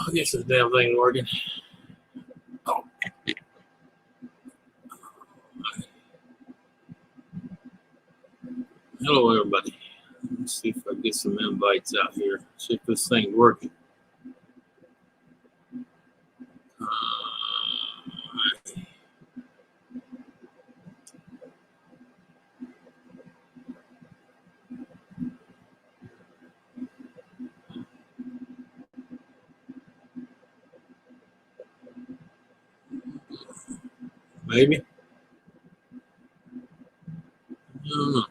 I guess this damn thing working. Oh. Hello, everybody. Let's see if I get some invites out here. See if this thing's working. Maybe. I don't know.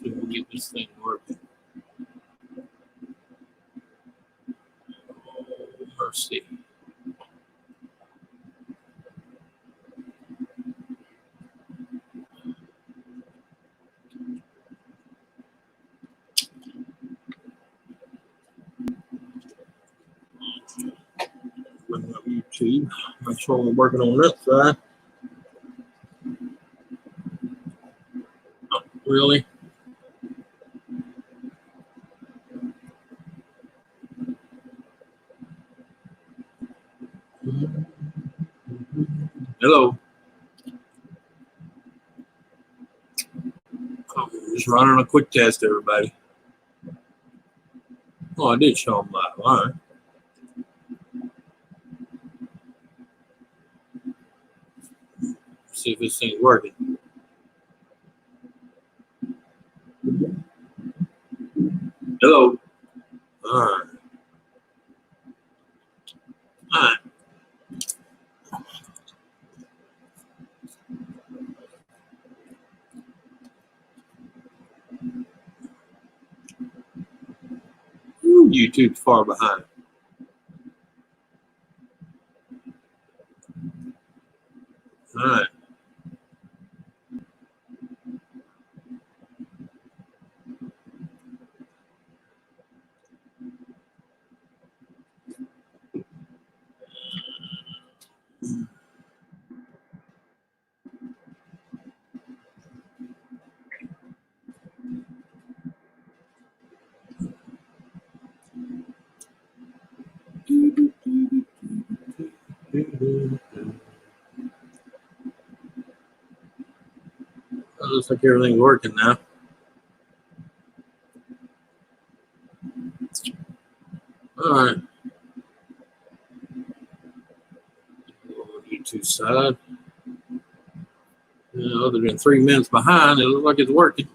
See if we get this thing working. Oh, mercy. Bring up YouTube. Make sure we're working on this side. Oh, really? Hello. Oh, just running a quick test, everybody. Oh, I did show them live. All right. See if this thing's working. Hello. All right. All right. Ooh, YouTube's far behind. All right. It looks like everything's working now. All right. YouTube side. Other than 3 minutes behind, it looks like it's working.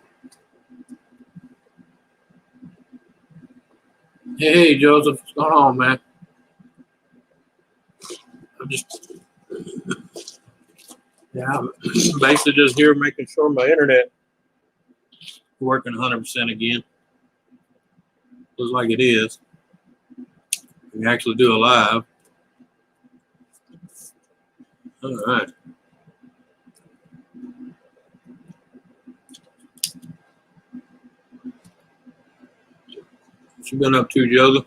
Hey, Joseph, what's going on, man? I'm just, I'm basically just here making sure my internet is working 100% again. Looks like it is. We can actually do a live. All right. What you been up to, Joseph?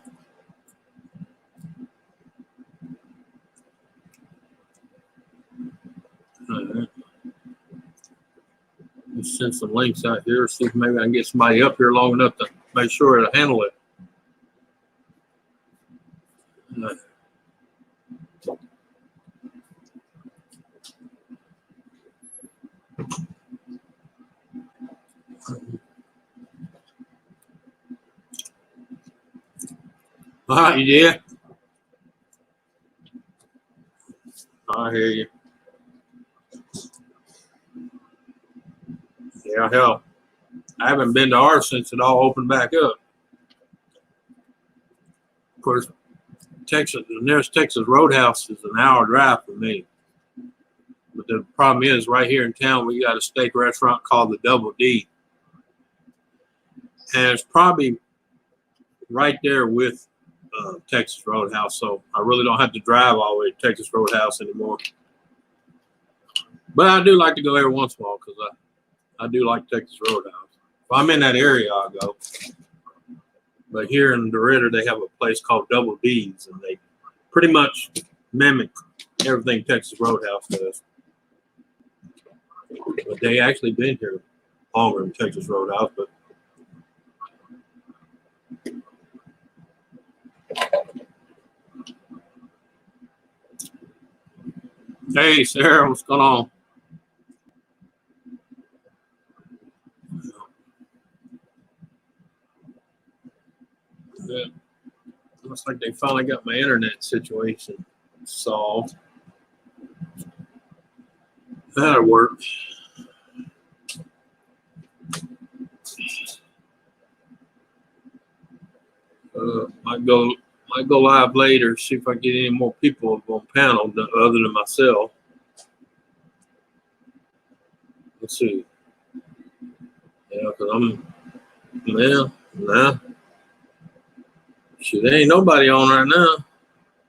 All right. Let's send some links out here, see if maybe I can get somebody up here long enough to make sure to handle it. All right, you did? I hear you. Yeah, hell, I haven't been to ours since it all opened back up. Of course, Texas, the nearest Texas Roadhouse is an hour drive for me. But the problem is, right here in town, we got a steak restaurant called the Double D. And it's probably right there with Texas Roadhouse. So I really don't have to drive all the way to Texas Roadhouse anymore. But I do like to go every once in a while because I do like Texas Roadhouse. If I'm in that area, I'll go. But here in DeRidder, they have a place called Double D's, and they pretty much mimic everything Texas Roadhouse does. But they actually been here longer than Texas Roadhouse, but hey, Sarah, what's going on? Yeah. Looks like they finally got my internet situation solved. That'll work. Might go live later, see if I get any more people on panel other than myself. Let's see. Yeah, because nah. Shit, there ain't nobody on right now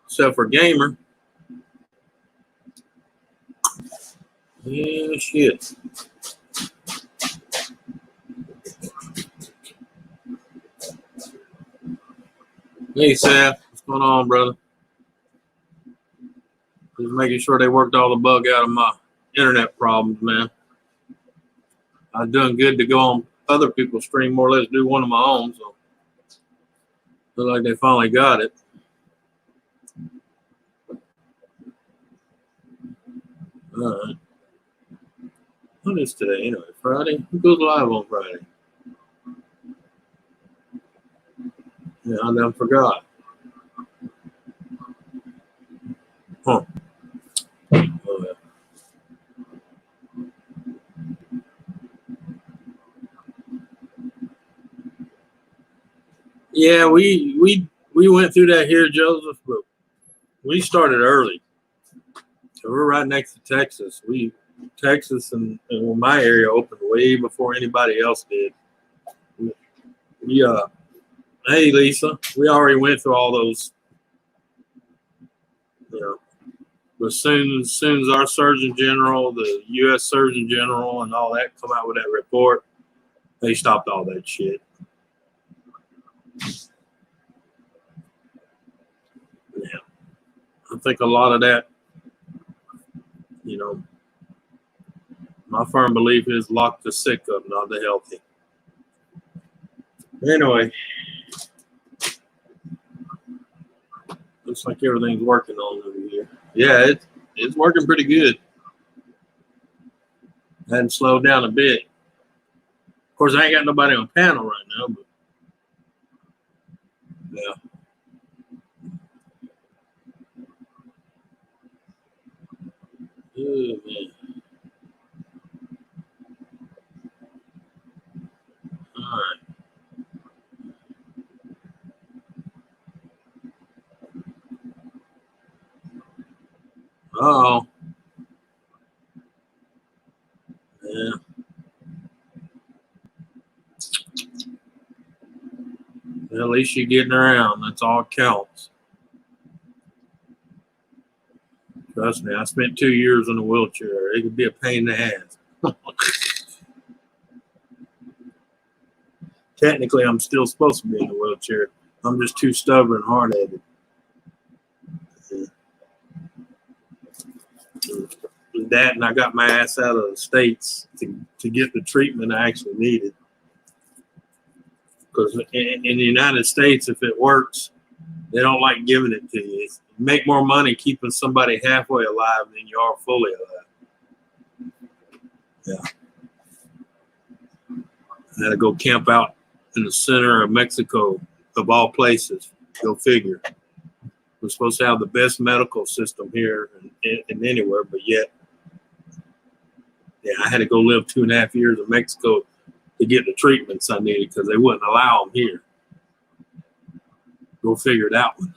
except for Gamer. Yeah, shit. Hey, Seth, what's going on, brother? Just making sure they worked all the bug out of my internet problems, man. I was doing good to go on other people's stream, more or less do one of my own, so look like they finally got it. All right. What is today, anyway? Friday? Who goes live on Friday? Yeah, I never forgot. Huh. Oh, yeah. Yeah, we went through that here, Joseph, but we started early. So we're right next to Texas. Texas and my area opened way before anybody else did. Hey Lisa, we already went through all those, you know. But as soon as our Surgeon General, the U.S. Surgeon General, and all that come out with that report, they stopped all that shit. Yeah, I think a lot of that, you know, my firm belief is lock the sick up, not the healthy. Anyway, looks like everything's working on over here. Yeah, it's working pretty good. Hadn't slowed down a bit. Of course, I ain't got nobody on panel right now, but yeah. Oh, man. All right. Oh. Yeah. At least you're getting around. That's all it counts. Trust me, I spent 2 years in a wheelchair. It could be a pain in the ass. Technically, I'm still supposed to be in a wheelchair. I'm just too stubborn and hard-headed. That, and I got my ass out of the States to get the treatment I actually needed. Because in the United States, if it works, they don't like giving it to you. You make more money keeping somebody halfway alive than you are fully alive. Yeah. I had to go camp out in the center of Mexico, of all places. Go figure. We're supposed to have the best medical system here and anywhere, but yet, yeah, I had to go live 2.5 years in Mexico to get the treatments I needed because they wouldn't allow them here. Go figure that one.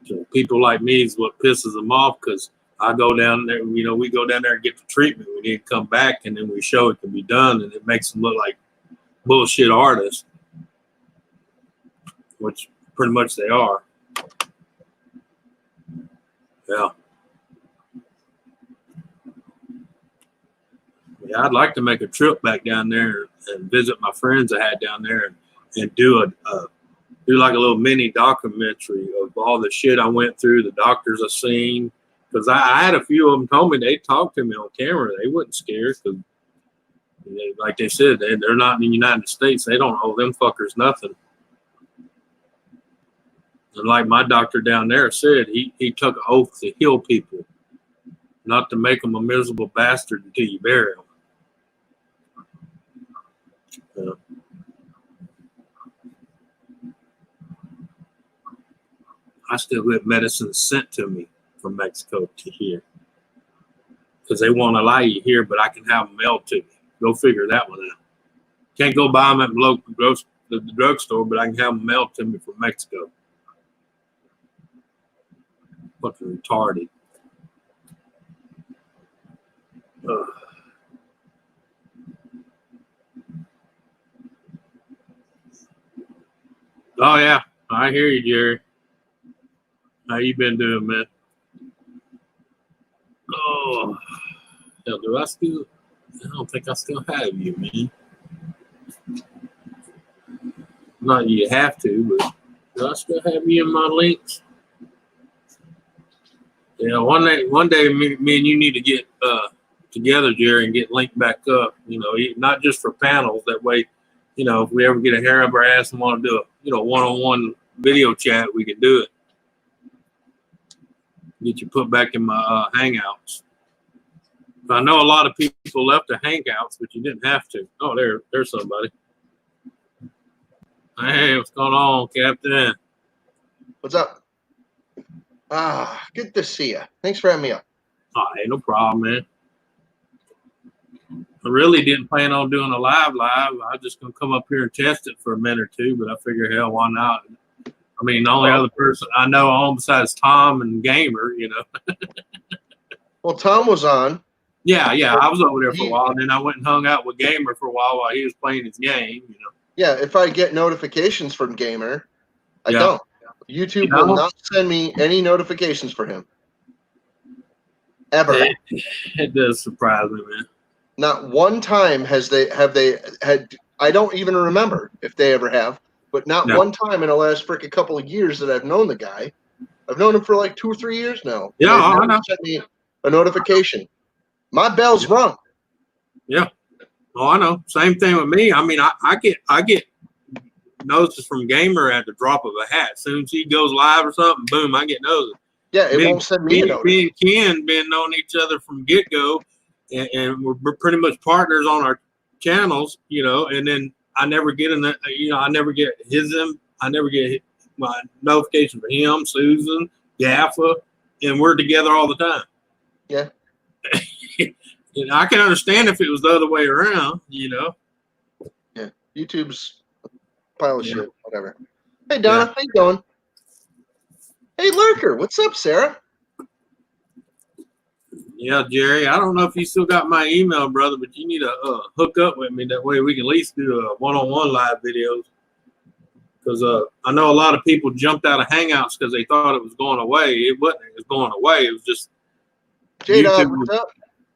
So people like me is what pisses them off because I go down there, you know, we go down there and get the treatment. We need to come back and then we show it can be done, and it makes them look like bullshit artists, which pretty much they are. Yeah. Yeah, I'd like to make a trip back down there and visit my friends I had down there and do like a little mini documentary of all the shit I went through, the doctors I seen. Because I had a few of them told me they talked to me on camera. They wasn't scared because Like they said, they're not in the United States. They don't owe them fuckers nothing. And like my doctor down there said, he took an oath to heal people, not to make them a miserable bastard until you bury them. I still get medicine sent to me from Mexico to here because they won't allow you here, but I can have them mailed to me. Go figure that one out. Can't go buy them at the drugstore, but I can have them mailed to me from Mexico. Fucking retarded. Oh yeah, I hear you, Jerry. How you been doing, man? Oh, hell, do I still? I don't think I still have you, man. Not you have to, but do I still have you in my links? Yeah, one day, me and you need to get together, Jerry, and get linked back up. You know, not just for panels. That way, you know, if we ever get a hair up our ass and want to do a one-on-one video chat, we can do it. Get you put back in my Hangouts. I know a lot of people left the Hangouts, but you didn't have to. Oh, there's somebody. Hey, what's going on, Captain? What's up? Good to see you. Thanks for having me up. Oh, hey, no problem, man. I really didn't plan on doing a live. I was just going to come up here and test it for a minute or two, but I figure, hell, why not? I mean, the only other person I know on besides Tom and Gamer, you know. Well, Tom was on. Yeah, I was over there for a while, and then I went and hung out with Gamer for a while he was playing his game, you know. Yeah, if I get notifications from Gamer, I don't. YouTube will not send me any notifications for him. Ever. It does surprise me, man. Not one time have they had. I don't even remember if they ever have, but not one time in the last freaking couple of years that I've known the guy. I've known him for like 2 or 3 years now. Yeah, I know. Sent me a notification. My bell's rung. Yeah. Oh, I know. Same thing with me. I mean, I get notices from Gamer at the drop of a hat. As soon as he goes live or something, boom, I get notices. Yeah, it won't send me a notice. Me and Ken been knowing each other from get-go, and we're pretty much partners on our channels, you know, and then I never get I never get my notification for him, Susan, Gaffa, and we're together all the time. Yeah. And I can understand if it was the other way around, you know. Yeah. YouTube's a pile of shit, whatever. Hey, Donna, how you doing? Hey, Lurker, what's up, Sarah? Yeah, Jerry, I don't know if you still got my email, brother, but you need to hook up with me. That way we can at least do a one-on-one live videos. Because I know a lot of people jumped out of Hangouts because they thought it was going away. It wasn't. It was going away. It was just J-Dog, what's up?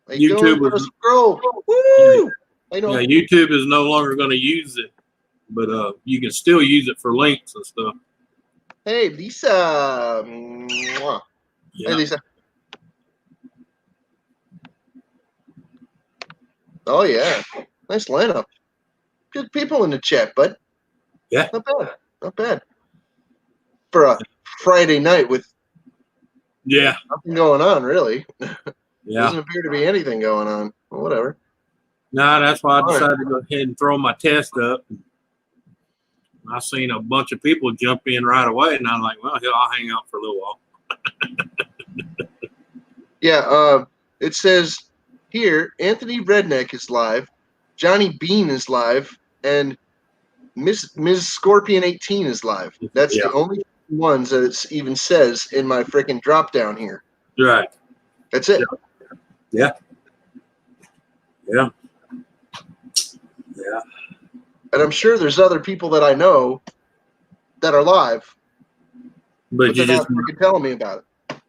YouTube was scroll. Woo! Yeah, YouTube is no longer going to use it, but you can still use it for links and stuff. Hey, Lisa. Mwah. Yeah. Hey, Lisa. Oh, yeah. Nice lineup. Good people in the chat, bud. Yeah. Not bad. Not bad. For a Friday night with nothing going on, really. Yeah. Doesn't appear to be anything going on. Well, whatever. No, that's why I decided to go ahead and throw my test up. I seen a bunch of people jump in right away, and I'm like, well, hell, I'll hang out for a little while. Yeah, it says here, Anthony Redneck is live, Johnny Bean is live, and Ms. Scorpion 18 is live. That's the only ones that it even says in my freaking drop down here. Right. That's it. Yeah. And I'm sure there's other people that I know that are live, but you they're just not freaking telling me about it.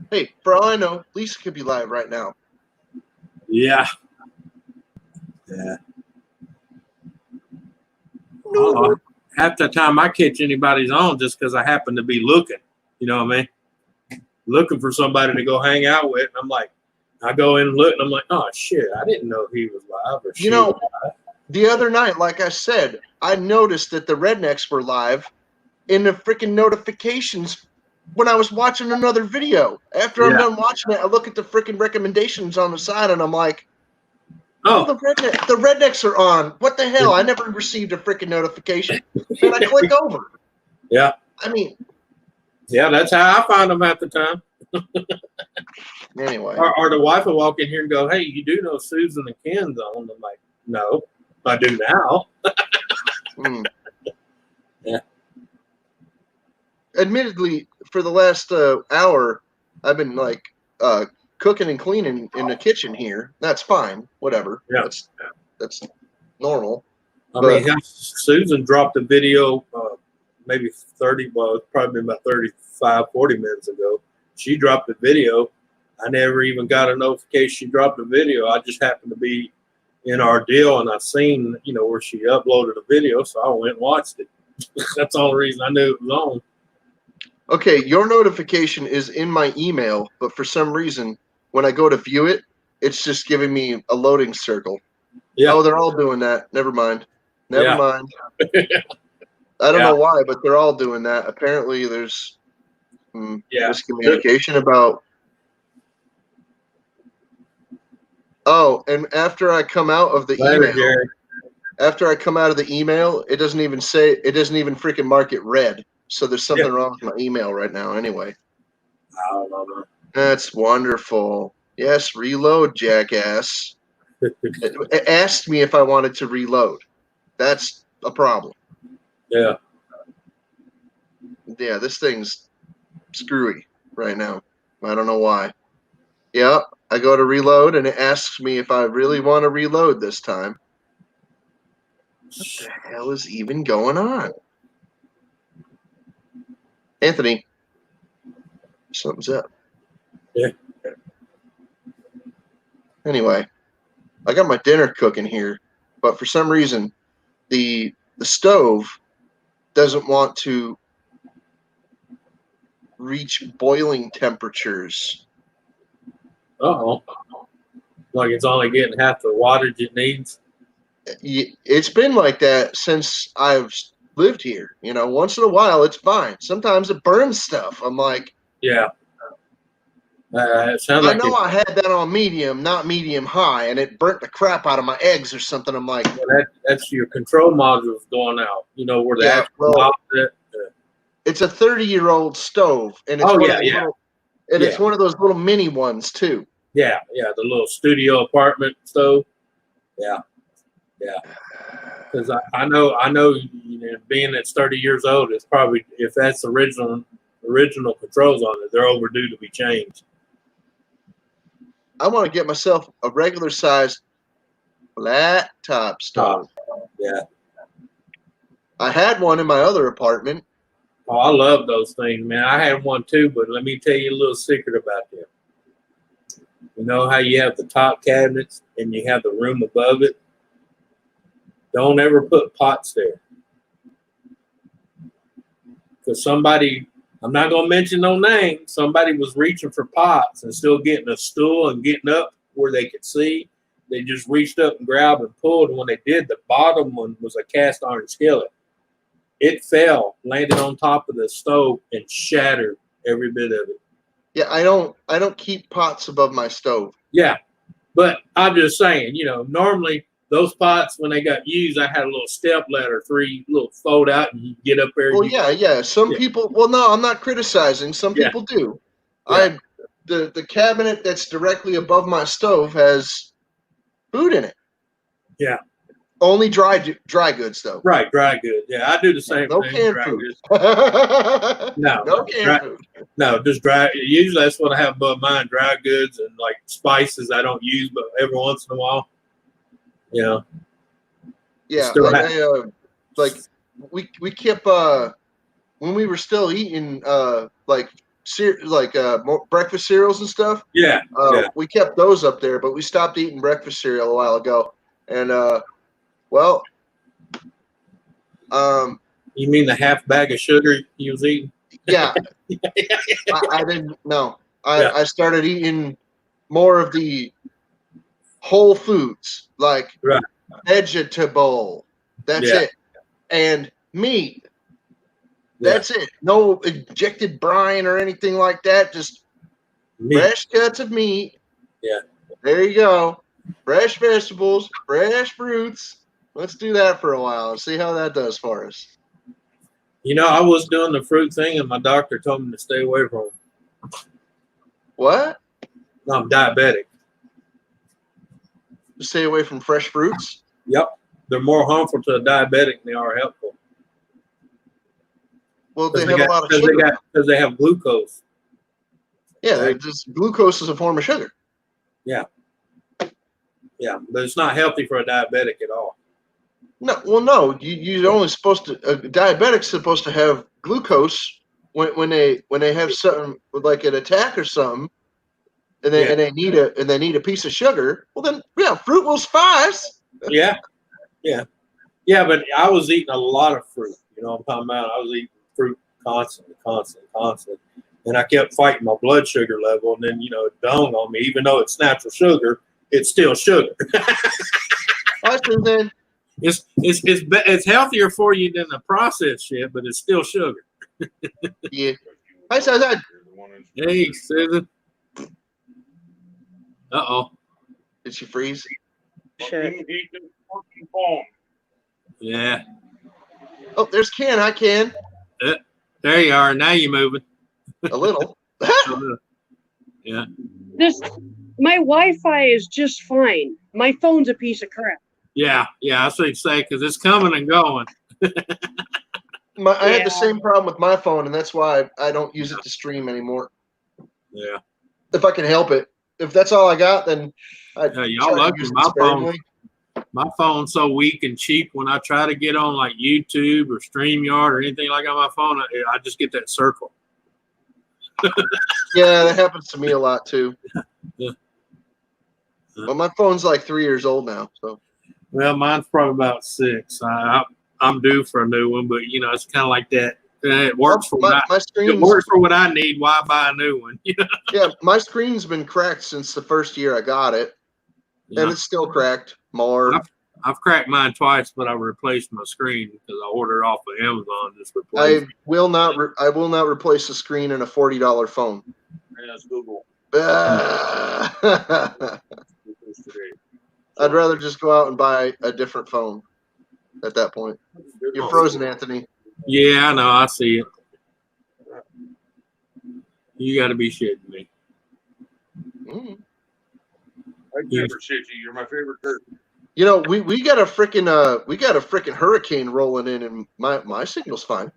Hey, for all I know, Lisa could be live right now. Yeah. Half the time I catch anybody's on just because I happen to be looking. You know what I mean? Looking for somebody to go hang out with. And I'm like, I go in and look, and I'm like, oh shit, I didn't know he was live or she You know, was live. the other night, like I said, I noticed that the Rednecks were live in the freaking notifications when I was watching another video. After I'm done watching it, I look at the freaking recommendations on the side, and I'm like, oh, the Rednecks are on. What the hell? I never received a freaking notification. And I click over. Yeah. I mean, yeah, that's how I found them at the time. Anyway. Or the wife will walk in here and go, hey, you do know Susan and Ken's on? I'm like, no, I do now. Yeah. Admittedly, for the last hour, I've been like cooking and cleaning in the kitchen here. That's fine. Whatever. Yeah. That's normal. I mean, Susan dropped a video maybe 30, well, it's probably about 35, 40 minutes ago. She dropped a video. I never even got a notification she dropped a video. I just happened to be in our deal, and I seen, where she uploaded a video, so I went and watched it. That's the only reason I knew it was on. Okay, your notification is in my email, but for some reason, when I go to view it, it's just giving me a loading circle. Yeah. Oh, they're all doing that. Never mind. Never mind. I don't Yeah. know why, but they're all doing that. Apparently, there's miscommunication about. Oh, and after I come out of the email, it doesn't even freaking mark it red. So there's something wrong with my email right now. Anyway. I don't know. That's wonderful. Yes, reload, jackass. It asked me if I wanted to reload. That's a problem. Yeah. Yeah, this thing's screwy right now. I don't know why. Yep, I go to reload, and it asks me if I really want to reload this time. What the hell is even going on? Anthony, something's up. Yeah. Anyway, I got my dinner cooking here, but for some reason, the stove doesn't want to reach boiling temperatures. Uh-oh. Like it's only getting half the wattage it needs? It's been like that since I've lived here. Once in a while, it's fine. Sometimes it burns stuff. I'm like... Yeah. It sounds I like know I had that on medium, not medium high, and it burnt the crap out of my eggs or something. I'm like... Well, that's your control modules going out. Where the actual... It's a 30-year-old stove, and it's it's one of those little mini ones too. Yeah, the little studio apartment stove. Yeah. Because I know, being that's 30 years old, it's probably, if that's original controls on it, they're overdue to be changed. I want to get myself a regular size flat top stove. Yeah. I had one in my other apartment. Oh, I love those things, man. I had one too, but let me tell you a little secret about them. You know how you have the top cabinets and you have the room above it? Don't ever put pots there. Because somebody, I'm not going to mention no name, somebody was reaching for pots and still getting a stool and getting up where they could see. They just reached up and grabbed and pulled. And when they did, the bottom one was a cast iron skillet. It fell, landed on top of the stove, and shattered every bit of it. Yeah, I don't keep pots above my stove. Yeah, but I'm just saying, normally those pots, when they got used, I had a little step ladder, 3 little fold out, and you get up there. Well, yeah. Some people. Well, no, I'm not criticizing. Some people do. Yeah. The cabinet that's directly above my stove has food in it. Yeah. Only dry goods, though. Right, dry goods. Yeah, I do the same thing. No canned food. No canned food. No, just dry. Usually that's what I have above mine, dry goods and like spices I don't use, but every once in a while, Yeah, we kept when we were still eating breakfast cereals and stuff. Yeah. We kept those up there, but we stopped eating breakfast cereal a while ago, and you mean the half bag of sugar you was eating? Yeah. I didn't know. I started eating more of the whole foods, like Right. vegetable. That's Yeah. it. And meat. Yeah. That's it. No injected brine or anything like that. Just Meat. fresh cuts of meat. Yeah. There you go. Fresh vegetables, fresh fruits. Let's do that for a while and see how that does for us. You know, I was doing the fruit thing, and my doctor told me to stay away from them. What? No, I'm diabetic. Stay away from fresh fruits? Yep. They're more harmful to a diabetic than they are helpful. Well, they have a lot of sugar. Because they have glucose. Yeah, Right. Glucose is a form of sugar. Yeah. Yeah, but it's not healthy for a diabetic at all. No, well, no. You're only supposed to. A diabetic's supposed to have glucose when they have something like an attack or something, and they need a piece of sugar. Well, then yeah, fruit will suffice. Yeah. But I was eating a lot of fruit. You know what I'm talking about? I was eating fruit constantly. And I kept fighting my blood sugar level. And then, it dawned on me, even though it's natural sugar, it's still sugar. I said then It's healthier for you than the processed shit, but it's still sugar. yeah. I said that. Hey, Susan. Uh-oh. Did she freeze? Shit. Yeah. Oh, there's Ken. Hi, Ken. There you are. Now you're moving. A little. Yeah. My Wi-Fi is just fine. My phone's a piece of crap. Yeah. That's what you say, because it's coming and going. I had the same problem with my phone, and that's why I don't use it to stream anymore. Yeah. If I can help it. If that's all I got, then y'all lucky. My phone's so weak and cheap. When I try to get on like YouTube or StreamYard or anything like that on my phone, I just get that circle. Yeah, that happens to me a lot too. Yeah. Well, my phone's like 3 years old now, so. Well, mine's probably about 6. I'm due for a new one, but it's kind of like that. It works for it works for what I need. Why buy a new one? Yeah, my screen's been cracked since the first year I got it, and it's still cracked more. I've cracked mine twice, but I replaced my screen because I ordered off of Amazon. Just I will not replace the screen in a $40 phone. Yeah, that's Google. I'd rather just go out and buy a different phone at that point. You're frozen, Anthony. Yeah, I know. I see it. You got to be shitting me. I never shit you. You're my favorite person. We got a freaking hurricane rolling in, and my signal's fine.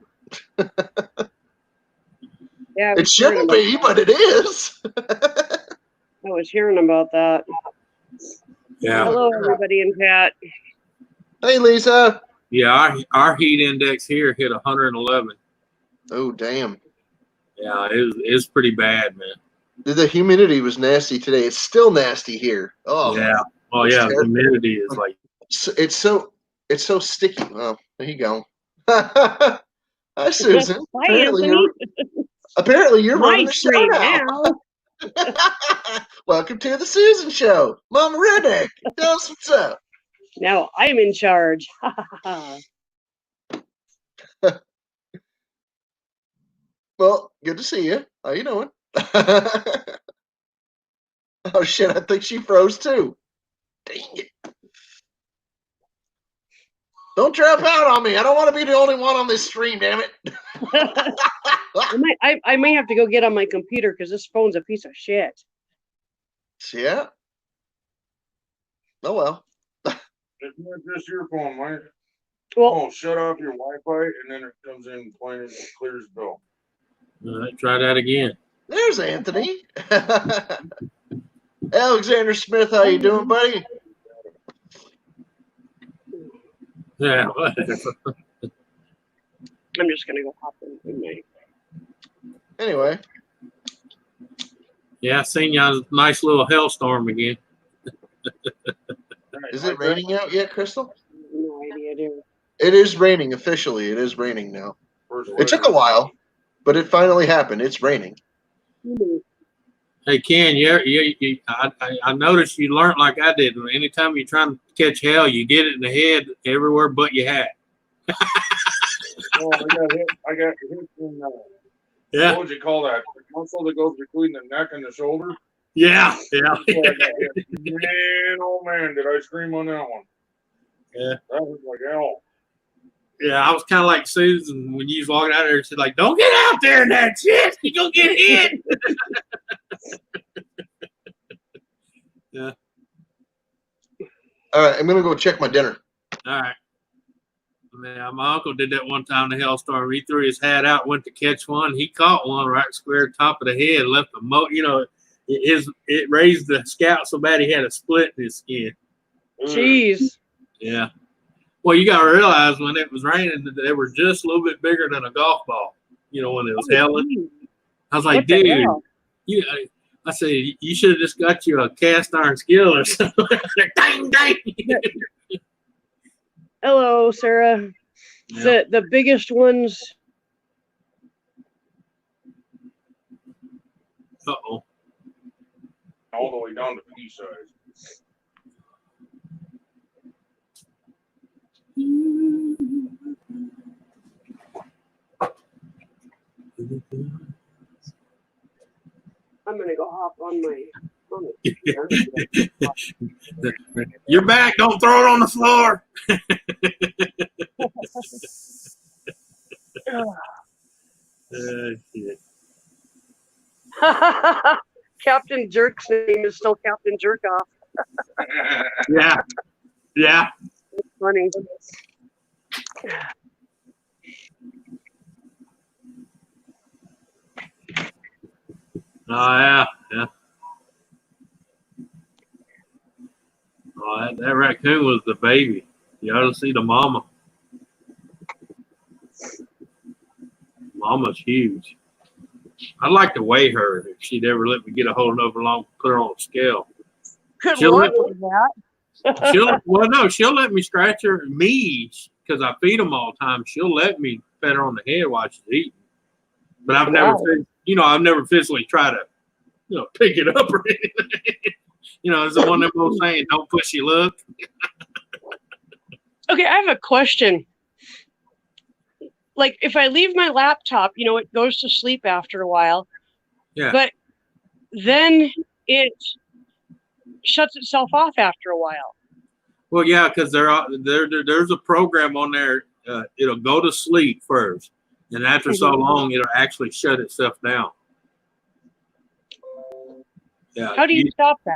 Yeah, it shouldn't be, but it is. I was hearing about that. Yeah. Hello, everybody in Pat. Hey, Lisa. Yeah, our heat index here hit 111. Oh, damn. Yeah, it's pretty bad, man. The humidity was nasty today. It's still nasty here. Oh, yeah. Oh, yeah. The humidity is like. It's so sticky. Well, there you go. Hi, Susan. Apparently you're running the show now. Welcome to the Susan Show, Mama Redneck. Tell us what's up. Now I'm in charge. Well, good to see you. How you doing? Oh shit! I think she froze too. Dang it! Don't drop out on me. I don't want to be the only one on this stream. Damn it! I may have to go get on my computer because this phone's a piece of shit. Yeah. Oh well. It's not just your phone, Mike. Well, shut off your Wi-Fi, and then it comes in plain and clear as bell. All right, try that again. There's Anthony. Alexander Smith, how you doing, buddy? Yeah. I'm just gonna go hop in my. Anyway. Yeah, I seen y'all nice little hailstorm again. Is it raining out yet, Crystal? No idea, dude. It is raining officially. It is raining now. It took a while, but it finally happened. It's raining. Hey Ken, I noticed you learned like I did. Anytime you're trying to catch hell, you get it in the head everywhere but your hat. Oh, I got hit in, Yeah, what would you call that? The muscle that goes between the neck and the shoulder? yeah. That's where I got hit. Man, oh man, did I scream on that one. Yeah. That was like hell. Yeah, I was kind of like Susan when you was walking out there. She's like, "Don't get out there in that shit. You gonna get hit." Yeah. All right, I'm gonna go check my dinner. All right. Man, my uncle did that one time in the hailstorm. He threw his hat out, went to catch one. He caught one right square top of the head, left the it raised the scalp so bad he had a split in his skin. Jeez. Yeah. Well, you got to realize when it was raining, they were just a little bit bigger than a golf ball. You know, when it was hailing. I was like, What the dude, hell? I said, you should have just got you a cast iron skill or something. Dang, dang. Hello, Sarah. Yeah. The biggest ones. Uh-oh. All the way down to pea size. I'm gonna go hop on my. You're back. Don't throw it on the floor. Shit. Captain Jerk's name is still Captain Jerkoff. Yeah. Yeah. Funny. Oh, yeah. Yeah. Oh, that raccoon was the baby. You ought to see the mama. Mama's huge. I'd like to weigh her if she'd ever let me get a hold of her long, put her on a scale. Good She'll luck let- with that. She'll let me scratch her, because I feed them all the time. She'll let me pet her on the head while she's eating. But I've never, I've never physically tried to, pick it up or anything. It's the one that was saying, don't push your luck. Okay, I have a question. Like, if I leave my laptop, it goes to sleep after a while. Yeah. But then it shuts itself off after a while. Well, yeah, because there's a program on there. It'll go to sleep first, and after so long, it'll actually shut itself down. Yeah. How do you stop that?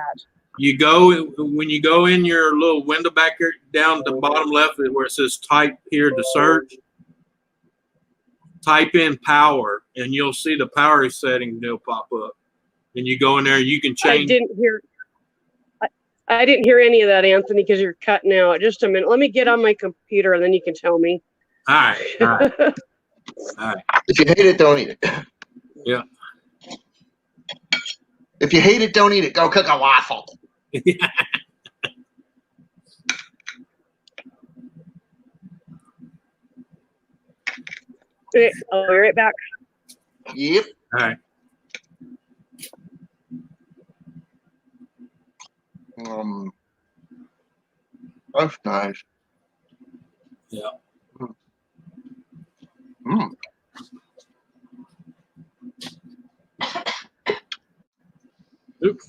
When you go in your little window back here down the bottom left where it says type here to search, type in power, and you'll see the power setting. They'll pop up, and you go in there. You can change. I didn't hear any of that, Anthony, because you're cutting out. Just a minute. Let me get on my computer, and then you can tell me. All right. All right. If you hate it, don't eat it. Yeah. If you hate it, don't eat it. Go cook a waffle. Okay, I'll be right back. Yep. All right. That's nice. Yeah. Mm. Oops.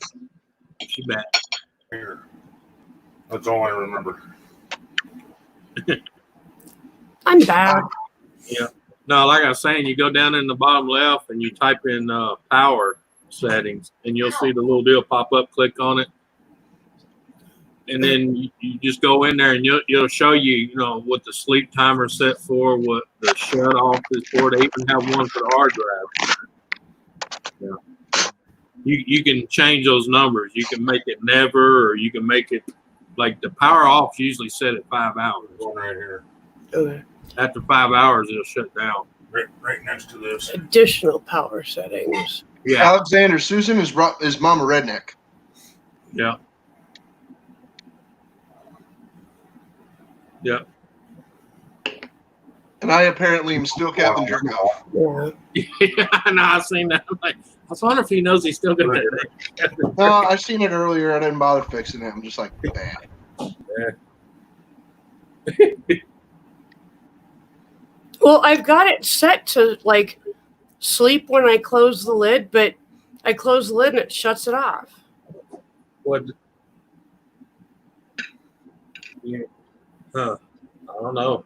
She back. Here. That's all I remember. I'm back. Yeah. No, like I was saying, you go down in the bottom left and you type in power settings, and you'll see the little deal pop up. Click on it, and then you just go in there, and it'll show you, what the sleep timer is set for, what the shut off is for. They even have one for the hard drive. Yeah. You can change those numbers. You can make it never, or you can make it like the power off. Usually set at 5 hours. One right here. Okay. After 5 hours, it'll shut down. Right next to this. Additional power settings. Yeah. Alexander, Susan is mama redneck. Yeah. Yeah. And I apparently am still Captain Jerkoff. Yeah. Yeah, no, I've seen that. I'm like, I was wondering if he knows he's still going to. No, I seen it earlier. I didn't bother fixing it. I'm just like, man. Well, I've got it set to like sleep when I close the lid, but I close the lid and it shuts it off. What? Yeah. Huh. I don't know.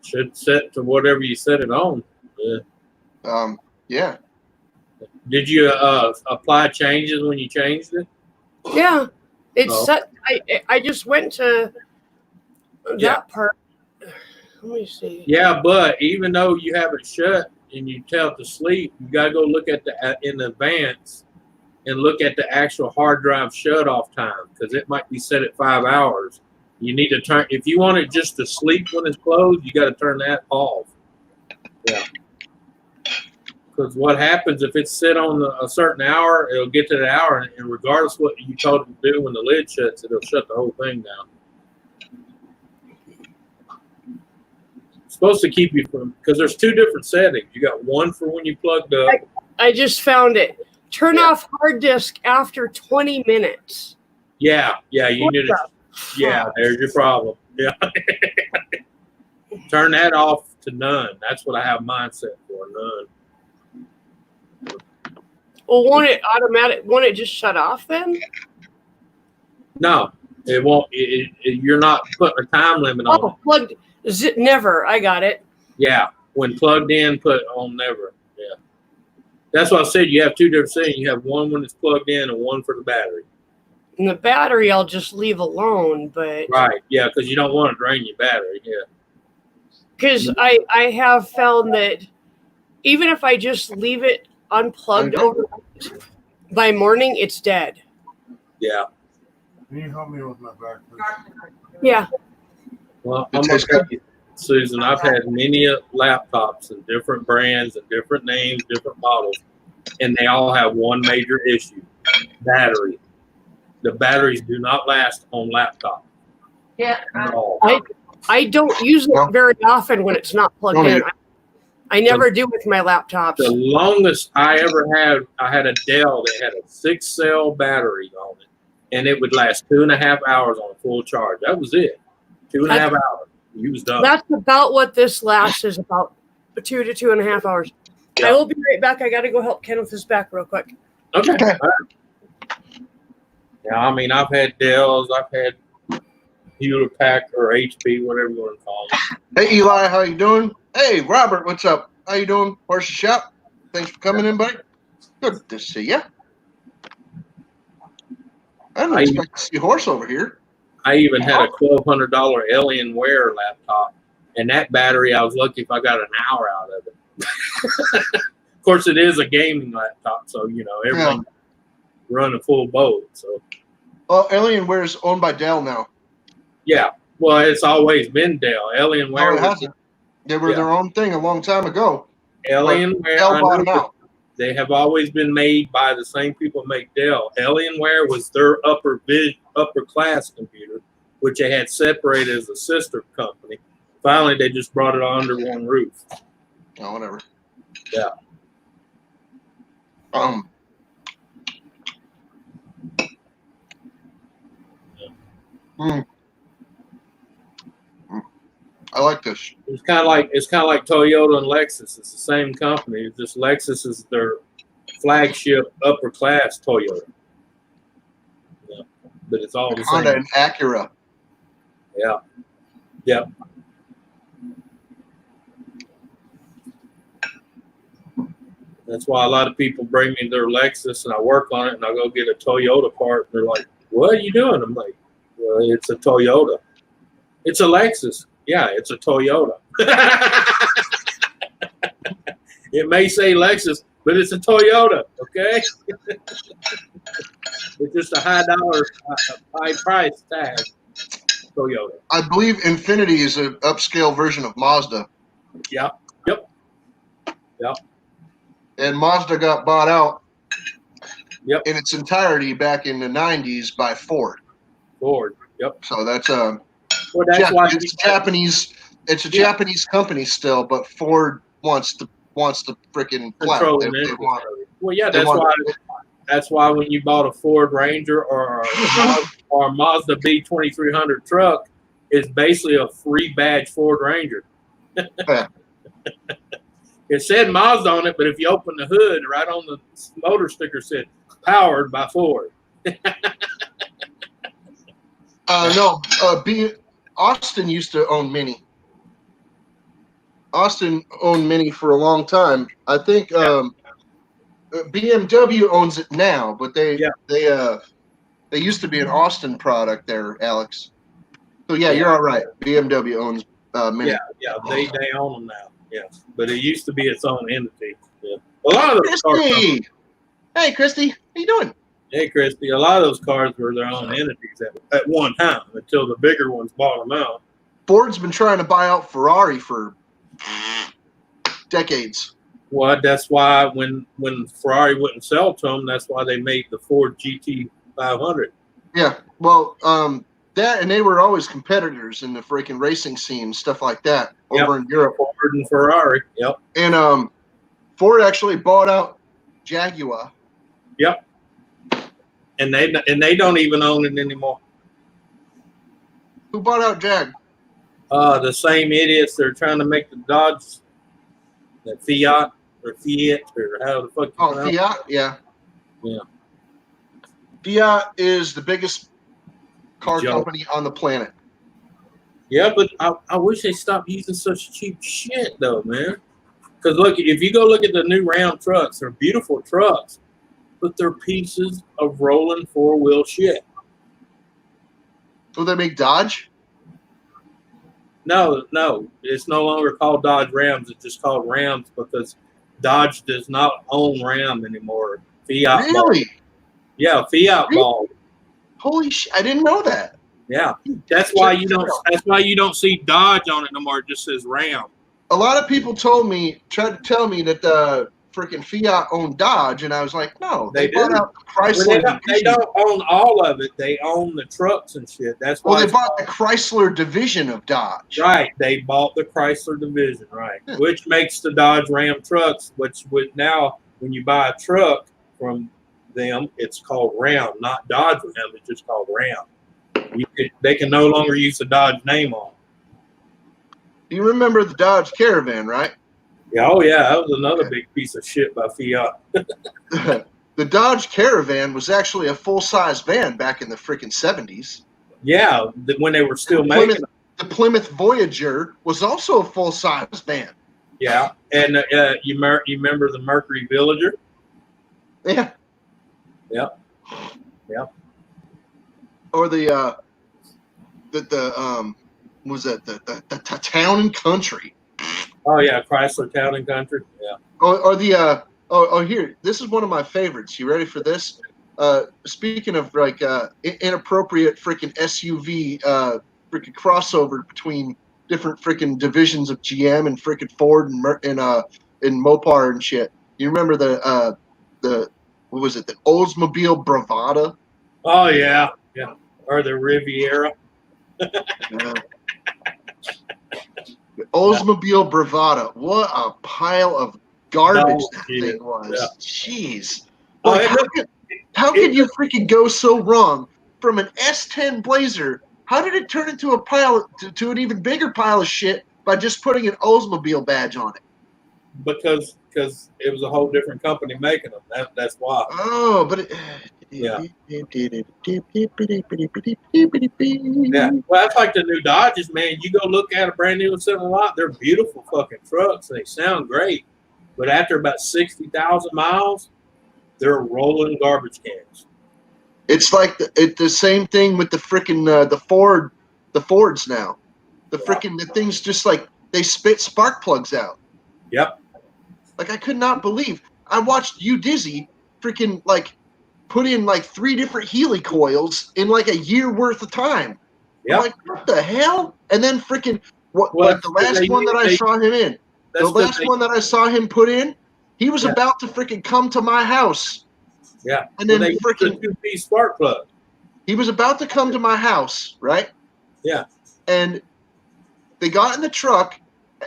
Should set to whatever you set it on. Yeah. Yeah. Did you apply changes when you changed it? Yeah, it's Oh. set. I just went to that Yeah. part. Let me see. Yeah, but even though you have it shut and you tell it to sleep, you gotta go look at the in advance and look at the actual hard drive shut off time because it might be set at 5 hours. You need to turn if you want it just to sleep when it's closed. You got to turn that off. Yeah. Because what happens if it's set on a certain hour, it'll get to the hour, and regardless what you told it to do when the lid shuts, it'll shut the whole thing down. It's supposed to keep you from because there's two different settings. You got one for when you plugged up. I just found it. Turn Yeah. off hard disk after 20 minutes. Yeah, you What need the to. Yeah, there's your problem. Yeah. Turn that off to none. That's what I have mine set for, none. Well, won't it just shut off then? No, it won't. You're not putting a time limit on it. Oh, plugged. Never. I got it. Yeah, when plugged in, put on never. Yeah. That's why I said you have two different settings. You have one when it's plugged in and one for the battery. And the battery I'll just leave alone, but Right. Yeah, because you don't want to drain your battery. Yeah. because I have found that even if I just leave it unplugged overnight, by morning it's dead. Yeah. Can you help me with my back, please? Yeah. Well, It I'm tastes gonna tell you, Susan, I've had many laptops and different brands and different names, different models, and they all have one major issue: battery. The batteries do not last on laptop. Yeah. At all. I don't use No. it very often when it's not plugged Don't in. need I never do with my laptops. The longest I ever had, I had a Dell that had a 6-cell battery on it, and it would last 2.5 hours on full charge. That was it. 2.5 hours. You was done. That's about what this lasts is about 2 to 2.5 hours. Yeah. I will be right back. I got to go help Ken with his back real quick. Okay. Okay. All right. Yeah, I mean, I've had Dells, I've had Hewlett Packard or HP, whatever you want to call them. Hey, Eli, how you doing? Hey, Robert, what's up? How you doing? Horse shop. Thanks for coming in, buddy. Good to see you. I didn't expect to see Horse over here. I even had a $1,200 Alienware laptop, and that battery, I was lucky if I got an hour out of it. Of course, it is a gaming laptop, so you know everything run a full boat. So Oh, Alienware is owned by Dell now. yeah, well, it's always been Dell. Alienware, No, it hasn't. They were their own thing a long time ago. Alienware, Dell I bought know, them out. they have always been made by the same people who make Dell. Alienware was their upper class computer, which they had separated as a sister company. Finally, they just brought it under one roof. Oh, whatever. Yeah. I like this. It's kind of like Toyota and Lexus. It's the same company. It's just Lexus is their flagship upper class Toyota. Yeah. But it's all the Honda same. and Acura. Yeah. Yeah. That's why a lot of people bring me their Lexus and I work on it and I go get a Toyota part and they're like, "What are you doing?" I'm like, "Well, it's a Toyota." "It's a Lexus." "Yeah, it's a Toyota." It may say Lexus, but it's a Toyota, okay? It's just a high price tag Toyota. I believe Infinity is an upscale version of Mazda. Yeah. Yep. And Mazda got bought out Yep. in its entirety back in the 90s by Ford. Ford. Yep. So that's Well, that's why it's Japanese It's a Japanese company still, but Ford wants the freaking clout. Controlling They interest want, rate. Well, yeah, they that's want- why. That's why when you bought a Ford Ranger or a Mazda B2300 truck, it's basically a free badge Ford Ranger. Yeah. It said Mazda on it, but if you open the hood, right on the motor sticker said "powered by Ford." No, Austin used to own Mini. Austin owned Mini for a long time. I think BMW owns it now, but they used to be an Austin product there, Alex. So yeah, you're all right. BMW owns Mini. Yeah, they own them now. Yeah, but it used to be its own entity. Yeah. A lot of those cars. Christy! Hey, Christy, how you doing? Hey, Christy, a lot of those cars were their own entities at one time until the bigger ones bought them out. Ford's been trying to buy out Ferrari for decades. Well, that's why when Ferrari wouldn't sell to them, that's why they made the Ford GT 500. Yeah, well, that and they were always competitors in the freaking racing scene, stuff like that, over in Europe. Ford and Ferrari. Yep. And Ford actually bought out Jaguar. Yep. And they don't even own it anymore. Who bought out Jag? The same idiots that are trying to make the Dodge, the Fiat or how the fuck you pronounce it. Fiat, yeah. Yeah. Fiat is the biggest car company on the planet. Yeah, but I wish they stopped using such cheap shit, though, man. Because look, if you go look at the new Ram trucks, they're beautiful trucks, but they're pieces of rolling four-wheel shit. Will they make Dodge? No, it's no longer called Dodge Rams. It's just called Rams because Dodge does not own Ram anymore. Fiat. Really? Ball. Yeah, Fiat ball. Holy shit! I didn't know that. Yeah, that's why you don't. That's why you don't see Dodge on it no more. It just says Ram. A lot of people tried to tell me that the freaking Fiat owned Dodge, and I was like, no, they bought out Chrysler. Well, they don't own all of it. They own the trucks and shit. That's why. Well, they bought the Chrysler division of Dodge. Right, they bought the Chrysler division, right, which makes the Dodge Ram trucks. Which would now, when you buy a truck from them, it's called Ram, not Dodge Ram. It's just called Ram. They can no longer use the Dodge name on. Do you remember the Dodge Caravan, right? Yeah, oh yeah, that was another big piece of shit by Fiat. The Dodge Caravan was actually a full-size van back in the freaking 70s. Yeah, when they were still making them. The Plymouth Voyager was also a full-size van. Yeah, and you remember the Mercury Villager? Yeah. Yep. Yep. Or the was that the Town and Country? Oh yeah, Chrysler Town and Country. Yeah. Or the here, this is one of my favorites. You ready for this? Speaking of like inappropriate freaking SUV freaking crossover between different freaking divisions of GM and freaking Ford and Mopar and shit. You remember the what was it? The Oldsmobile Bravada? Oh yeah, yeah. Or the Riviera. The Oldsmobile Bravada. What a pile of garbage that thing was. Yeah. Jeez. Like, how could you freaking go so wrong from an S10 Blazer? How did it turn into a pile to an even bigger pile of shit by just putting an Oldsmobile badge on it? Because it was a whole different company making them. That's why. Oh, but yeah. Yeah. Well, that's like the new Dodges, man. You go look at a brand new sitting a lot. They're beautiful fucking trucks. They sound great, but after about 60,000 miles, they're rolling garbage cans. It's like the same thing with the freaking the Fords now. The freaking the things just like they spit spark plugs out. Yep. Like I could not believe I watched Dizzy freaking like put in like 3 different Healy coils in like a year worth of time. Yep. I'm like, what the hell? And then freaking like the last one that I saw him in, the last one that I saw him put in, he was about to freaking come to my house. Yeah. And then they freaking 2-piece spark plug. He was about to come to my house, right? Yeah. And They got in the truck.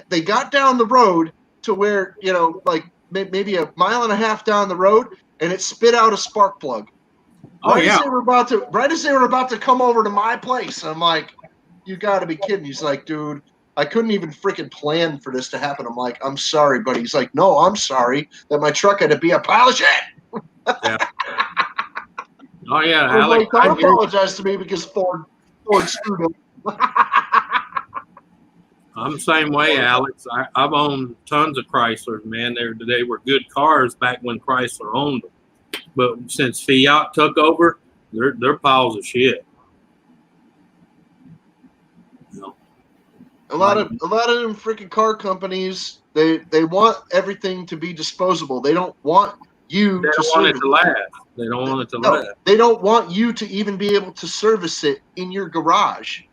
They got down the road to where, like maybe a mile and a half down the road, and it spit out a spark plug. Right as they were about to come over to my place, I'm like, you got to be kidding. He's like, dude, I couldn't even freaking plan for this to happen. I'm like, I'm sorry, buddy. He's like, no, I'm sorry that my truck had to be a pile of shit. Yeah. Oh yeah, I was Alex. like, don't apologize to me because Ford screwed up. I'm the same way, Alex. I've owned tons of Chryslers, man. They were good cars back when Chrysler owned them. But since Fiat took over, they're piles of shit. A lot of them freaking car companies, they want everything to be disposable. They don't want you They to don't want it to last. They don't want it to last. They don't want you to even be able to service it in your garage.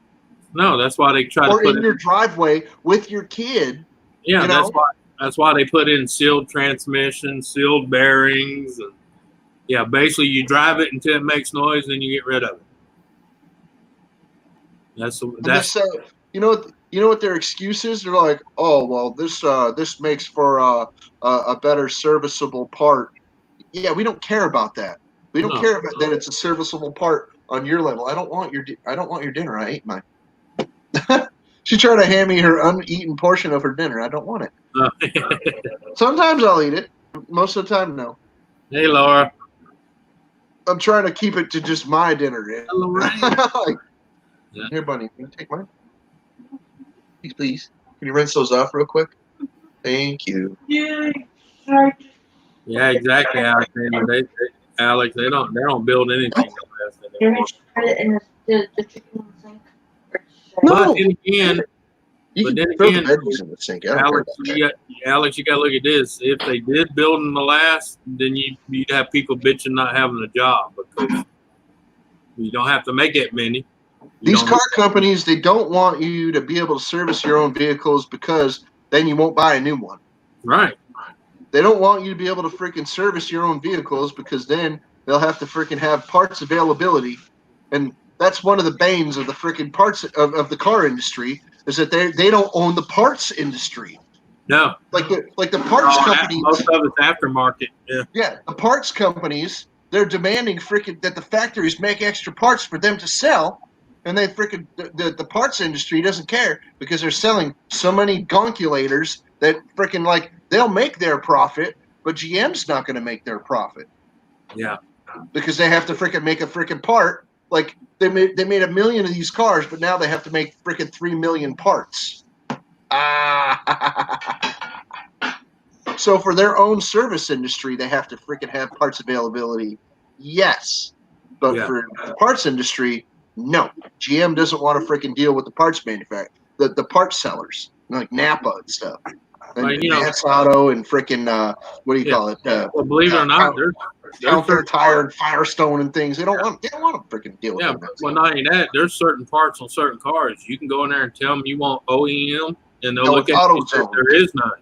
No, that's why they try to put in your driveway with your kid. Yeah, that's why they put in sealed transmissions, sealed bearings, and yeah, basically you drive it until it makes noise, then you get rid of it. That's you know what their excuse is? They're like, oh well, this makes for a better serviceable part. Yeah, we don't care about that. We don't care about that it's a serviceable part on your level. I don't want your dinner. I ate mine. She tried to hand me her uneaten portion of her dinner. I don't want it. Sometimes I'll eat it. Most of the time, no. Hey, Laura. I'm trying to keep it to just my dinner. Hello, like, here, bunny, can you take mine? Please. Can you rinse those off real quick? Thank you. Yeah, exactly, Alex. Alex, they don't build anything. No. But then again, you can throw the veggies in the sink. Alex, you got to look at this. If they did build them to last, then you'd have people bitching not having a job because you don't have to make that many. These car companies, they don't want you to be able to service your own vehicles because then you won't buy a new one. Right. They don't want you to be able to freaking service your own vehicles because then they'll have to freaking have parts availability. And that's one of the banes of the freaking parts of the car industry is that they don't own the parts industry. No. Like the parts companies. Most of it's aftermarket. Yeah. Yeah. The parts companies, they're demanding freaking that the factories make extra parts for them to sell. And they freaking the parts industry doesn't care because they're selling so many gonkulators that freaking like they'll make their profit, but GM's not going to make their profit. Yeah. Because they have to freaking make a freaking part. Like they made 1 million of these cars, but now they have to make freaking 3 million parts. So for their own service industry, they have to freaking have parts availability. Yes, but for the parts industry. No, GM doesn't want to freaking deal with the parts manufacturer, the parts sellers, like Napa and stuff. And Mass Auto and freaking, what do you call it? Well, believe it or not, there's Counter Tire and Firestone and things. They don't want to freaking deal with them. Well, not only that, there's certain parts on certain cars. You can go in there and tell them you want OEM, and they'll look at you and say there is none.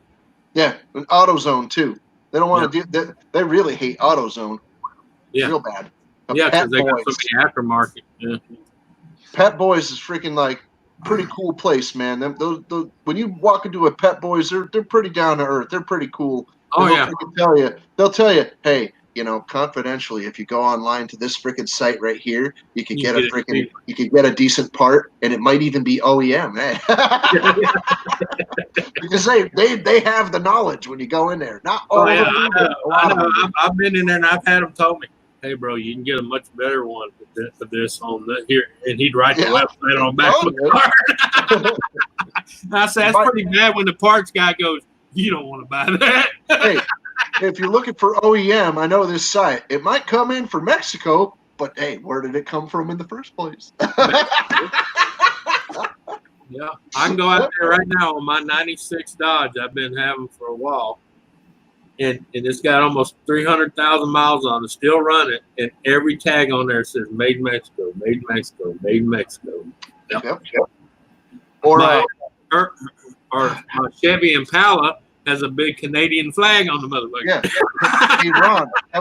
Yeah, and AutoZone too. They don't want to do. They really hate AutoZone. Yeah, real bad. Because they got so many aftermarket. Yeah. Pet Boys is freaking like pretty cool place, man. Those when you walk into a Pet Boys, they're pretty down to earth. They're pretty cool. Oh yeah. They'll tell you, hey, confidentially, if you go online to this freaking site right here, you could get a decent part, and it might even be OEM, because they have the knowledge when you go in there. Not all of them. I know. I've been in there and I've had them tell me, hey, bro, you can get a much better one for this on the here, and he'd write the website on back of the card. I said, that's pretty bad when the parts guy goes, you don't want to buy that. Hey, if you're looking for OEM, I know this site. It might come in from Mexico, but hey, where did it come from in the first place? Yeah, I can go out there right now on my 96 Dodge I've been having for a while. And it's got almost 300,000 miles on it, still running, and every tag on there says "Made in Mexico, Made in Mexico, Made in Mexico." Yep. Or my Chevy Impala has a big Canadian flag on the motherfucker. Yeah. Hey, Ron, how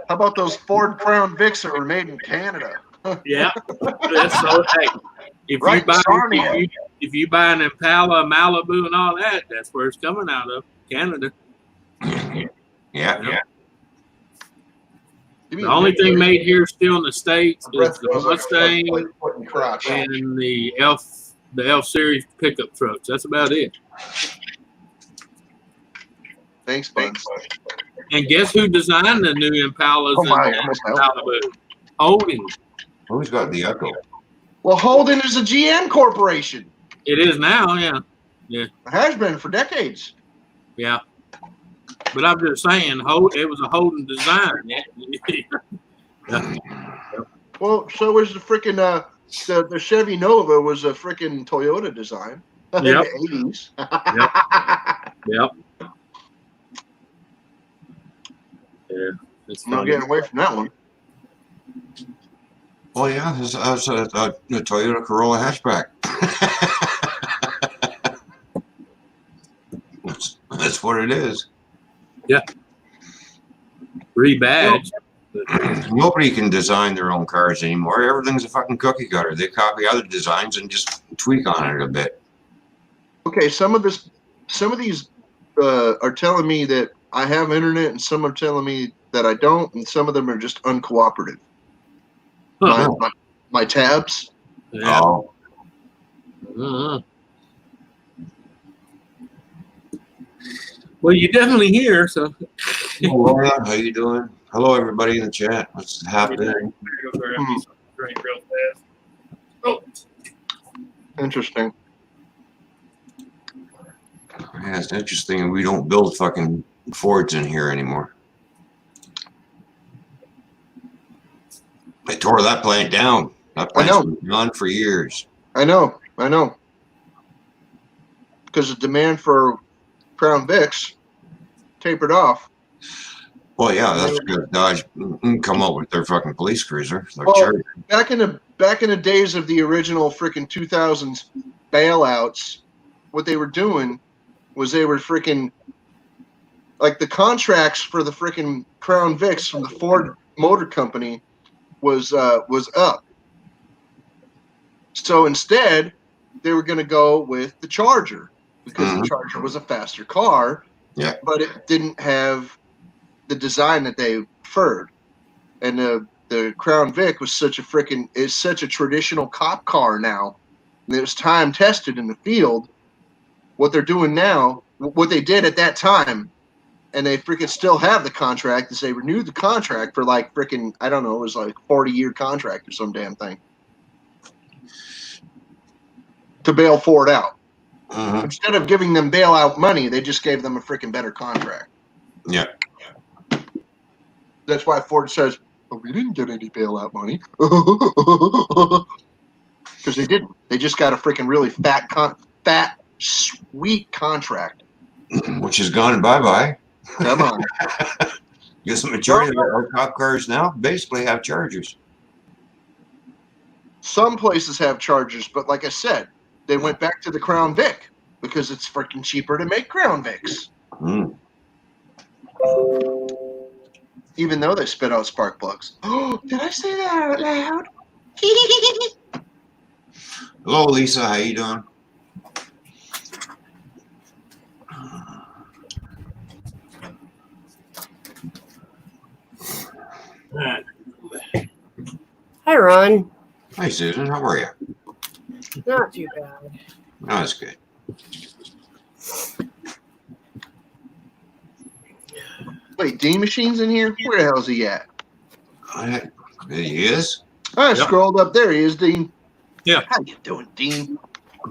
about those Ford Crown Vics that were made in Canada? Yeah. So hey, if if you buy an Impala, Malibu, and all that, that's where it's coming out of, Canada. Yeah. Give me The a only minute. thing made here still in the States My breath is the smells like Mustang foot and crotch. and the F series pickup trucks. That's about it. Thanks, Buns. And guess who designed the new Impalas Oh my, and almost fell. Malibu? Holding. Who's got the echo? Well, Holden is a GM corporation. It is now, yeah. It has been for decades. Yeah. But I'm just saying, it was a Holden design. Yeah. Well, so was the freaking the Chevy Nova was a freaking Toyota design in Yep. the 80s. Yep. Yeah. It's I'm not funny. getting away from that one. Oh yeah, that's a Toyota Corolla hatchback. That's what it is. Rebadged. Nobody can design their own cars anymore. Everything's a fucking cookie cutter. They copy other designs and just tweak on it a bit. Okay, some of these are telling me that I have internet, and some are telling me that I don't, and some of them are just uncooperative. Huh. My tabs. Yeah. Oh, Uh-huh. Well, you're definitely here, so. Laura, how you doing? Hello, everybody in the chat. What's happening? Oh. Interesting. Yeah, it's interesting. We don't build fucking Fords in here anymore. They tore that plant down. That plant's been gone for years. I know. Because the demand for Crown Vics tapered off. Well, yeah, that's because Dodge come up with their fucking police cruiser. Their Well, Charger. back in the days of the original freaking 2000s bailouts, what they were doing was they were freaking like the contracts for the freaking Crown Vics from the Ford Motor Company was up. So instead, they were going to go with the Charger because the Charger was a faster car, but it didn't have the design that they preferred. And the Crown Vic was such a traditional cop car now. And it was time tested in the field. What they're doing now, what they did at that time, and they freaking still have the contract, is they renewed the contract for like freaking, I don't know, it was like 40-year contract or some damn thing to bail Ford out. Instead of giving them bailout money, they just gave them a freaking better contract. Yeah. That's why Ford says, oh, we didn't get any bailout money. Because they didn't. They just got a freaking really fat, sweet contract. Which is gone bye-bye. Come on. Because the majority of our cop cars now basically have Chargers. Some places have Chargers, but like I said, they went back to the Crown Vic because it's freaking cheaper to make Crown Vics. Even though they spit out spark plugs. Oh, did I say that out loud? Hello, Lisa. How you doing? Hi, Ron. Hi, Susan. How are you? Not too bad. No, that's good. Wait, Dean Machine's in here? Where the hell is he at? He is? I scrolled up there. He is, Dean. Yeah. How you doing, Dean?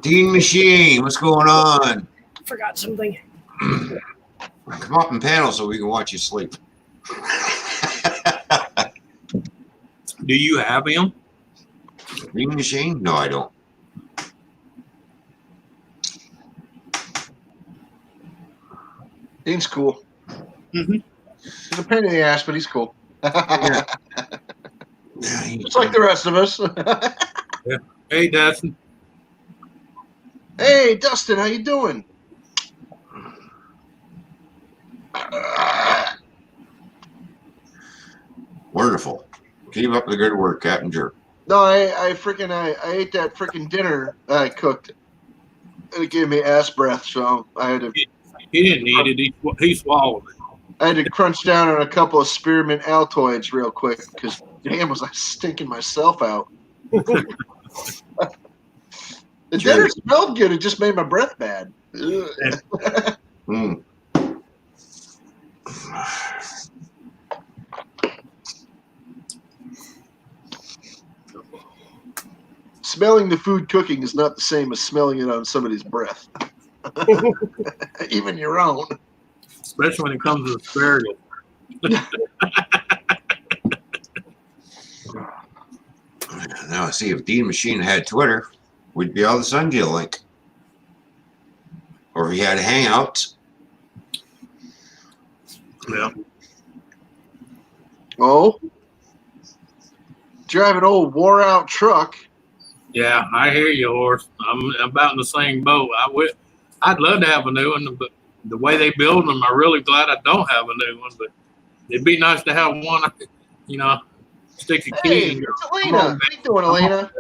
Dean Machine, what's going on? Forgot something. Come up and panel so we can watch you sleep. Do you have him? Dean Machine? No, I don't. Dean's cool. Mm-hmm. He's a pain in the ass, but he's cool. Yeah, Just like the rest of us. Yeah. Hey, Dustin. Hey, Dustin, how you doing? Wonderful. Keep up the good work, Captain Jerk. No, I ate that freaking dinner I cooked it gave me ass breath, so I had to. He didn't eat it. He swallowed it. I had to crunch down on a couple of spearmint Altoids real quick because damn, was I stinking myself out. It didn't smell good. It just made my breath bad. Mm. Smelling the food cooking is not the same as smelling it on somebody's breath, even your own. Especially when it comes to asparagus. Now, see, if Dean Machine had Twitter, we'd be on the Sun Deal link. Or if he had Hangouts. Yeah. Oh, drive an old wore-out truck. Yeah, I hear you, horse. I'm about in the same boat. I'd love to have a new one, but the way they build them, I'm really glad I don't have a new one. But it'd be nice to have one, you know, stick a key Hey, in. it's Elena. How you doing, Elena?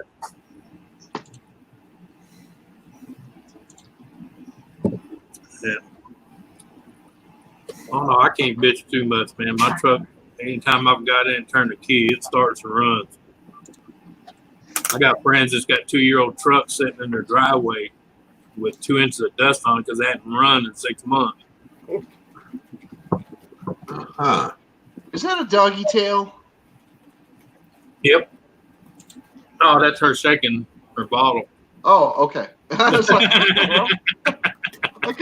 Oh no, I can't bitch too much, man. My truck, anytime I've got in and turned the key, it starts and runs. I got friends that's got 2-year-old trucks sitting in their driveway with 2 inches of dust on it because they hadn't run in 6 months. Huh. Is that a doggy tail? Yep. Oh, that's her shaking her bottle. Oh, okay. I was like, I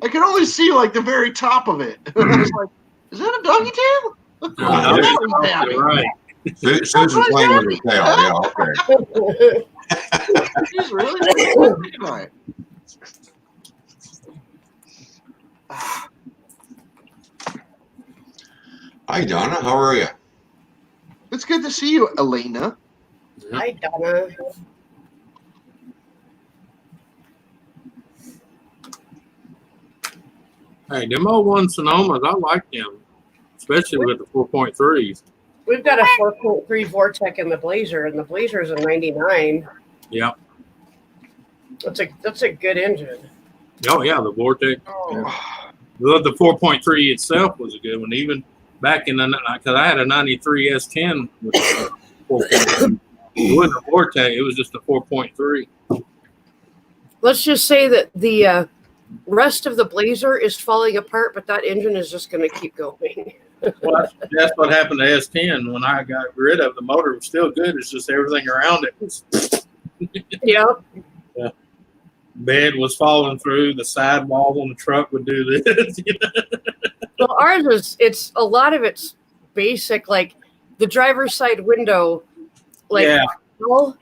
could only see like the very top of it. I was like, is that a doggy tail? Yeah, You're right. Susan's playing with her tail. Yeah, okay. She's really good tonight. Hi, Donna. How are you? It's good to see you, Elena. Hi, Donna. Hey, them old one Sonomas, I like them, especially with the 4.3s. We've got a 4.3 Vortec in the Blazer, and the Blazer is a 99. Yeah. That's a good engine. Oh yeah, the Vortex. Oh, The 4.3 itself was a good one. Even back in the, because I had a 93 S10 with 4.3. It wasn't a Vortex, it was just a 4.3. Let's just say that the rest of the Blazer is falling apart, but that engine is just going to keep going. Well, that's what happened to S10. When I got rid of the motor, was still good. It's just everything around it was. Yeah. Yeah. Bed was falling through. The sidewall on the truck would do this. Well, ours is, it's a lot of it's basic, like the driver's side window, like, Yeah. fell,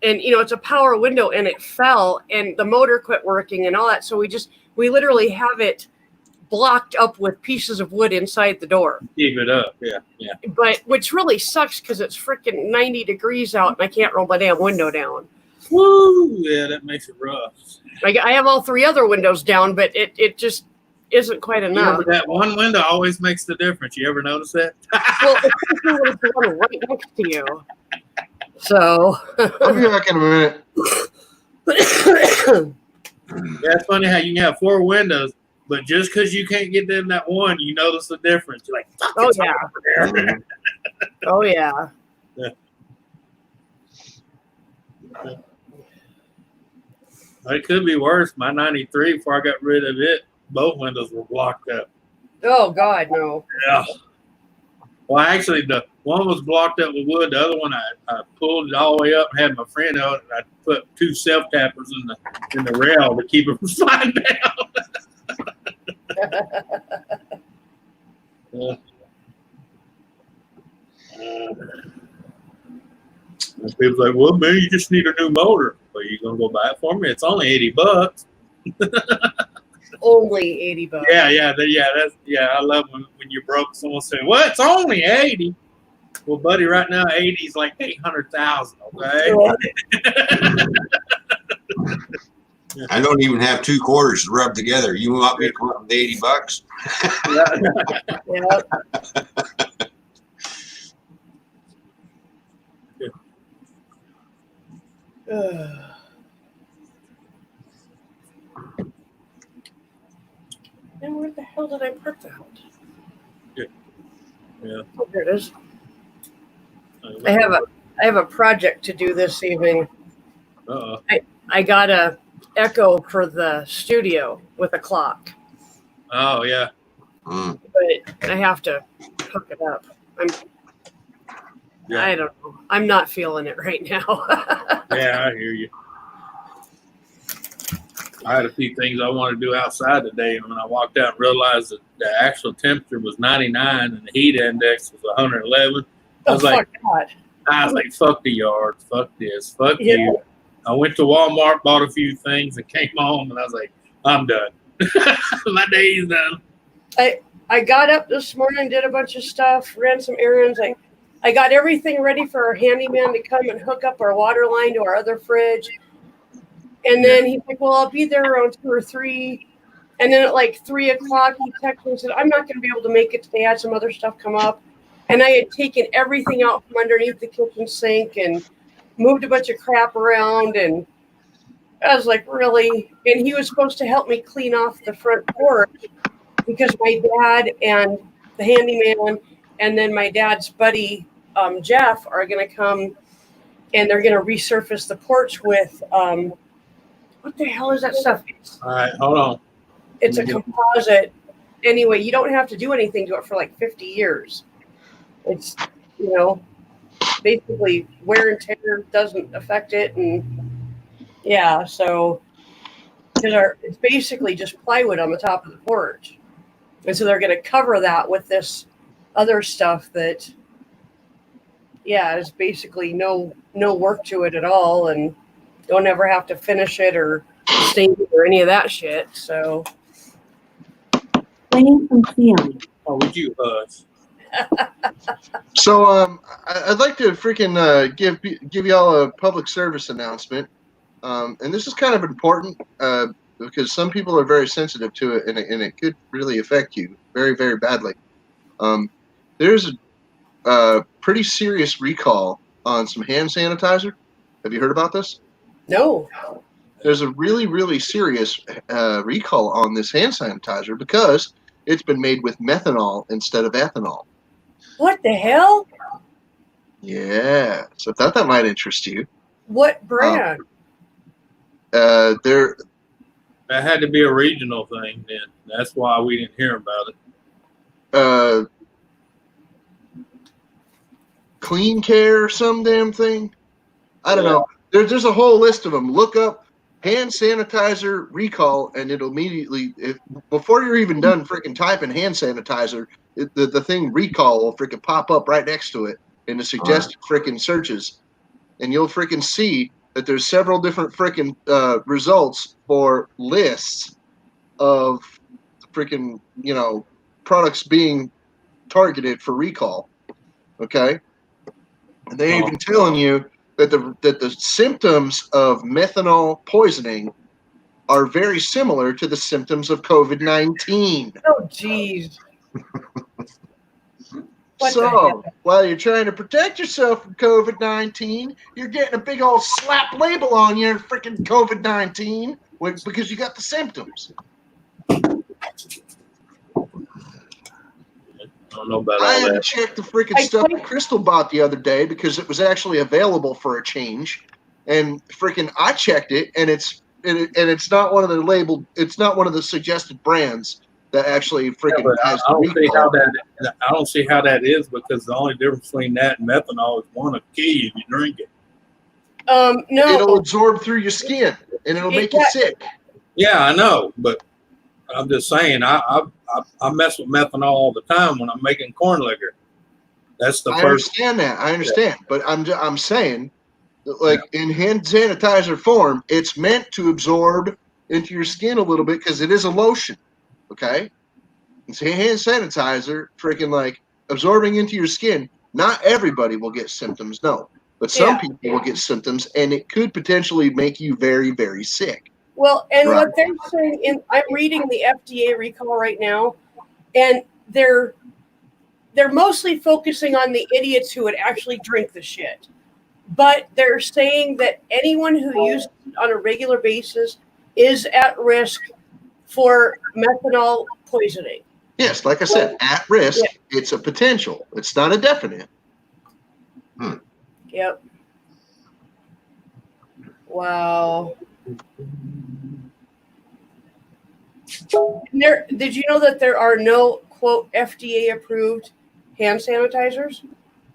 and it's a power window and it fell and the motor quit working and all that. So we literally have it blocked up with pieces of wood inside the door. Keep it up. Yeah. Yeah. But which really sucks because it's freaking 90 degrees out and I can't roll my damn window down. Woo! Yeah, that makes it rough. I have all 3 other windows down, but it just isn't quite Yeah, enough. but that one window always makes the difference. You ever notice that? Well, especially when it's the one right next to you. So I'll be back in a minute. Yeah, it's funny how you can have 4 windows, but just because you can't get in that one, you notice the difference. You're like, fuck, Oh, it's yeah. over there. Oh yeah. It could be worse. My 93, before I got rid of it, both windows were blocked up. Oh God, no. Yeah. Well, actually, the one was blocked up with wood. The other one, I pulled it all the way up and had my friend out, and I put 2 self-tappers in the rail to keep it from sliding down. And people's like, well, man, you just need a new motor. Well, you gonna go buy it for me? It's only $80. Only $80. Yeah. I love when you're broke. Someone say, well, it's only 80. Well, buddy, right now 80 is like 800,000. Okay. I don't even have 2 quarters to rub together. You want me to come up with $80? Yeah. Where the hell did I put that? Yeah. Oh, here it is. I have a project to do this evening. Uh-oh. I got a Echo for the studio with a clock, Oh, yeah. Mm. but I have to hook it up. Yeah. I don't know. I'm not feeling it right now. Yeah, I hear you. I had a few things I wanted to do outside today, and when I walked out and realized that the actual temperature was 99 and the heat index was 111, I was like, fuck the yard, fuck this, fuck Yeah. you. I went to Walmart, bought a few things, and came home, and I was like, I'm done. My day's done. I got up this morning, did a bunch of stuff, ran some errands. I got everything ready for our handyman to come and hook up our water line to our other fridge. And then he's like, well, I'll be there around 2 or 3. And then at like 3 o'clock, he texted me and said, I'm not going to be able to make it today. I had some other stuff come up. And I had taken everything out from underneath the kitchen sink and moved a bunch of crap around. And I was like, really? And he was supposed to help me clean off the front porch because my dad and the handyman and then my dad's buddy, Jeff, are going to come and they're going to resurface the porch with, what the hell is that stuff? All right, hold on. It's a composite. Anyway, you don't have to do anything to it for like 50 years. It's, basically wear and tear doesn't affect it. And yeah, so it's basically just plywood on the top of the porch. And so they're going to cover that with this other stuff that, is basically no work to it at all. And don't ever have to finish it or stain it or any of that shit. So. Playing some feeling. Oh, would you hush? So I'd like to freaking give y'all a public service announcement, and this is kind of important because some people are very sensitive to it, and it could really affect you very, very badly. There's a pretty serious recall on some hand sanitizer. Have you heard about this? No. There's a really, really serious recall on this hand sanitizer because it's been made with methanol instead of ethanol. What the hell? Yeah, so I thought that might interest you. What brand? They're That had to be a regional thing then. That's why we didn't hear about it. Clean Care, some damn thing. I don't know. There's a whole list of them. Look up hand sanitizer recall, and it'll immediately, before you're even done freaking typing hand sanitizer, the thing recall will freaking pop up right next to it in the suggested freaking searches, and you'll freaking see that there's several different freaking results for lists of freaking products being targeted for recall. Okay, and they're even telling you that the symptoms of methanol poisoning are very similar to the symptoms of COVID-19. Oh, geez. So, while you're trying to protect yourself from COVID-19, you're getting a big old slap label on your freaking COVID-19 because you got the symptoms. I don't know about I all had to that. check the freaking stuff that Crystal bought the other day because it was actually available for a change, and freaking I checked it, and it's not one of the labeled. It's not one of the suggested brands that actually freaking has I the don't see recall. how that. I don't see how that is because the only difference between that and methanol is one will kill you if you drink it. No. It'll absorb through your skin, and it'll make you sick. Yeah, I know, but I'm just saying I mess with methanol all the time when I'm making corn liquor. That's the I first. I understand, but I'm saying that, like, in hand sanitizer form, it's meant to absorb into your skin a little bit because it is a lotion. Okay, it's hand sanitizer, freaking like absorbing into your skin. Not everybody will get symptoms, no, but some people will get symptoms, and it could potentially make you very, very sick. Well, and Right. what they're saying, I'm reading the FDA recall right now, and they're mostly focusing on the idiots who would actually drink the shit. But they're saying that anyone who uses it on a regular basis is at risk for methanol poisoning. Yes, like I said, at risk. It's a potential. It's not a definite. Yep. Wow. Did you know that there are no, quote, FDA approved hand sanitizers?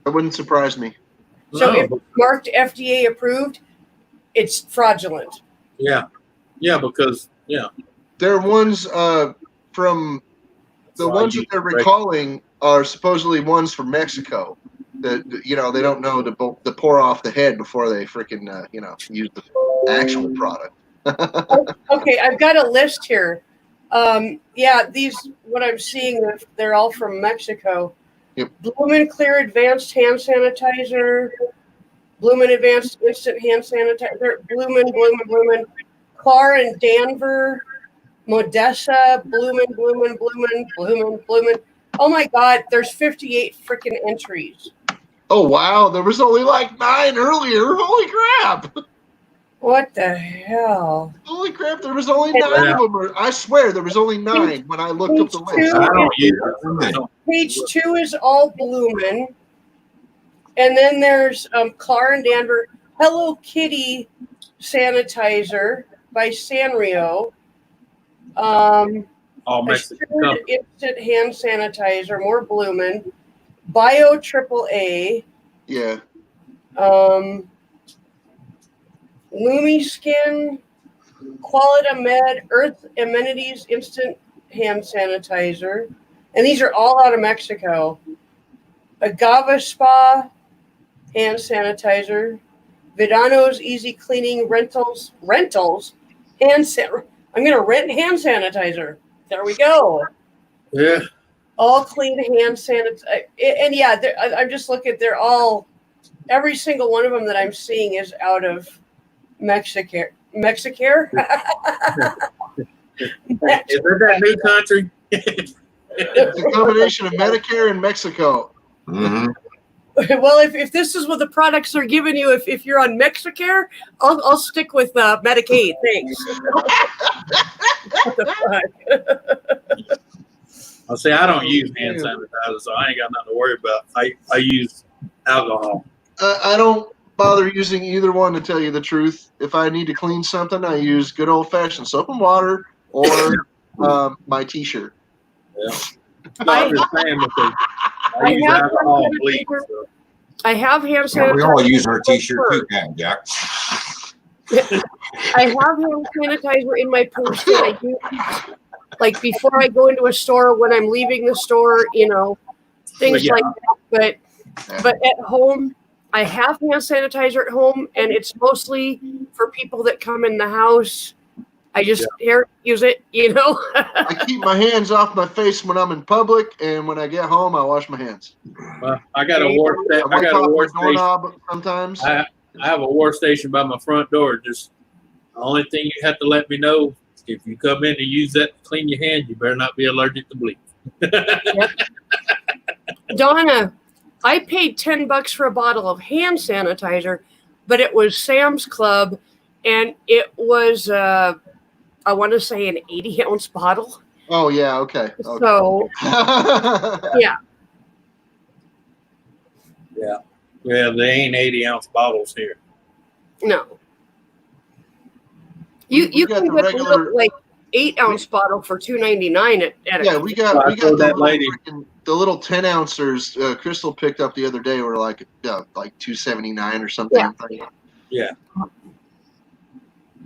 That wouldn't surprise me. So No, if it's marked FDA approved, it's fraudulent. yeah, because There are ones from the ones that they're recalling are supposedly ones from Mexico that they don't know to pour off the head before they freaking use the actual product. Okay, I've got a list here. These what I'm seeing, they're all from Mexico. Yep. Bloomin' Clear Advanced Hand Sanitizer, Bloomin' Advanced Instant Hand Sanitizer, Bloomin', Clar and Danver, Modessa, Bloomin'. Oh my God, there's 58 freaking entries. Oh wow, there was only like 9 earlier. Holy crap! What the hell? Holy crap, there was only 9 of them. I swear there was only 9 when I looked up the list. I don't use it. Page 2 is all Bloomin'. And then there's Clar and Danver Hello Kitty Sanitizer by Sanrio. All Mexican company. Instant hand sanitizer, more Bloomin'. Bio AAA. Yeah. Lumi Skin, Qualita Med, Earth Amenities Instant Hand Sanitizer. And these are all out of Mexico. Agava Spa Hand Sanitizer. Vidano's Easy Cleaning Rentals. I'm going to rent hand sanitizer. There we go. Yeah. All clean hand sanitizer. And yeah, I'm just looking. They're all, every single one of them that I'm seeing is out of Mexico. Mexico? Is that new country? It's a combination of Medicare and Mexico. Mm-hmm. Well, if this is what the products are giving you, if you're on Mexicare, I'll stick with Medicaid. Thanks. What the fuck? I'll say I don't use hand sanitizer, so I ain't got nothing to worry about. I use alcohol. I don't bother using either one, to tell you the truth. If I need to clean something, I use good old-fashioned soap and water or my T-shirt. Yeah. No, I'm just saying because I use alcohol and bleach. So. I have hand Yeah, sanitizer. we all use our T-shirt too, Jack. I have hand sanitizer in my purse that I use, like before I go into a store, when I'm leaving the store, things like that. But at home, I have hand sanitizer at home, and it's mostly for people that come in the house. I just use it, I keep my hands off my face when I'm in public, and when I get home, I wash my hands. I got a war station. I got a war station. Sometimes. I have a war station by my front door. Just the only thing you have to let me know, if you come in to use that to clean your hands, you better not be allergic to bleach. Donna, I paid $10 for a bottle of hand sanitizer, but it was Sam's Club, and it was I want to say an 80-ounce bottle. Oh yeah, okay. So yeah. Yeah, they ain't 80-ounce bottles here. No. You got can the get regular, like 8-ounce bottle for $2.99 at yeah, we got that the little 10-ouncers Crystal picked up the other day were like $2.79 or something. Yeah.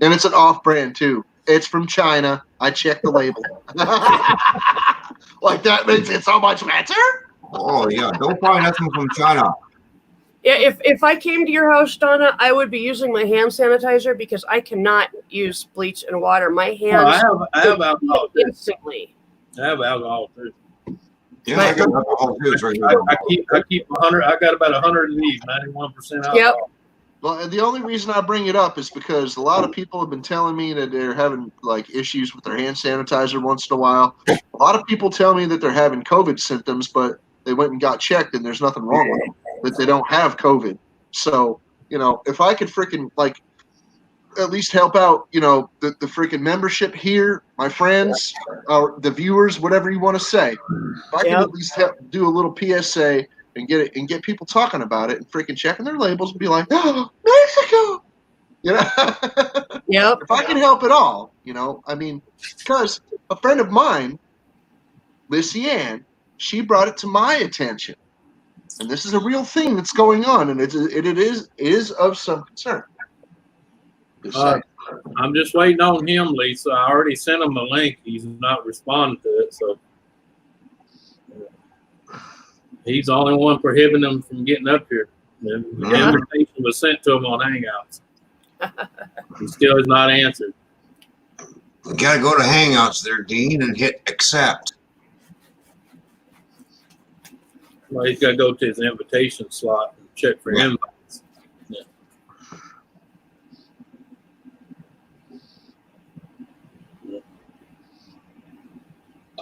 And it's an off-brand too. It's from China. I checked the label. Like that makes it so much better. Oh yeah, don't buy nothing from China. Yeah, if I came to your house, Donna, I would be using my hand sanitizer because I cannot use bleach and water. My hands I have alcohol too. instantly. I have alcohol too. Yeah, I got alcohol too. It's right here. I keep 100. I got about 100 of these, 91% alcohol. Yep. Well, the only reason I bring it up is because a lot of people have been telling me that they're having like issues with their hand sanitizer once in a while. A lot of people tell me that they're having COVID symptoms, but they went and got checked and there's nothing wrong with them, that they don't have COVID. So, if I could freaking at least help out, the freaking membership here, my friends, the viewers, whatever you want to say. If I can Yep. at least do a little PSA and get people talking about it and freaking checking their labels and be like, oh, Mexico, you know. Yep. If I can help at all, you know, I mean, because a friend of mine, Lissy Ann, she brought it to my attention, and this is a real thing that's going on, and it is of some concern. Just saying. I'm just waiting on him, Lisa. I already sent him a link. He's not responding to it, so he's the only one prohibiting him from getting up here. The invitation was sent to him on Hangouts. He still has not answered. You gotta go to Hangouts there, Dean, and hit accept. Well, he's got to go to his invitation slot and check for invites. Yeah.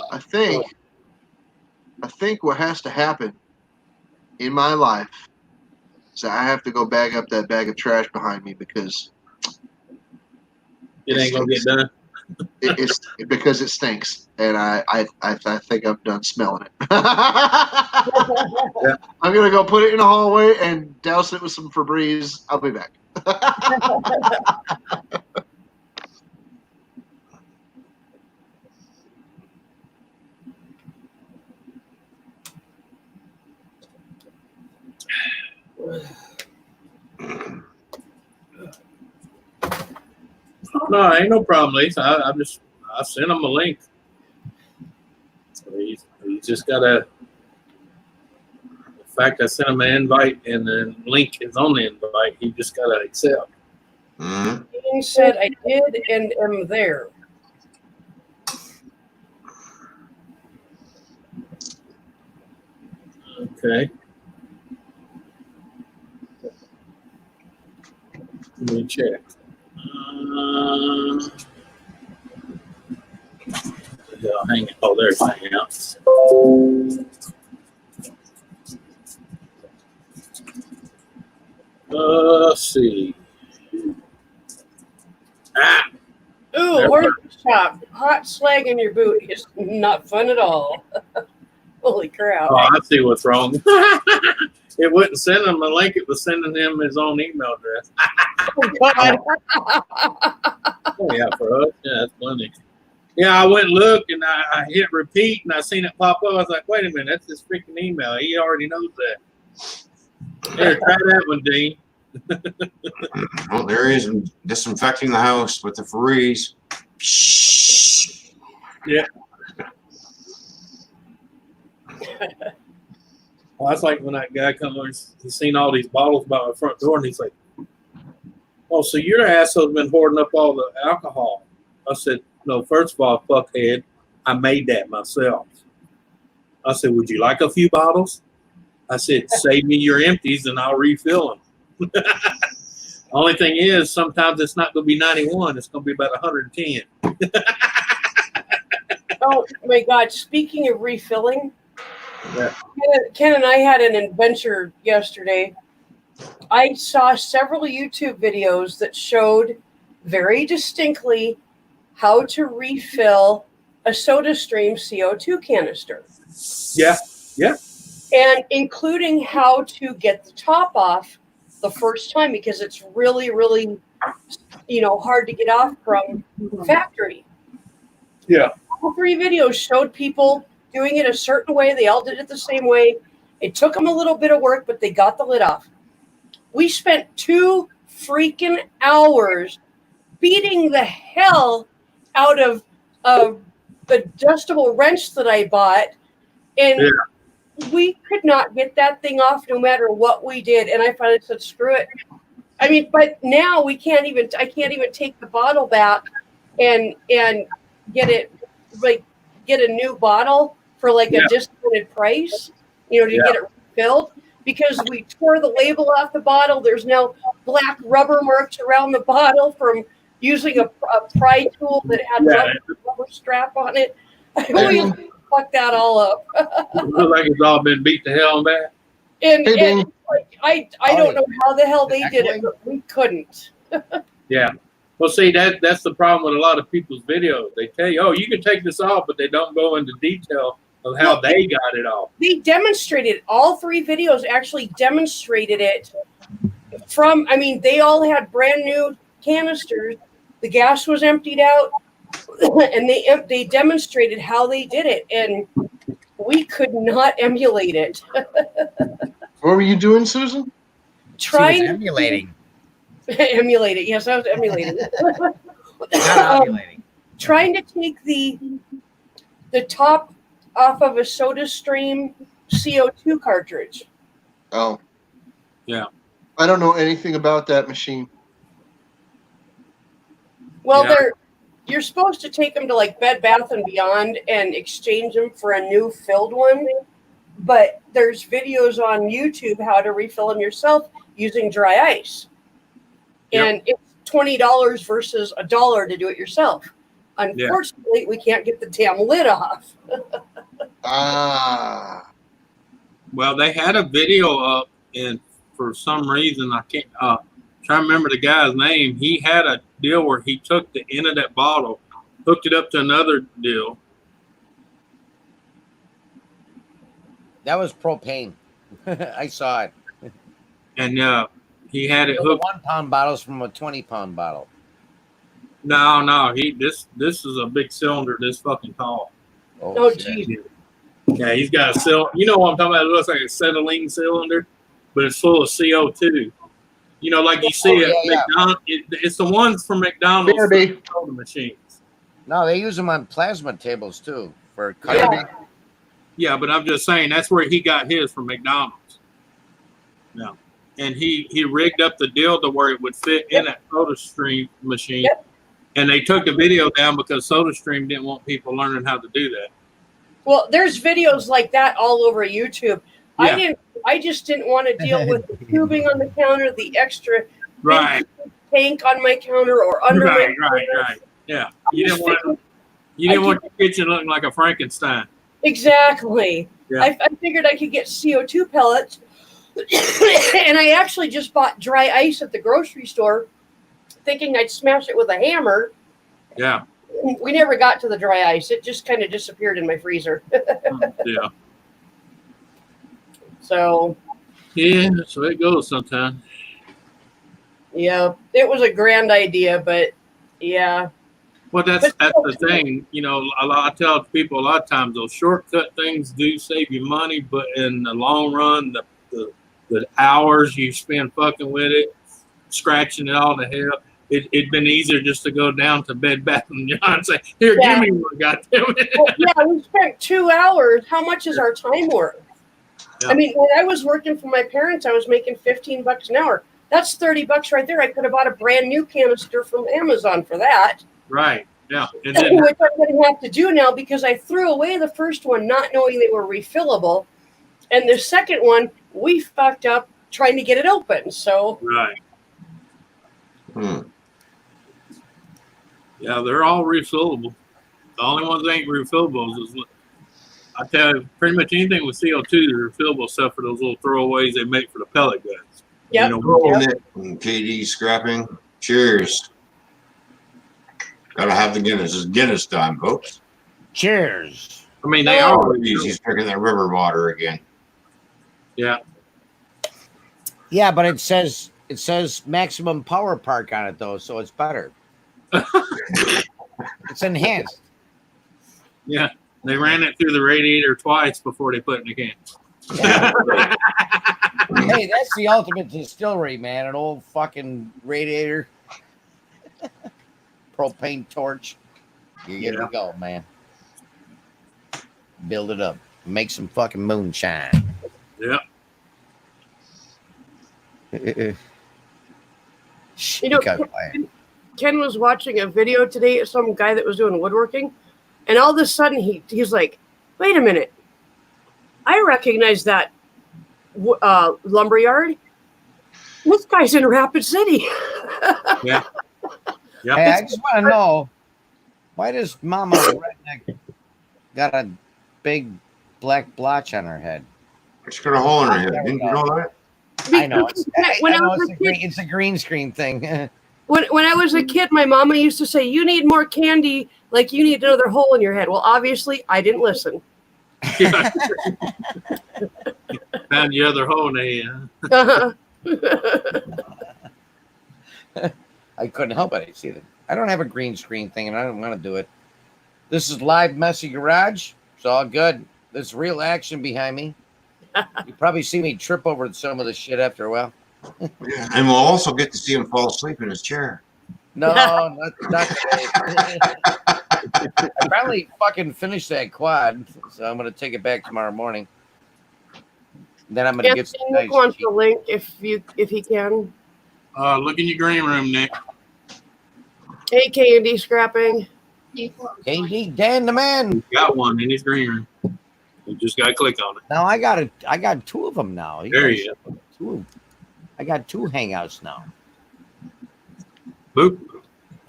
I think what has to happen in my life is that I have to go bag up that bag of trash behind me because It ain't gonna get done. it's because it stinks, and I think I'm done smelling it. I'm gonna go put it in the hallway and douse it with some Febreze. I'll be back. No, ain't no problem, Lisa. I sent him a link. So he's just gotta. In fact, I sent him an invite, and the link is on the invite. He just gotta accept. Mm-hmm. He said, I did and am there. Okay. Let me check. Hang oh, there's Hangouts. Let's see. Ooh, horse shop. Hot slag in your boot is not fun at all. Holy crap. Oh, I see what's wrong. It wouldn't send him a link. It was sending him his own email address. Oh, God. Oh, yeah, for us. Yeah, that's funny. Yeah, I went and looked, and I hit repeat, and I seen it pop up. I was like, wait a minute, that's his freaking email. He already knows that. Here, try that one, Dean. Well, there he is, disinfecting the house with the Febreze. Yeah. Well, that's like when that guy comes over, he's seen all these bottles by the front door, and he's like, oh, so your asshole's been hoarding up all the alcohol. I said, no, first of all, fuckhead, I made that myself. I said, would you like a few bottles? I said, save me your empties, and I'll refill them. Only thing is, sometimes it's not going to be 91. It's going to be about 110. Oh, my God. Speaking of refilling, Yeah. Ken and I had an adventure yesterday. I saw several YouTube videos that showed very distinctly how to refill a SodaStream CO2 canister. Yeah. Yeah. And including how to get the top off the first time, because it's really, really, hard to get off from factory. Yeah. All 3 videos showed people doing it a certain way. They all did it the same way. It took them a little bit of work, but they got the lid off. We spent 2 freaking hours beating the hell out of the adjustable wrench that I bought, and we could not get that thing off no matter what we did. And I finally said, screw it. I mean, but now I can't even take the bottle back and get a new bottle for like a discounted price, to get it refilled, because we tore the label off the bottle. There's now black rubber marks around the bottle from using a pry tool that had rubber strap on it. I fucked that all up. It looks like it's all been beat to hell and back. And I don't know how the hell they did it, but we couldn't. Yeah. Well, see, that's the problem with a lot of people's videos. They tell you, oh, you can take this off, but they don't go into detail of how they got it off. They demonstrated, all 3 videos actually demonstrated it from, I mean, they all had brand new canisters. The gas was emptied out, and they demonstrated how they did it, and we could not emulate it. What were you doing, Susan? Trying She was emulating. emulate it. Yes, I was emulating. Not emulating. Trying to take the top off of a SodaStream CO2 cartridge. Oh. Yeah. I don't know anything about that machine. Well, Yeah. you're supposed to take them to like Bed Bath and Beyond and exchange them for a new filled one. But there's videos on YouTube how to refill them yourself using dry ice. Yep. And it's $20 versus $1 to do it yourself. Unfortunately, we can't get the damn lid off. Ah. Well, they had a video up, and for some reason, I can't try to remember the guy's name. He had a deal where he took the end of that bottle, hooked it up to another deal. That was propane. I saw it. And he had it The hooked. 1 pound bottles from a 20-pound bottle. No, this is a big cylinder this fucking tall. Oh, shit. geez. Yeah, he's got a cylinder. You know what I'm talking about? It looks like a acetylene cylinder, but it's full of CO2. You know, like you see at McDonald's. It's the ones from McDonald's Baby. soda machines. No, they use them on plasma tables too for cutting. Yeah. Yeah, but I'm just saying that's where he got his from McDonald's. Yeah. And he rigged up the deal to where it would fit in that SodaStream machine. Yep. And they took the video down because SodaStream didn't want people learning how to do that. Well, there's videos like that all over YouTube. Yeah. I just didn't want to deal with the tubing on the counter, the extra Right. tank on my counter or under Right. my Right. Yeah. You didn't want your kitchen looking like a Frankenstein. Exactly. Yeah. I figured I could get CO2 pellets, and I actually just bought dry ice at the grocery store, thinking I'd smash it with a hammer. Yeah. We never got to the dry ice. It just kind of disappeared in my freezer. Yeah. So, Yeah, that's the way it goes sometimes. yeah, it was a grand idea, but yeah. Well, that's the thing. You know, I tell people a lot of times those shortcut things do save you money, but in the long run, the hours you spend fucking with it, scratching it all to hell, it'd been easier just to go down to Bed Bath and Beyond and say, "Here, Yeah. give me one, goddamn it." Well, yeah, we spent 2 hours. How much is our time worth? Yeah. I mean, when I was working for my parents, I was making $15 an hour. That's $30 right there. I could have bought a brand new canister from Amazon for that. Right. Yeah. And then, Which I'm going to have to do now because I threw away the first one not knowing they were refillable. And the second one, we fucked up trying to get it open. So, right. Hmm. Yeah, they're all refillable. The only ones that ain't refillable is, I tell you, pretty much anything with CO2 is refillable except for those little throwaways they make for the pellet guns. yep. You know, Rolling it and KD scrapping. Cheers. Gotta have the Guinness. It's Guinness time, folks. Cheers. I mean, they Oh. are. He's drinking that river water again. Yeah. Yeah, but it says maximum power park on it though, so it's better. It's enhanced. Yeah. They ran it through the radiator twice before they put it in the can. Yeah. Hey, that's the ultimate distillery, man. An old fucking radiator. Propane torch. You're good to go, man. Build it up. Make some fucking moonshine. Yeah. You know, Because- Ken was watching a video today of some guy that was doing woodworking, and all of a sudden he's like, "Wait a minute, I recognize that lumberyard. This guy's in Rapid City." Yeah. Yeah. Hey, I just want to know, why does Mama Redneck got a big black blotch on her head? She's got a hole in her head. Didn't you know that? I know. It's, When I I know was it's, a a kid- green, it's a green screen thing. When I was a kid, my mama used to say, "You need more candy, like you need another hole in your head." Well, obviously, I didn't listen. Found the other hole in the head. I couldn't help it. I see that. I don't have a green screen thing, and I don't want to do it. This is live messy garage. It's all good. There's real action behind me. You probably see me trip over some of the shit after a while. Yeah, and we'll also get to see him fall asleep in his chair. No, not today. I finally fucking finished that quad, so I'm gonna take it back tomorrow morning. Then I'm gonna get some Nick nice wants the link if he can. Look in your green room, Nick. Hey, Candy scrapping. KD Dan the man. He's got one in his green room. You just gotta click on it. Now I got two of them now. There you go. I got two hangouts now. Boop.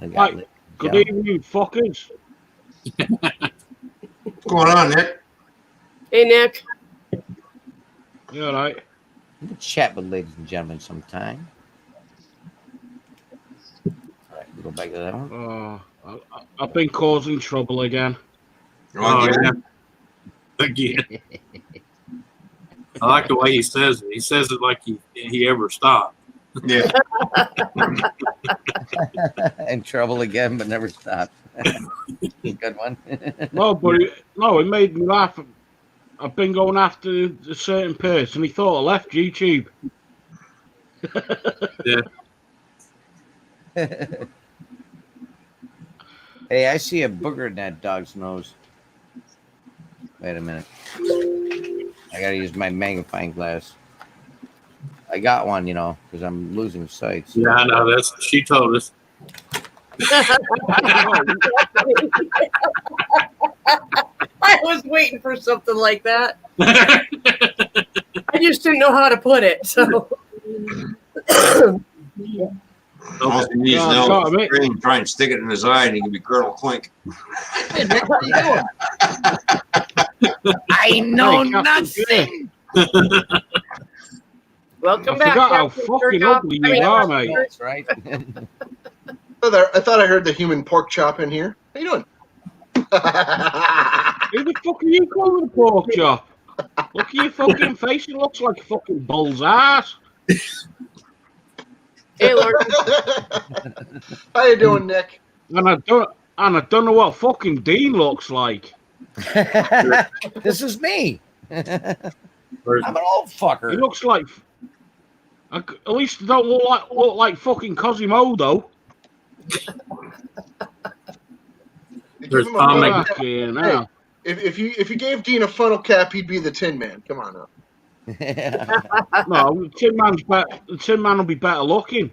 Right. Good evening, fuckers. What's going on, Nick? Hey, Nick. You all right? We'll chat with ladies and gentlemen sometime. All right, we'll go back to that one. I've been causing trouble again. Oh, yeah. Again. I like the way he says it. He says it like he ever stopped. Yeah. In trouble again, but never stopped. Good one. No, it made me laugh. I've been going after a certain person. He thought I left YouTube. Yeah. Hey, I see a booger in that dog's nose. Wait a minute. I gotta use my magnifying glass. I got one, because I'm losing sight. So. Yeah, I know. That's what she told us. I was waiting for something like that. I just didn't know how to put it. So. All he needs to know is screen, try and stick it in his eye, and he can be Colonel Clink. Hey, Nick, what are you doing? I know nothing. Welcome I back. forgot how Captain fucking Kirkhoff. ugly you are, mate. That's right. I thought I heard the human pork chop in here. How you doing? Who the fuck are you calling a pork chop? Look at your fucking face. It looks like a fucking bull's ass. Hey, Lord. How you doing, Nick? And I don't know what fucking Dean looks like. This is me. I'm an old He fucker. looks like. At least he don't look like fucking Quasimodo. Give him a Tom funnel Mc- cap. Fucking hell. If you gave Dean a funnel cap, he'd be the Tin Man. Come on now. No, the Tin Man's better. The Tin Man will be better looking.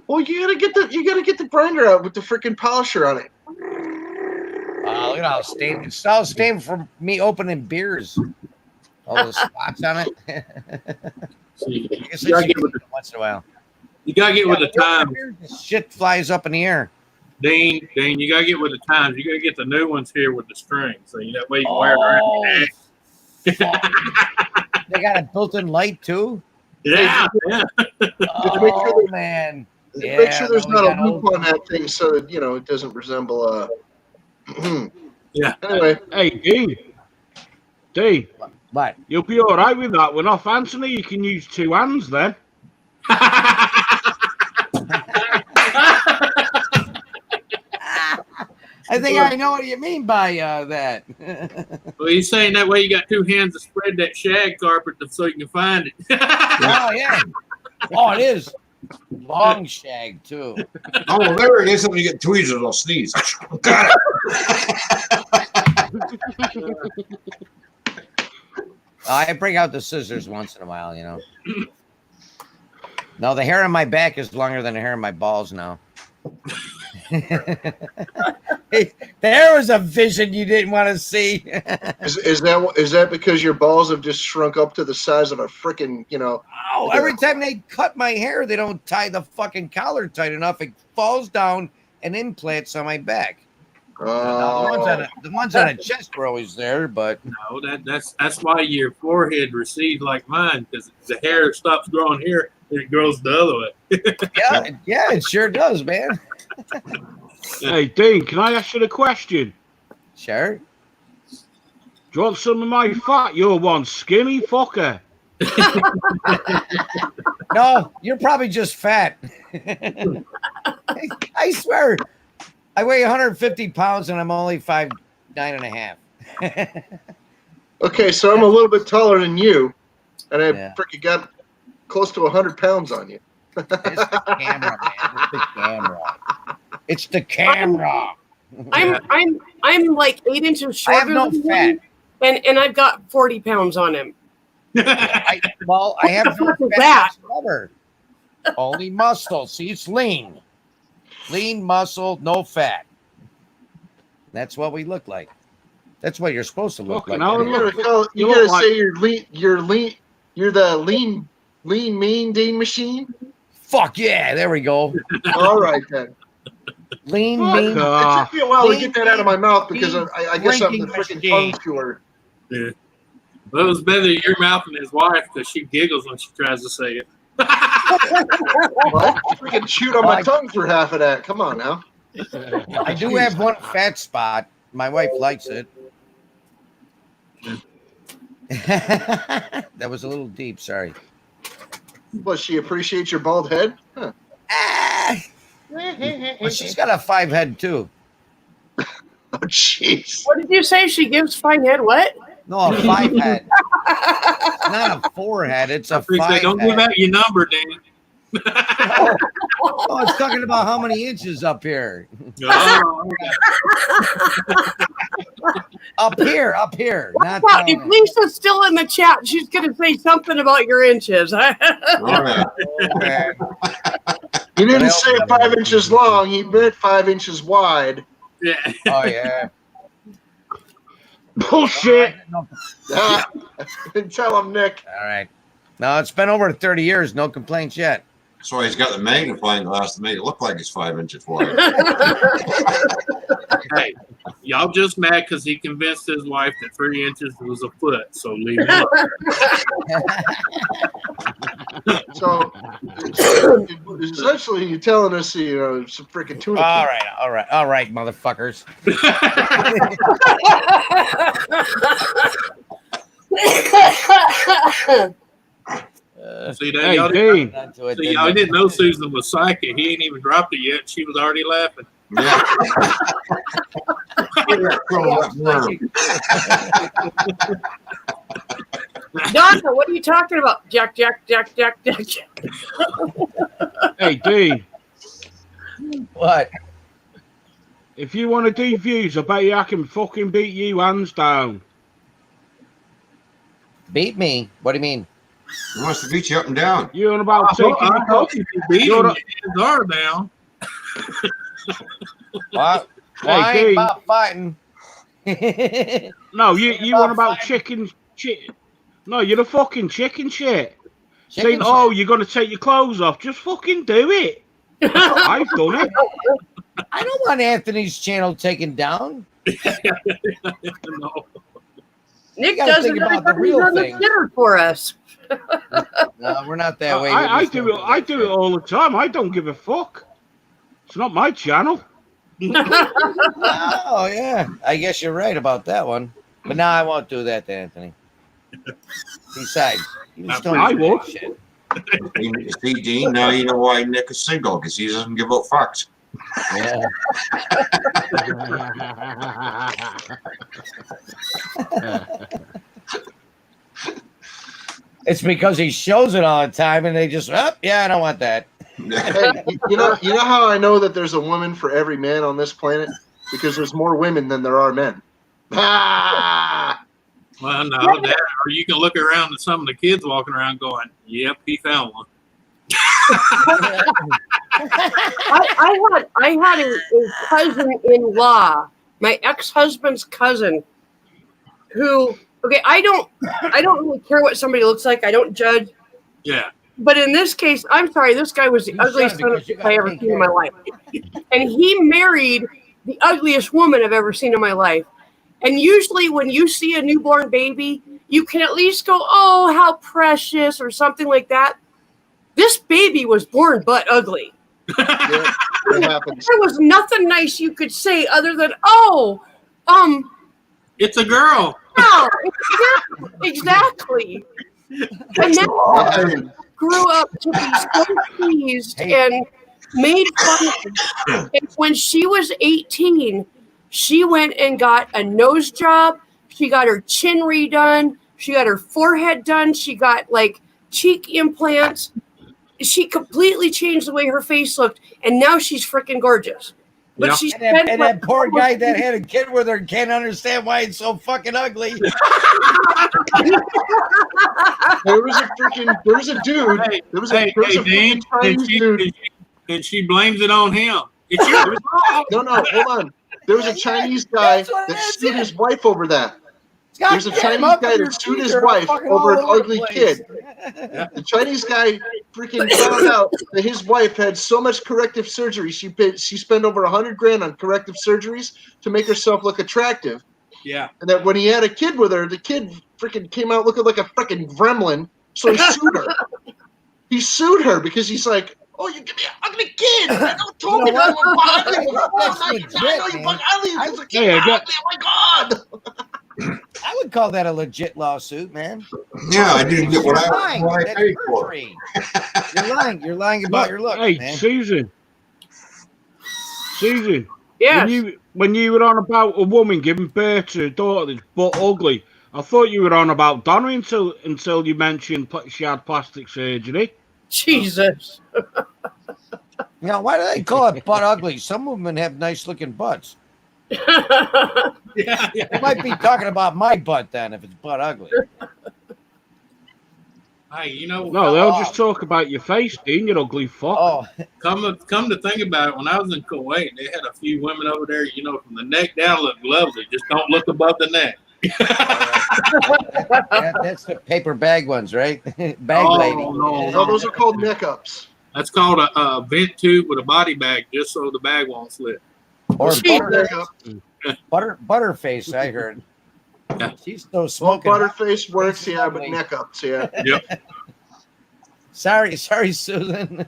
Well, you gotta get the grinder out with the freaking polisher on it. Oh, look at how stained. It's all stained from me opening beers. All those spots on it. So you I guess gotta I get should with do it once in a while. the times. Shit flies up in the air. Dean, you gotta get with the times. You gotta get the new ones here with the string, so that way you can wear it around. Fuck. They got a built-in light too. Yeah. Oh man. Make sure there's no, we not a got loop old- on that thing so that it doesn't resemble Yeah. Anyway, Hey, Dean, What? you'll be all right with that. We're not fancying it. You can use two hands then. I think I know what you mean by that. Well, he's saying that way you got two hands to spread that shag carpet so you can find it. Oh yeah. Oh, it is long shag too. Oh, well, there it is. When you get tweezers, I'll sneeze. Got it. I bring out the scissors once in a while, No, the hair on my back is longer than the hair on my balls now. There was a vision you didn't want to see. is that because your balls have just shrunk up to the size of a freaking Oh, every time they cut my hair, they don't tie the fucking collar tight enough. It falls down and implants on my back. The ones on the chest were always there, but No, that's why your forehead recedes like mine, because the hair stops growing here It grows the other way. Yeah, it sure does, man. Hey, Dean, can I ask you a question? Sure. Do you want some of my fat, you one skinny fucker? No, you're probably just fat. I swear, I weigh 150 pounds and I'm only 5'9.5". Okay, so I'm a little bit taller than you, and I Yeah. freaking got close to 100 pounds on you. It's the camera, man. It's the camera. It's the camera. I'm like 8 inches I shorter have no than fat. him, and I've got 40 pounds on him. I have no fuck is fat that? whatsoever. Only muscle. See, it's lean. Lean muscle, no fat. That's what we look like. That's what you're supposed to look Fucking like. hell, anyway. You look gotta like- say you're lean. You're the lean mean Dean machine. Fuck yeah, there we go. All right then. Lean, Fuck mean. off. It took me a while to get that out of my mouth because Lean I guess I'm the drinking freaking machine. tongue chewer. Yeah. Well, it was better than your mouth and his wife because she giggles when she tries to say it. What? I freaking chewed on my tongue for half of that. Come on now. I do have one fat spot. My wife likes it. That was a little deep, sorry. What, she appreciates your bald head? Huh. Well, she's got a 5 head too. Oh, jeez. What did you say? She gives fine head what? No, a 5 head. It's not a 4 head, it's a 5 Say, don't head. give out your number, Dan. Oh, it's talking about how many inches up here. Oh, Up here. Not Wow, down if there. Lisa's still in the chat, she's going to say something about your inches. All right. Oh, man. He didn't What say else? 5 inches long. He meant 5 inches wide. yeah. Oh, yeah. Bullshit. Ah, tell him, Nick. All right. No, it's been over 30 years. No complaints yet. That's why he's got the magnifying glass to make it look like he's 5 inches wide. Hey, y'all just mad because he convinced his wife that 3 inches was a foot. So leave him alone. So, essentially, you're telling us, some freaking tuna. All right, motherfuckers. See that? Hey, Y'all, Dean. see, y'all didn't know Susan was psychic. He ain't even dropped it yet. She was already laughing. Yeah. Donna, what are you talking about? Jack. Hey, Dean, What? if you want to defuse, I bet you I can fucking beat you hands down. Beat me? What do you mean? He wants to beat you up and down. You on about taking I hope you can beat him. You're Your hands are down. What? Hey, Well, I ain't Dean. about fighting. No, you About on about fighting. chicken shit. No, you're the fucking chicken shit. Chicken Saying, oh, you're going to take your clothes off. Just fucking do it. I've done it. I don't want Anthony's channel taken down. No. Nick gotta doesn't think about the everybody's real on the thing. dinner for us. No, we're not that way. I do it all the time. I don't give a fuck. It's not my channel. Oh, yeah. I guess you're right about that one. But now I won't do that to Anthony. Besides, you just don't I do would. that shit. You see, Dean, now you know why Nick is single, because he doesn't give up fucks. Yeah. It's because he shows it all the time and they just, oh, yeah, I don't want that. Hey, you know how I know that there's a woman for every man on this planet? Because there's more women than there are men. Ah! Well, no, that, or you can look around at some of the kids walking around going, yep, he found one. I had a cousin-in-law, my ex-husband's cousin, who, okay, I don't really care what somebody looks like. I don't judge. Yeah. But in this case, I'm sorry, this guy was the You ugliest should, son of a because you bitch I got ever pink seen in my hair. life. And he married the ugliest woman I've ever seen in my life. And usually when you see a newborn baby, you can at least go, oh, how precious, or something like that. This baby was born butt ugly. Yeah, it happens. There was nothing nice you could say other than, It's a girl. no, exactly. And then grew up to be so pleased and made fun of her. And when she was 18, she went and got a nose job. She got her chin redone. She got her forehead done. She got like cheek implants. She completely changed the way her face looked, and now she's freaking gorgeous. But Yeah. she And that poor guy that had a kid with her can't understand why it's so fucking ugly. There was a dude. Hey, There was a Hey, freaking Dean, Chinese dude. and she blames it on him. It's your fault. No, hold on. There was a Chinese guy That's what it that is, sued yeah. his wife over that. God There's a damn, Chinese how come guy your that sued teeth his are wife fucking over an all over the ugly place? kid. The Chinese guy freaking found out that his wife had so much corrective surgery. She spent over $100,000 on corrective surgeries to make herself look attractive. Yeah. And that when he had a kid with her, the kid freaking came out looking like a freaking gremlin. So he sued her. He sued her because he's like, "Oh, you give me an ugly kid! I don't told me that was ugly before. That's I legit, know you man. fucking ugly because the kid Yeah, was I ugly. Oh my god!" I would call that a legit lawsuit, man. Yeah, I didn't get You're what lying. I That's paid for. perjury. You're lying. You're lying about your looks, Hey, man. Susan. yes. When you were on about a woman giving birth to a daughter that's butt ugly, I thought you were on about Donna until you mentioned she had plastic surgery. Jesus. Now, why do they call it butt ugly? Some women have nice looking butts. Yeah. They might be talking about my butt then if it's butt ugly. Hey, you know, No, they'll just talk about your face, Dean, you ugly fuck. Oh, come to think about it, when I was in Kuwait, they had a few women over there, you know, from the neck down look lovely. Just don't look above the neck. yeah, that's the paper bag ones, right? Bag Oh, lady. No, those are called neck ups. That's called a vent tube with a body bag, just so the bag won't slip. Or Jesus. butterface, I heard. Yeah. She's still Well, smoking. butterface works, That's yeah, but lovely. neck ups, yeah. Yep. Sorry, Susan.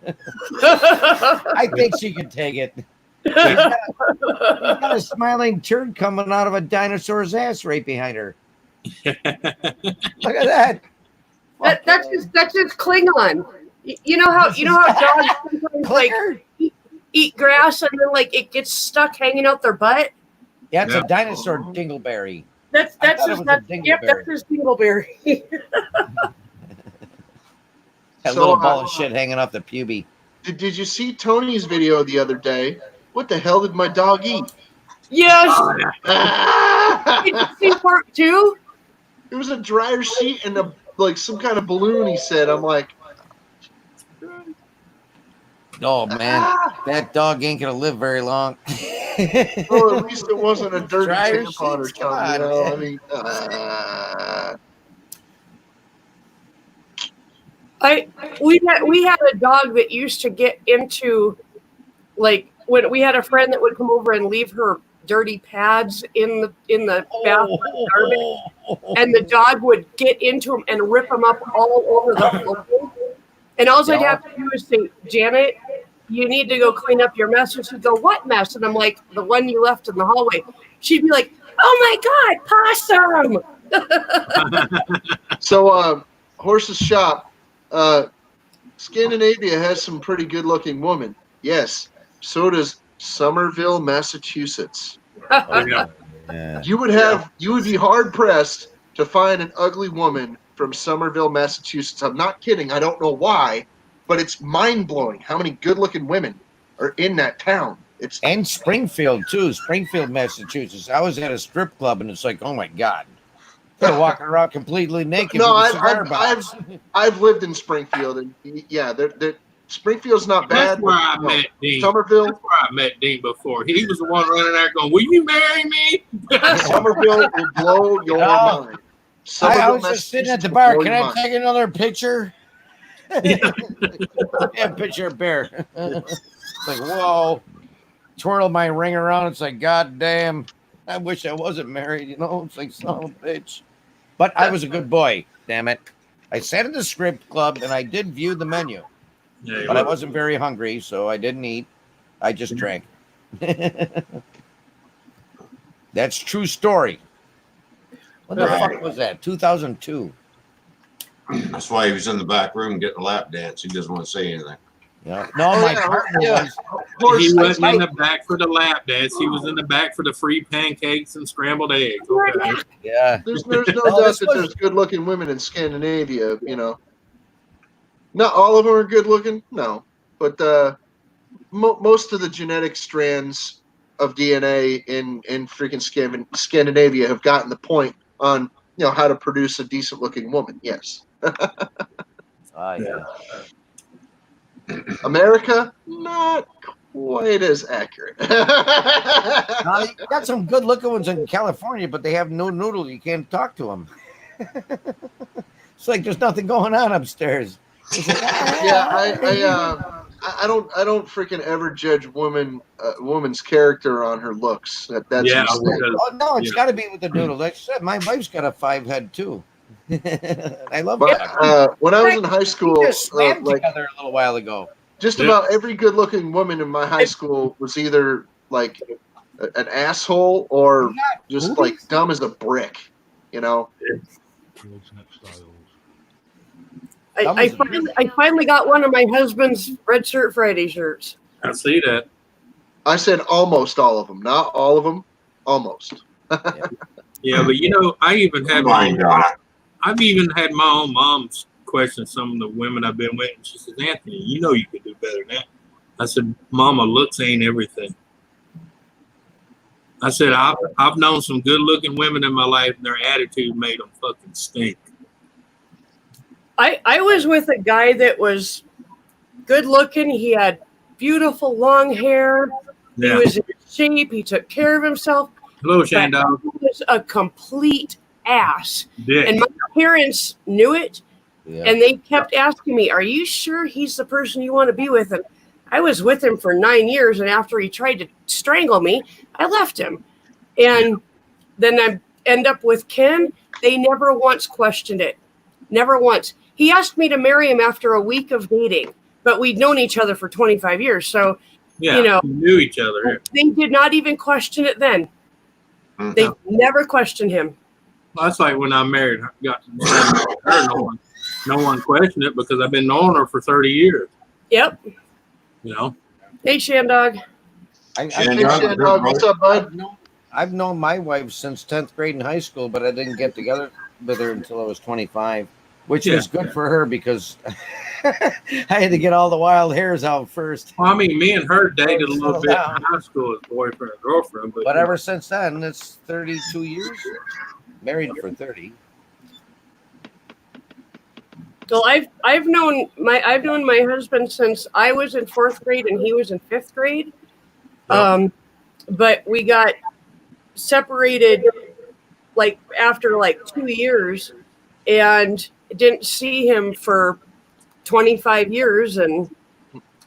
I think she can take it. She's got a smiling turd coming out of a dinosaur's ass right behind her. Look at that. That's just Klingon. You know how dogs sometimes like Clicker? eat grass and then like it gets stuck hanging out their butt. Yeah, it's Yeah. a dinosaur dingleberry. That's I thought it just was a that's yep, that's dingleberry. his dingleberry. That So, little ball of shit hanging off the pubie. Did you see Tony's video the other day? What the hell did my dog eat? Yes. Ah! Did you see part 2? It was a dryer sheet and like some kind of balloon. He said, "I'm like, Oh man, that dog ain't gonna live very long. well, at least it wasn't a dirty Dryer tampon or sheets, come something." You on, know, man. I mean, We had a dog that used to get into, like, when we had a friend that would come over and leave her dirty pads in the bathroom garbage, and the dog would get into them and rip them up all over the floor. And all I'd have to do is say, "Janet, you need to go clean up your mess." And she'd go, "What mess?" And I'm like, "The one you left in the hallway." She'd be like, "Oh my God, possum!" so Horse's Shop, Scandinavia has some pretty good-looking women. Yes, so does Somerville, Massachusetts. Oh, yeah. Yeah. You would be hard pressed to find an ugly woman from Somerville, Massachusetts. I'm not kidding. I don't know why, but it's mind blowing how many good looking women are in that town. It's And Springfield too. Springfield, Massachusetts. I was at a strip club and it's like, oh my God. They're walking around completely naked No, with a cigar box. I've lived in Springfield, and yeah, Springfield's not bad. That's where I but, met Dean. Somerville, That's where I met Dean before. He was the one running there going, "Will you marry me?" Somerville will blow your Oh. mind. I Somerville, was just sitting at Massachusetts the will bar. blow Can your I mind. take another picture? Yeah, picture of bear. It's like, whoa. Twirl my ring around. It's like, God damn. I wish I wasn't married, you know? It's like, son of a bitch. But I was a good boy, damn it. I sat in the script club and I did view the menu. Yeah, but I wasn't very hungry, so I didn't eat. I just drank. That's true story. When the fuck was that? 2002. That's why he was in the back room getting a lap dance. He doesn't want to say anything. Yeah. No, Oh, my yeah, partner yeah. was. Of course, He wasn't I- in the back for the lap dance. He was in the back for the free pancakes and scrambled eggs. Okay. Yeah. there's no No, doubt this that was- there's good-looking women in Scandinavia. You know, not all of them are good-looking, no, but most of the genetic strands of DNA in freaking Scandinavia have gotten the point on how to produce a decent-looking woman. Yes, Yeah. America not quite as accurate. Now, you got some good looking ones in California, but they have no noodle. You can't talk to them. It's like there's nothing going on upstairs. It's like, Yeah, I don't freaking ever judge woman's character on her looks. That's Yeah, a mistake. because Oh no, it's Yeah. got to be with the noodle. Like I said, my wife's got a 5 head too. I love But that. when I was in high We school, just swam like together a little while ago. just Yeah. about every good-looking woman in my high school was either like an asshole or just like Boobies? dumb as a brick. You know, I finally got one of my husband's red shirt Friday shirts. I see that. I said almost all of them, not all of them, almost. Yeah, but I even had Fine, Donna. I've even had my own mom's question some of the women I've been with, and she says, "Anthony, you know you could do better than that." I said, "Mama, looks ain't everything." I said, "I've known some good-looking women in my life, and their attitude made them fucking stink." I was with a guy that was good looking. He had beautiful long hair. He Yeah. was in shape. He took care of himself. Hello, But Shandog. he was a complete ass. Dick. And my parents knew it. Yeah. And they kept asking me, "Are you sure he's the person you want to be with?" And I was with him for 9 years. And after he tried to strangle me, I left him. And then I end up with Ken. They never once questioned it. Never once. He asked me to marry him after a week of dating, but we'd known each other for 25 years. So Yeah, we knew each other. they did not even question it then. Mhm. They never questioned him. Well, that's like when I married her, got to her, no one questioned it because I've been knowing her for 30 years. Yep. Hey, Shandog. Hey, Shandog, Shandog, what's up, bud? I've known my wife since 10th grade in high school, but I didn't get together with her until I was 25, which Yeah. was good for her because I had to get all the wild hairs out first. Well, I mean, me and her dated a little Settle bit down. in high school as boyfriend and girlfriend, but But ever since then, it's 32 years. Married for 30. Well, I've known my husband since I was in 4th grade and he was in 5th grade. But we got separated like after like 2 years and didn't see him for 25 years and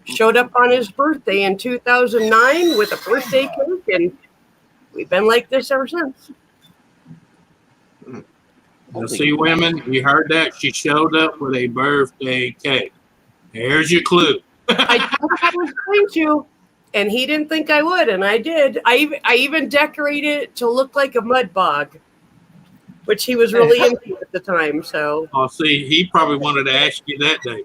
showed up on his birthday in 2009 with a birthday cake, and we've been like this ever since. see, women, you heard that? She showed up with a birthday cake. Here's your clue. I told him I was going to, and he didn't think I would, and I did. I even decorated it to look like a mud bog, which he was really into at the time. So Oh, see, he probably wanted to ask you that day.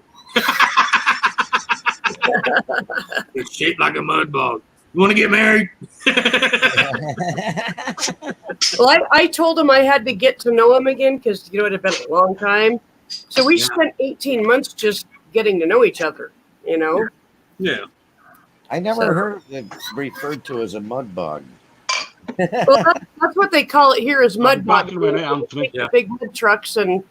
It's shaped like a mud bog. You want to get married? well, I told him I had to get to know him again because it had been a long time. So we spent 18 months just getting to know each other. Yeah. I never heard it referred to as a mud bog. Well, that's what they call it here is mud bog. Back in a minute, Anthony. Yeah. Big mud trucks and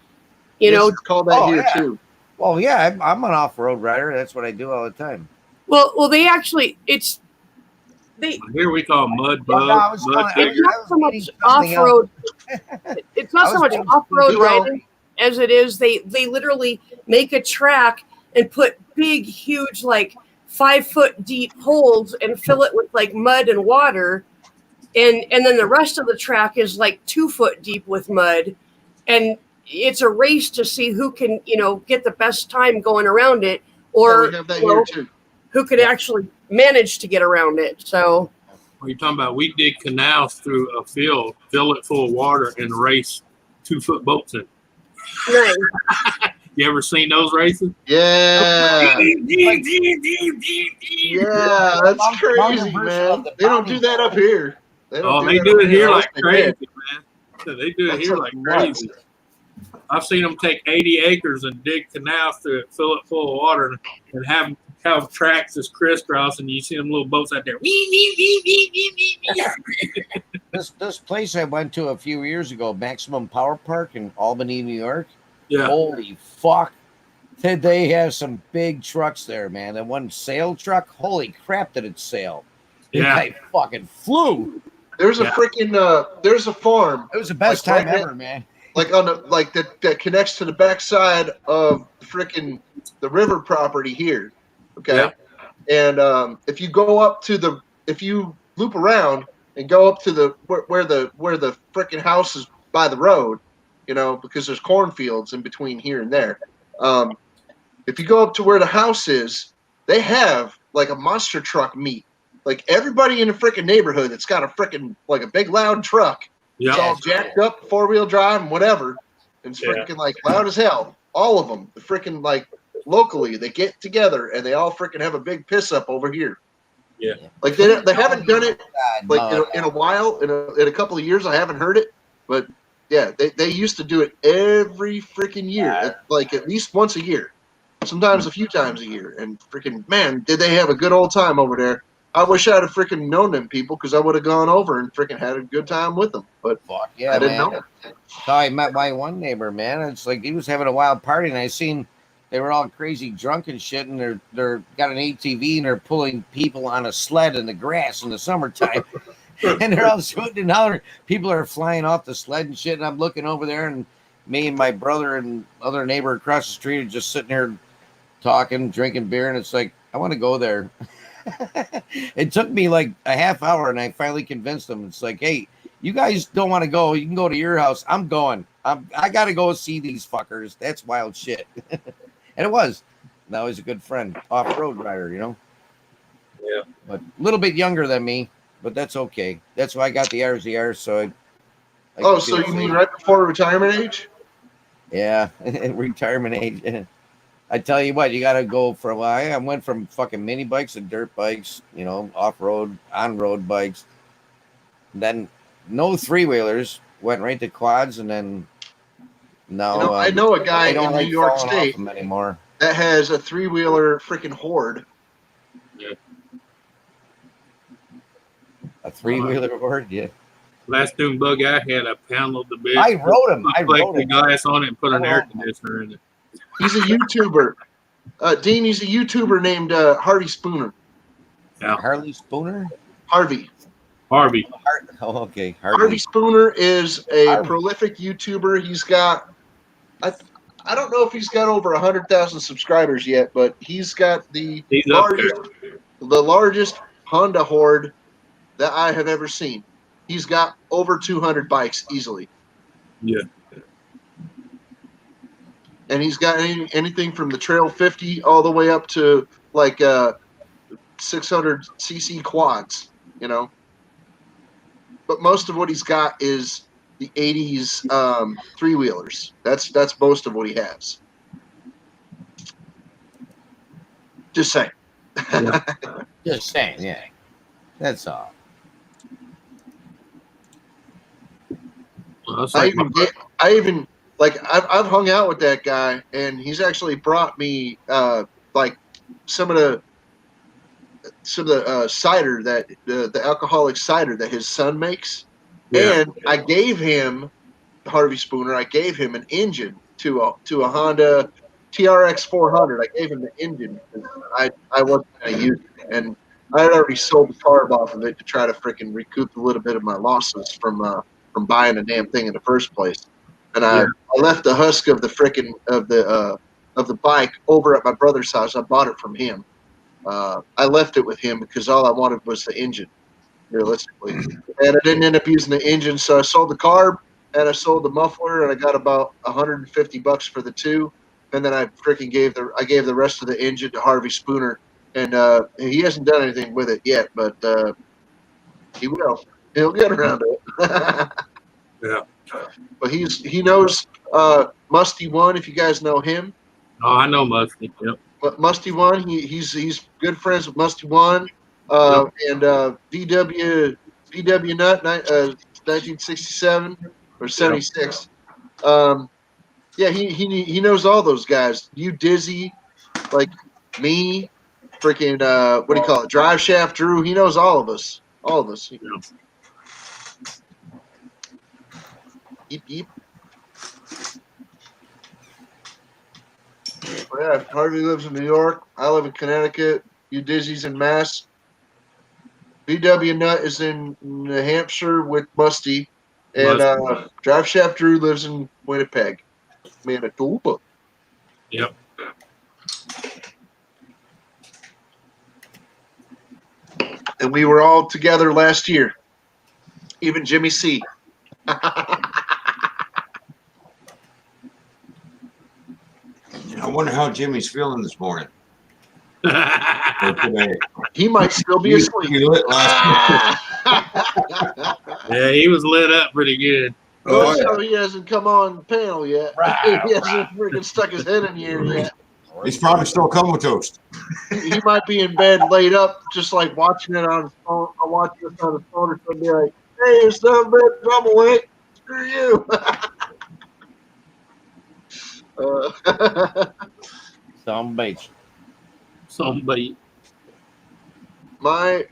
Yes, it's called that Oh, here yeah. too. Well, yeah, I'm an off-road rider. That's what I do all the time. well they actually Here we call mud Well, bug. no, I was mud calling- it's not so much Something else. off-road. It's not I so was much thinking- off-road You know. riding as it is they literally make a track and put big, huge, like 5-foot deep holes and fill it with like mud and water, and then the rest of the track is like 2 foot deep with mud, and it's a race to see who can get the best time going around it or we have that you know, here too. who could actually manage to get around it. So What are you talking about? We dig canals through a field, fill it full of water, and race 2-foot boats in. nice. You ever seen those races? Yeah. Yeah. Yeah, that's Longer crazy, version man. of the They don't do that up here. They don't Oh, they that do up it here I wish like they crazy, did. man. They do it That's here like like nuts. crazy. I've seen them take 80 acres and dig canals through it, fill it full of water, and have tracks that's crisscross, and you see them little boats out there. This place I went to a few years ago, Maximum Power Park in Albany, New York. Yeah, Holy fuck. Did they have some big trucks there, man? That one sail truck, holy crap, did it sail? yeah. I fucking flew. There's a Yeah. freaking there's a farm It was the best Like, time right ever, man. like on the like that connects to the backside of freaking the river property here. Okay. Yeah. And if you go up to if you loop around and go up to the where the freaking house is by the road, you know, because there's cornfields in between here and there. If you go up to where the house is, they have like a monster truck meet. Like everybody in the freaking neighborhood that's got a freaking like a big loud truck. Yeah. It's all jacked up, 4-wheel drive and whatever. And it's Yeah. freaking like loud as hell. All of them, the freaking like locally, they get together and they all freaking have a big piss up over here. Yeah. Like they haven't done it God, like no. in a while, in a couple of years. I haven't heard it, but yeah, they used to do it every freaking year, like at least once a year, sometimes a few times a year. And freaking man, did they have a good old time over there? I wish I'd have freaking known them people because I would have gone over and freaking had a good time with them. But Fuck yeah, I didn't man. know. So I met my one neighbor, man. It's like he was having a wild party, and I seen they were all crazy drunk and shit, and they're got an ATV and they're pulling people on a sled in the grass in the summertime. And they're all shooting and hollering. People are flying off the sled and shit. And I'm looking over there, and me and my brother and other neighbor across the street are just sitting there talking, drinking beer, and it's like, I want to go there. It took me like a half hour, and I finally convinced them. It's like, hey, you guys don't want to go. You can go to your house. I'm going. I got to go see these fuckers. That's wild shit. And it was. Now he's a good friend, off-road rider, you know. Yeah. But a little bit younger than me, but that's okay. That's why I got the RZR. So I Oh, can so feel you mean safe. right before retirement age? Yeah, retirement age. I tell you what, you got to go from. I went from fucking mini bikes and dirt bikes, you know, off road, on road bikes. Then no 3-wheelers, went right to quads, and then now You know, I know a guy I don't in like New York falling State off them anymore. that has a 3-wheeler freaking Horde. A 3-wheeler board, yeah. Last dune bug I had, I pounded the bitch. I rode him. I Put rode the him. glass on it and put an I air rode him. conditioner in it. He's a YouTuber. Dean, he's a YouTuber named Harvey Spooner. Harley Spooner. Harvey. Harvey. Oh, okay. Harvey Spooner is a Harvey. prolific YouTuber. He's got, I don't know if he's got over 100,000 subscribers yet, but he's got the He's up largest Honda Horde that I have ever seen. He's got over 200 bikes easily. Yeah. And he's got anything from the Trail 50 all the way up to like 600cc quads, you know. But most of what he's got is the 80s 3-wheelers. That's most of what he has. Just saying. Yeah. Just saying, yeah. That's all. Well, that's I like even I've hung out with that guy, and he's actually brought me like some of the cider that the alcoholic cider that his son makes. Yeah. And I gave him Harvey Spooner. I gave him an engine to a Honda TRX 400. I gave him the engine because I wasn't going to use it, and I had already sold the carb off of it to try to freaking recoup a little bit of my losses from buying the damn thing in the first place. And I left the husk of the freaking of the bike over at my brother's house. I bought it from him. I left it with him because all I wanted was the engine, realistically. And I didn't end up using the engine, so I sold the carb and I sold the muffler, and I got about $150 for the two. and then I freaking gave the rest of the engine to Harvey Spooner, and he hasn't done anything with it yet, but he will. He'll get around to it. Yeah. But he knows Musty One, if you guys know him. Oh, I know Musty. Yep. But Musty One, he's good friends with Musty One, and VW Nut, 1967 or 76. Yeah, he knows all those guys. You Dizzy, like me, freaking what do you call it? Drive Shaft Drew. He knows all of us. All of us. Yeah. Yeep, yeep. Well, yeah, Harvey lives in New York. I live in Connecticut. You Dizzy's in Mass. VW Nut is in New Hampshire with Musty. And Drive Shaft Drew lives in Winnipeg, Manitoba. Yep. And we were all together last year. Even Jimmy C. I wonder how Jimmy's feeling this morning. Or today. He might still be asleep. He lit last Yeah, he was lit up pretty good. Well, Oh, yeah. so he hasn't come on panel yet. He hasn't freaking stuck his head in the air yet. He's probably still comatose. He might be in bed laid up, just like watching it on his phone. I'll watch this on his phone or something, be like, hey, you're son of a bitch, I'm awake. Screw you. Some bitch. Somebody. My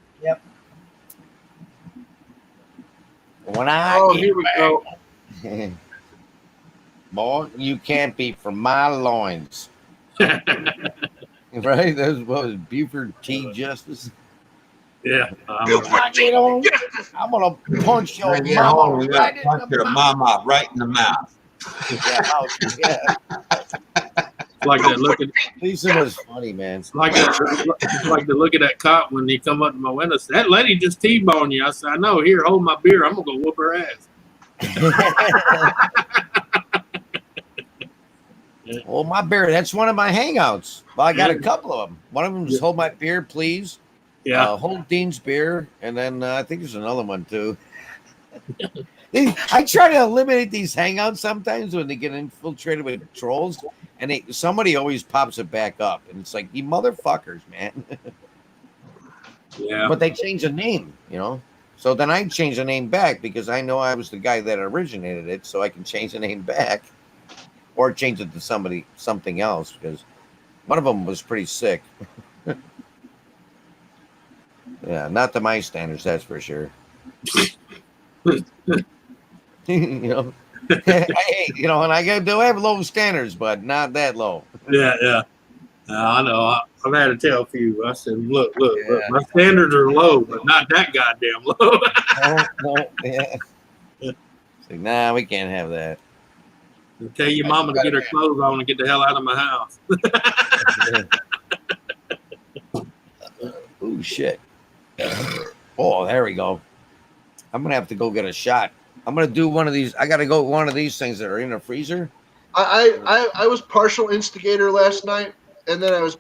When I oh, get here we go. back, boy, you can't be from my loins. Right? That was Buford T. Justice. Yeah. I get on, I'm gonna punch your When you're mama home, we right got in to punch the your mouth. mama right in the mouth. Yeah. It's like that looking. Lisa was funny, man. It's like the look at that cop when he come up to my window. Said, that lady just T-boned you. I said, I know. Here, hold my beer. I'm gonna go whoop her ass. Well, my beer, that's one of my hangouts. Well, I got a Yeah. couple of them. One of them is hold my beer, please. Yeah. Hold Dean's beer. And then I think there's another one too. I try to eliminate these hangouts sometimes when they get infiltrated with trolls, and somebody always pops it back up. And it's like, you motherfuckers, man. Yeah. But they change the name, you know? So then I change the name back because I know I was the guy that originated it, so I can change the name back or change it to something else because one of them was pretty sick. Yeah, not to my standards, that's for sure. You know, hey, you know, and I do have low standards, but not that low. Yeah. I know. I've had to tell a few. I said, look, Yeah. my standards are low, but not that goddamn low. No, yeah. It's like, nah, we can't have that. Tell your mama to get her clothes on and get the hell out of my house. Oh shit. Oh, there we go. I'm gonna have to go get a shot. I'm gonna do one of these. I gotta go one of these things that are in a freezer. I was partial instigator last night, and then I was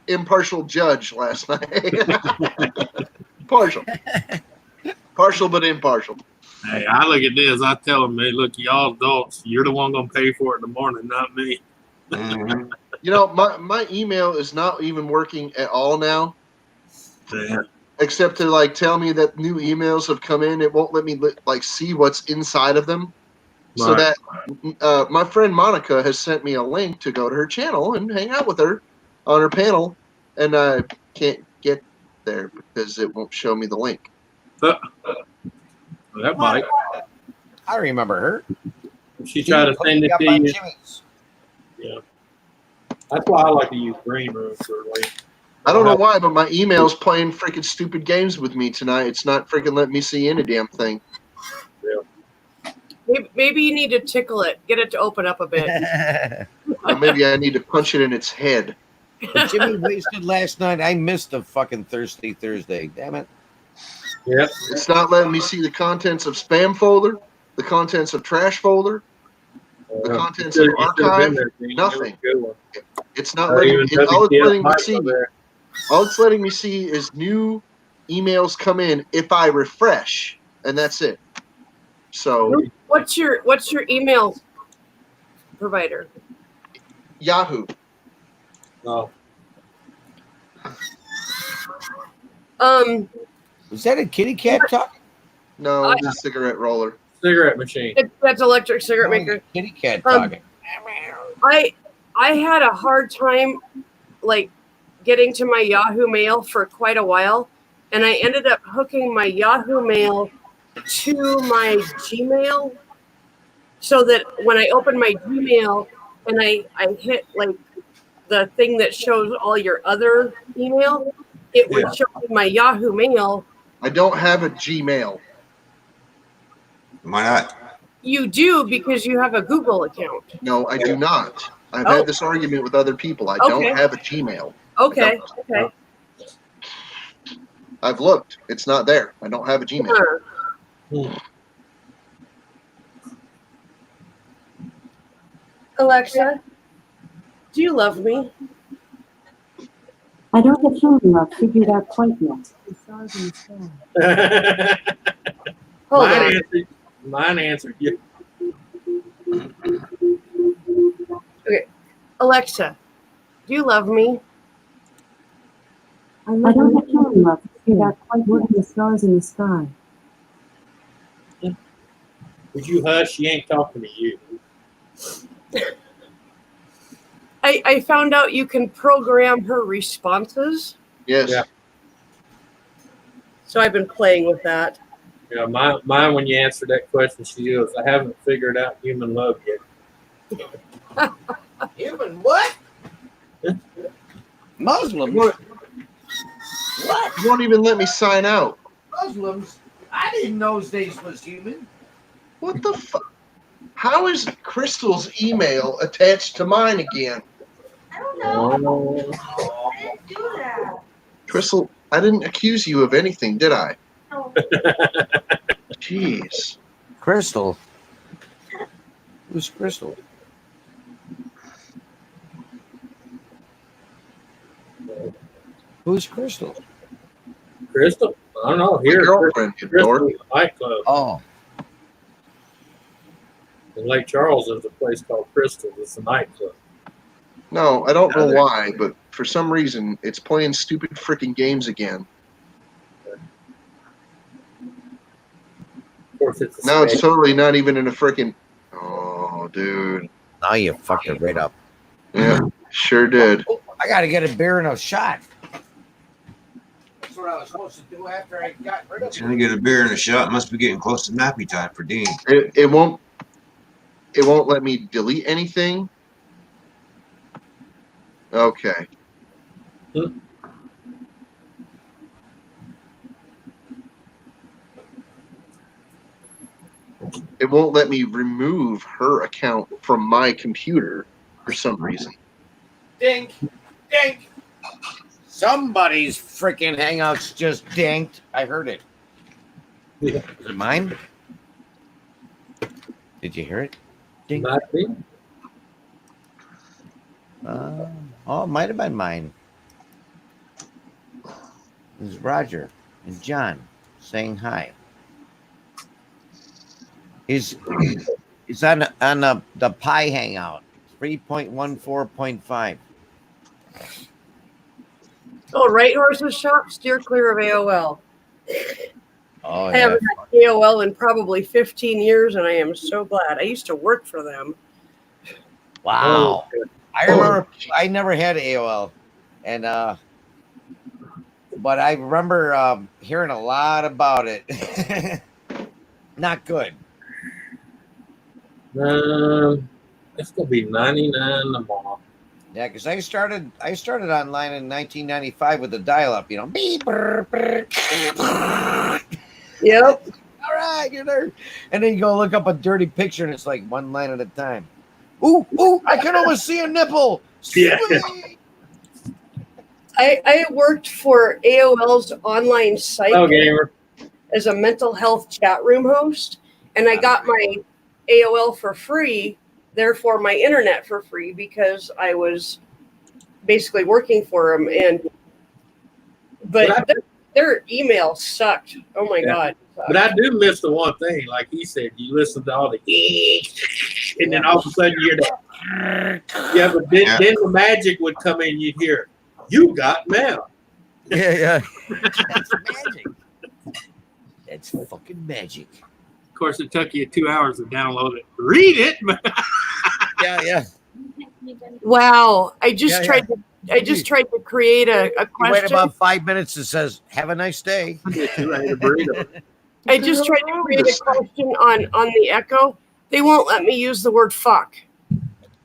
impartial judge last night. Partial but impartial. Hey, I look at this. I tell them, hey, look, y'all adults, you're the one gonna pay for it in the morning, not me. Mhm. You know, my email is not even working at all now, Yeah. except to like tell me that new emails have come in. It won't let me like see what's inside of them. So Right. that my friend Monica has sent me a link to go to her channel and hang out with her on her panel, and I can't get there because it won't show me the link. That might. I remember her. She tried to send it Up to on you. Jimmy's. Yeah. That's why I like to use green room for like. I don't know why, but my email's playing freaking stupid games with me tonight. It's not freaking letting me see any damn thing. Maybe you need to tickle it, get it to open up a bit. Or maybe I need to punch it in its head. Jimmy wasted last night. I missed the fucking Thirsty Thursday. Damn it. Yep. It's not letting me see the contents of spam folder, the contents of trash folder, The contents You are should've been archived. there, Dean. It was Nothing. a good one. It's not letting. Even All it's WTF letting me Mike see. over there. All it's letting me see is new emails come in if I refresh, and that's it. So What's your email provider? Yahoo. Oh, Is that a kitty cat talk? No, it's a cigarette roller. cigarette machine. That's electric cigarette maker. Kitty cat Um, talking. I had a hard time like getting to my Yahoo Mail for quite a while, and I ended up hooking my Yahoo Mail to my Gmail, so that when I open my Gmail and I hit like the thing that shows all your other email, it would Yeah. show me my Yahoo Mail. I don't have a Gmail. Why not? You do because you have a Google account. No, I do not. I've Oh. had this argument with other people. I don't Okay. have a Gmail. Okay. Okay. I've looked. It's not there. I don't have a Gmail. Huh. Alexa, do you love me? I don't have human love figured out quite yet. The stars in the sky. Hold on. Mine answered you. Alexa, do you love me? I don't have human love figured out quite yet. The stars in the sky. Would you hush? She ain't talking to you. I found out you can program her responses, Yes. Yeah. so I've been playing with that. Yeah, mine when you answer that question, she goes, I haven't figured out human love yet. Human what? Muslims? What? What? You won't even let me sign out. Muslims? I didn't know those days was human. What the fuck? How is Crystal's email attached to mine again? I don't know. I didn't do that. Crystal, I didn't accuse you of anything, did I? No. Jeez. Crystal? Who's Crystal? Who's Crystal? Crystal? I don't know. My Here, girlfriend, you Crystal dork. nightclub Oh, in Lake Charles. There's a place called Crystal. It's a nightclub. No, I don't know why, but for some reason, it's playing stupid freaking games again. Of course, it's a Now it's state. totally not even in a freaking. Oh, dude. now you fucked it right up. Yeah, sure did. Oh, I gotta get a beer and a shot. That's what I was supposed to do after I got rid of He's gonna get a beer and a shot. Must be getting close to nappy time for Dean. It won't let me delete anything. Okay. It won't let me remove her account from my computer for some reason. Dink, dink. Somebody's freaking Hangouts just dinked. I heard it. Yeah. Is it mine? Did you hear it? Dink. Might be. Oh, it might have been mine. This is Roger and John saying hi. He's on the Pi Hangout 3.14.5. Oh, Right Horses Shop, steer clear of AOL. Oh I yeah. haven't had AOL in probably 15 years, and I am so glad. I used to work for them. Wow. Oh, I remember I never had AOL, and but I remember hearing a lot about it. Not good. It's gonna be 99 tomorrow. Yeah, because I started online in 1995 with the dial-up. You know, beep, brr, brr. Yep. All right, you're there, and then you go look up a dirty picture, and it's like one line at a time. Ooh, I can almost see a nipple. Yeah. Sweet. I worked for AOL's online site Oh, gamer. as a mental health chat room host, and I got my AOL for free therefore my internet for free because I was basically working for them. But their email sucked. Oh my God. But I do miss the one thing, like he said, you listen to all the and then all of a sudden you hear that. Yeah, but then the magic would come in, you'd hear, you got mail. Yeah. That's magic. That's fucking magic. Of course, it took you 2 hours to download it. Read it. Yeah. Wow. I just tried to create a You wait question. about 5 minutes. It says, "Have a nice day." I just tried to create a question on the Echo. They won't let me use the word fuck.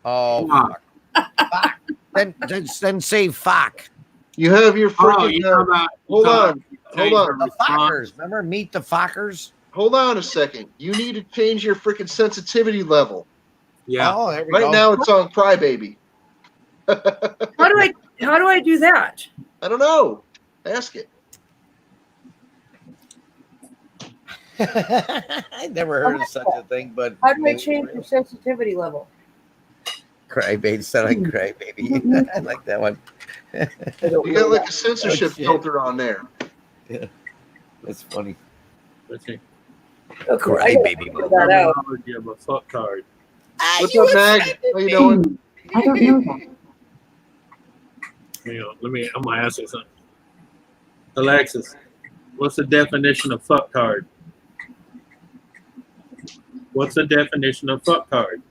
Oh, fuck. Then say fuck. You have your freaking. you know about, hold on. The Fockers. Remember, meet the Fockers? Hold on a second. You need to change your freaking sensitivity level. Yeah. Oh, there we Right go. now it's on Crybaby. How do I do that? I don't know. Ask it. I never heard of such a thing, but How do I change your sensitivity level? Crybaby, sound like Crybaby. I like that one. You got like a censorship filter on there. Yeah, that's funny. Okay. Okay, Crybaby figure that out. You have a fuck card. What's up, Mag? How you doing? I don't know that. I'm gonna ask you something. Alexis, what's the definition of fuck card? What's the definition of fuck card?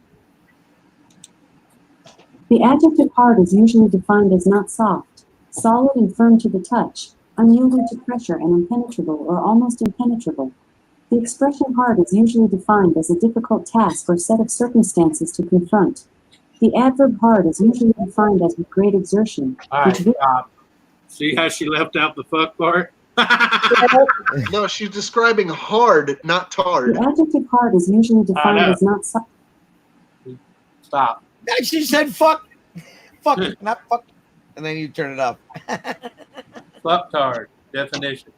The adjective hard is usually defined as not soft, solid and firm to the touch, unyielding to pressure and impenetrable or almost impenetrable. The expression hard is usually defined as a difficult task or set of circumstances to confront. The adverb hard is usually defined as with great exertion, All which right, stop. See how she left out the fuck part? No, she's describing hard, not tard. the adjective hard is usually defined know. as not soft. Stop. She said fuck, not fuck, and then you turn it off. Fuck card definition.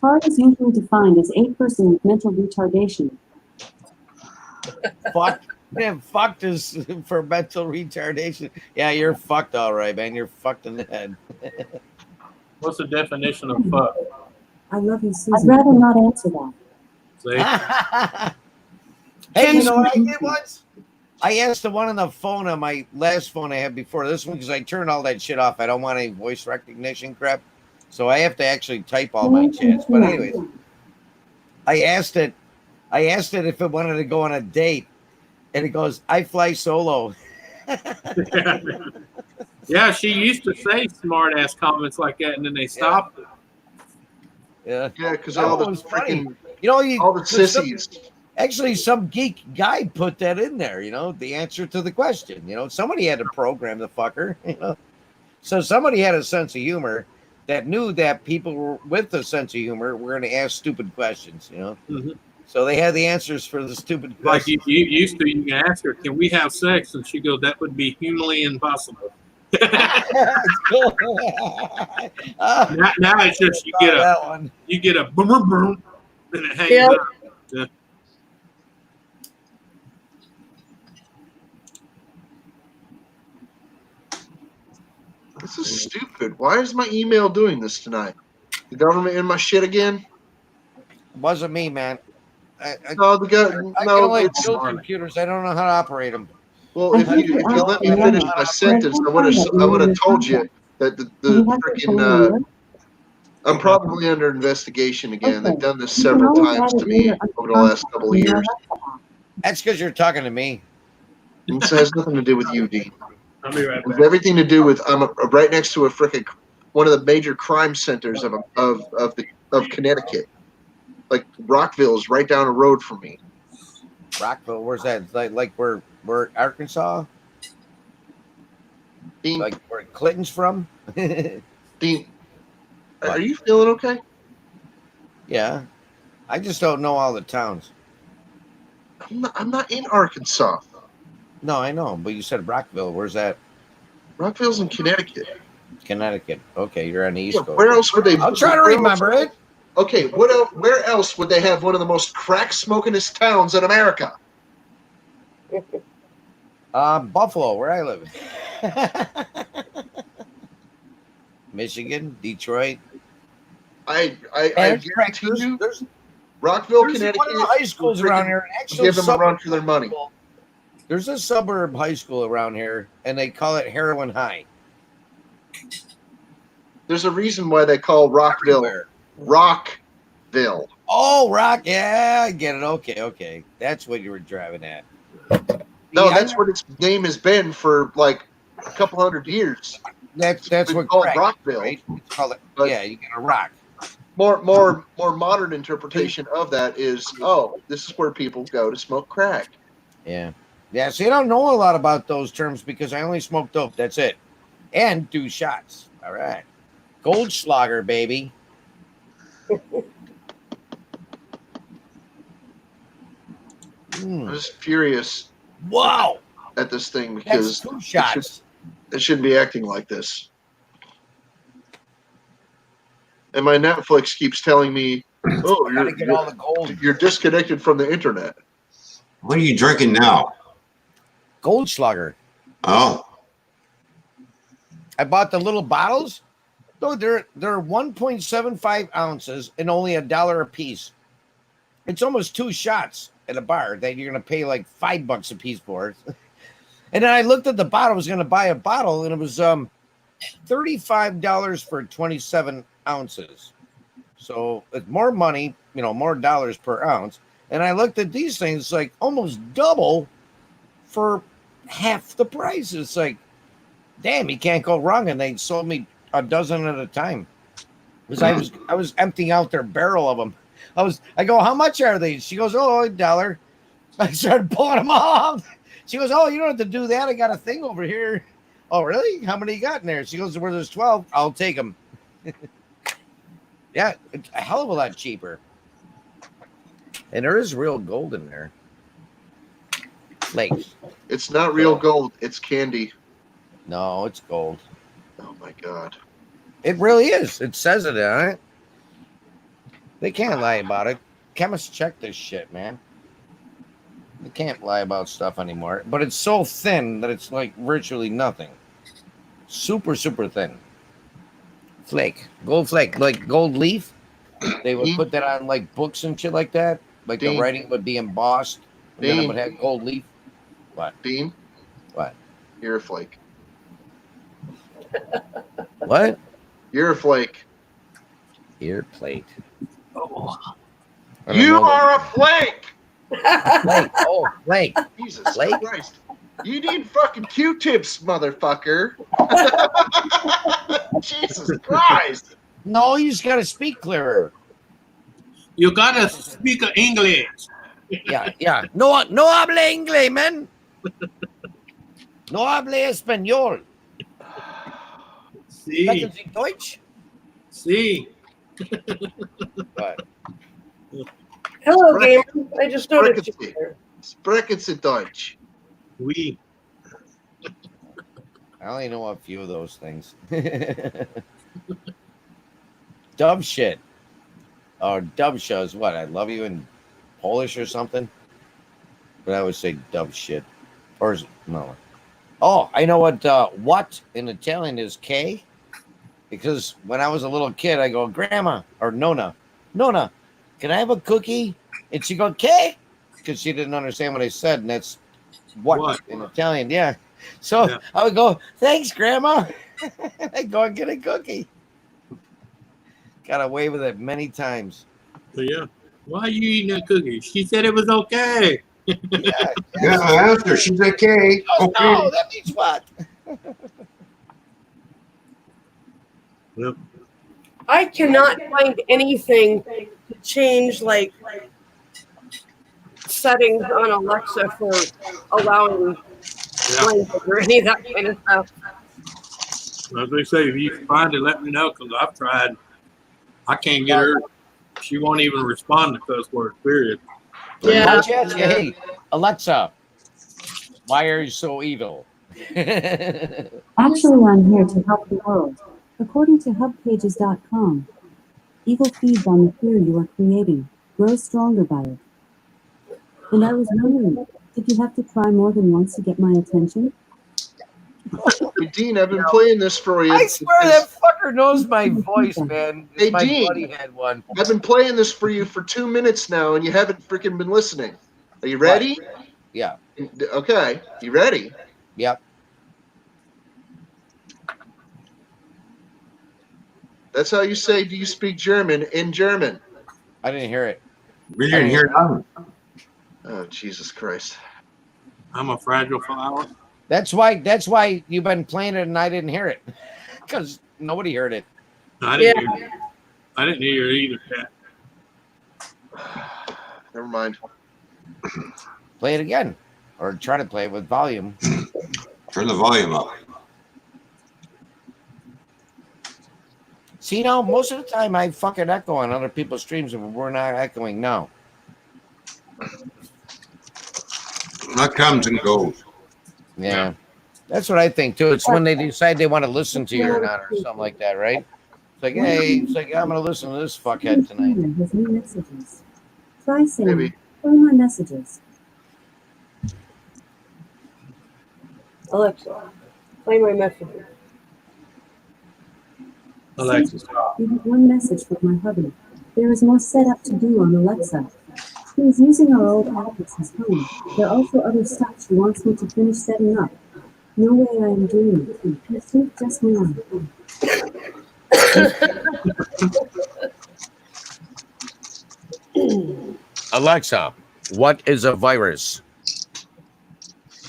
Hard is usually defined as a person with mental retardation. Fuck. Man, fucked is for mental retardation. Yeah, you're fucked, all right, man. You're fucked in the head. What's the definition of fuck? I love you, Susan. I'd rather not answer that. See? Hey, you know what I did once? I asked the one on the phone on my last phone I had before this one because I turned all that shit off. I don't want any voice recognition crap. So I have to actually type all my chats. But anyways, I asked it if it wanted to go on a date. And it goes, I fly solo. Yeah, she used to say smart ass comments like that, and then they stopped it. Yeah. Yeah, because That all the one was funny. freaking, You know, all the sissies. Actually, some geek guy put that in there, you know, the answer to the question. You know, somebody had to program the fucker, you know. So somebody had a sense of humor that knew that people were with a sense of humor were going to ask stupid questions, you know. Mm-hmm. So they had the answers for the stupid Like questions. you used to, you can ask her, "Can we have sex?" And she goes, "That would be humanly impossible." It's cool. Now it's just you get a boom boom boom, and it hangs Yeah. up. Yeah. This is stupid. Why is my email doing this tonight? The government in my shit again? It wasn't me, man. I No, the guy. can No, only it's build computers. I don't know how to operate them. well. If you let me finish my sentence, I would have told you that the freaking. I'm probably under investigation again. They've done this several times to me over the last couple of years. That's because you're talking to me. It has nothing to do with you, Dean. I'll be right It has back. everything to do with I'm right next to a freaking one of the major crime centers of Connecticut. Like Rockville's right down the road from me. Rockville, where's that? Like where Arkansas? Dean, Like where Clinton's from? Dean, are you feeling okay? Yeah. I just don't know all the towns. I'm not in Arkansas. No, I know, but you said Rockville. Where's that? Rockville's in Connecticut. Connecticut. Okay, you're on the East Yeah, Coast. where else would they? I'll try to where else- remember it. Okay, where else would they have one of the most crack smokingest towns in America? Buffalo, where I live. Michigan, Detroit. I And guarantee you, there's Rockville, one of Connecticut. the high schools will around here. Actual give them a run suburb for their money. There's a suburb high school around here, and they call it Heroin High. There's a reason why they call Rockville Everywhere. Rockville. Oh, Rock. Yeah, I get it. Okay. That's what you were driving at. No, See, that's what its name has been for like a couple hundred years. That's It's what called crack, Rockville. right? It's called it. But- Yeah, you get a rock. More modern interpretation of that is, oh, this is where people go to smoke crack. Yeah. See, I don't know a lot about those terms because I only smoke dope. That's it. And do shots. All right. Goldschlager, baby. I was furious Wow. at this thing That's because 2 shots. it shouldn't be acting like this. And my Netflix keeps telling me, oh, Gotta get all the gold. you're disconnected from the internet. What are you drinking now? Goldschlager. Oh, I bought the little bottles. No, they're 1.75 ounces and only $1 a piece. It's almost 2 shots at a bar that you're gonna pay like $5 a piece for it. And then I looked at the bottle. I was gonna buy a bottle, and it was $35 for 27 ounces. So it's more money, more dollars per ounce. And I looked at these things like almost double for half the price. It's like, damn, you can't go wrong. And they sold me a dozen at a time because I was emptying out their barrel of them. I go, how much are these? She goes, oh, $1. I started pulling them off. She goes, oh, you don't have to do that. I got a thing over here. Oh, really? How many you got in there? She goes, well, there's 12. I'll take them. Yeah, it's a hell of a lot cheaper. And there is real gold in there. Flakes. It's not real gold. It's candy. No, it's gold. Oh, my God. It really is. It says it on it. They can't lie about it. Chemists check this shit, man. They can't lie about stuff anymore. But it's so thin that it's like virtually nothing. Super, super thin. Flake. Gold flake. Like gold leaf. They would put that on like books and shit like that. Like the Dean. writing would be embossed. And then it Dean. would have gold leaf. What? Dean, What? you're a flake. What? You're a flake. Ear plate. Oh, I don't You know that. are a flake. Flake. Oh, flake. Jesus Flake? Christ. You need fucking Q-tips, motherfucker. Jesus Christ. No, you just got to speak clearer. you gotta speak English. Yeah. No habla inglés, man. No habla español. See, Sprechen Sie Deutsch? see. What? Hello, gamer. I just noticed you Sprechen Sie. there. Sprechen Sie Deutsch. We. I only know a few of those things. Dub shit. Or dub shows. What? I love you in Polish or something? But I would say dub shit. Or is it? No. Oh, I know what in Italian is K. Because when I was a little kid, I go, Grandma or Nona, can I have a cookie? And she go, K? Because she didn't understand what I said. And that's what in Italian. Yeah. So Yeah. I would go, thanks, Grandma. I go and get a cookie. Got away with it many times. So, yeah. Why are you eating that cookie? She said it was okay. Yeah. yeah, I asked her. She's okay. Oh, Okay. no, that means what? Yep. I cannot find anything to change like settings on Alexa for allowing Yeah. language or any of that kind of stuff. As they say, if you can find it, let me know because I've tried. I can't get her. She won't even respond to cuss words, period. Yeah. I'll ask you, hey, Alexa, why are you so evil? Actually, I'm here to help the world. According to hubpages.com, evil feeds on the fear you are creating. Grow stronger by it. And I was wondering, Did you have to try more than once to get my attention? Hey, Dean, I've been playing this for you. I swear that fucker knows my voice, man. Hey, My Dean. buddy had one. I've been playing this for you for 2 minutes now, and you haven't freaking been listening. Are you ready? Yeah. Okay. You ready? Yep. That's how you say, do you speak German in German? I didn't hear it. We didn't hear nothing. Oh, Jesus Christ. I'm a fragile flower. That's why you've been playing it and I didn't hear it. Because nobody heard it. I didn't hear it. I didn't hear it either, Cat. Never mind. Play it again. Or try to play it with volume. Turn the volume up. See, now, most of the time I fucking echo on other people's streams and we're not echoing now. That comes and goes. Yeah. That's what I think, too. It's when they decide they want to listen to you or not or something like that, right? It's like, hey, it's like, I'm going to listen to this fuckhead tonight. Has new messages. Try saying, Maybe. play my messages. Alexa, play my messages. Alexis. You have one message from my hubby. There is more setup to do on Alexa. He is using our old app as his home. There are also other stuff she wants me to finish setting up. No way I am doing it. You think just now. Alexa, what is a virus?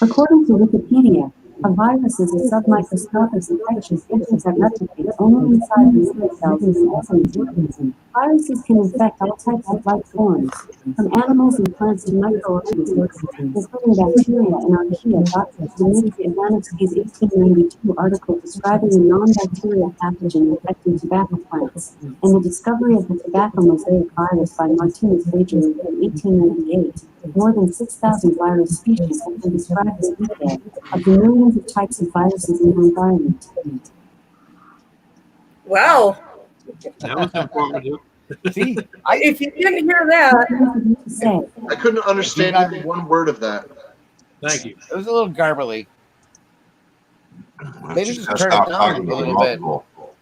According to Wikipedia, a virus is a submicroscopic infectious agent that replicates only inside the cell cells and organisms. Viruses can infect all types of life forms, from animals and plants to microorganisms, including bacteria and archaea. Dr. Dimitri Ivanovsky's 1892 article describing a non-bacterial pathogen infecting tobacco plants, and the discovery of the tobacco mosaic virus by Martinez Wages in 1898. More than 6,000 virus species have been described as detail of the millions of types of viruses in the environment. Wow. That was informative. See, If you didn't hear that, Say, I couldn't understand even one word of that. Thank you. it was a little garbly. Maybe just gotta turn it stop down talking a about little bit. multiple.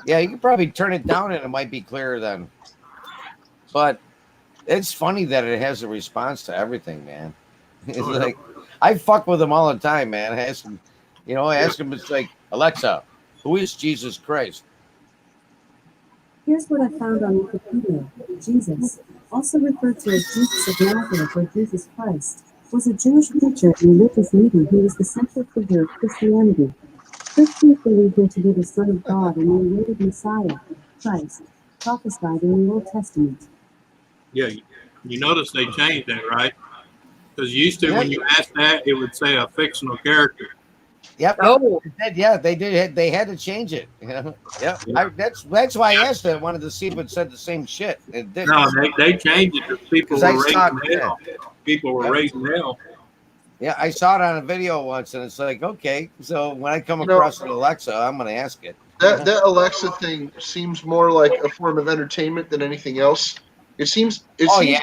Yeah, you could probably turn it down and it might be clearer then. But it's funny that it has a response to everything, man. It's Oh, yeah. like I fuck with them all the time, man. I ask them, it's like, Alexa, who is Jesus Christ? here's what I found on Wikipedia. Jesus, also referred to as Jesus of Nazareth or Jesus Christ, was a Jewish preacher and religious leader who was the central figure of Christianity. Christians believed him to be the Son of God and the awaited Messiah, Christ, prophesied in the Old Testament. Yeah, you notice they changed that, right? Because used to, when you asked that, it would say a fictional character. Yep. oh, Yeah, they did. They had to change it. Yep. Yeah. That's why I asked it. I wanted to see if it said the same shit. It didn't. No, they changed it because people 'Cause I were saw raising it, hell. People were Yep. raising hell. Yeah, I saw it on a video once, and it's like, okay, so when I come You know- across an Alexa, I'm going to ask it. That Alexa thing seems more like a form of entertainment than anything else. It seems Yeah.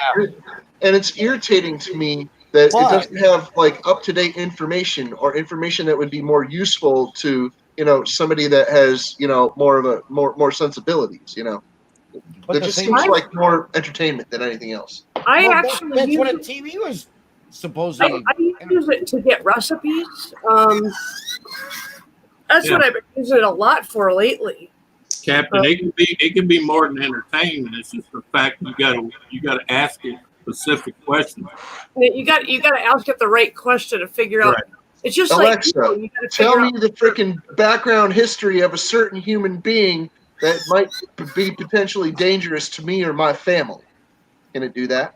and it's irritating to me that But- it doesn't have like up-to-date information or information that would be more useful to somebody that has more sensibilities. But It the just thing seems is- like more entertainment than anything else. I Well, actually that's use what a it. TV was supposedly. I use it to get recipes. That's Yeah. what I've been using it a lot for lately. Captain, it can be more than entertainment. It's just the fact you gotta ask it specific questions. You got to ask it the right question to figure out. Right. It's just Alexa, like you got to Tell figure me the freaking background history of a certain human being that might be potentially dangerous to me or my family. Can it do that?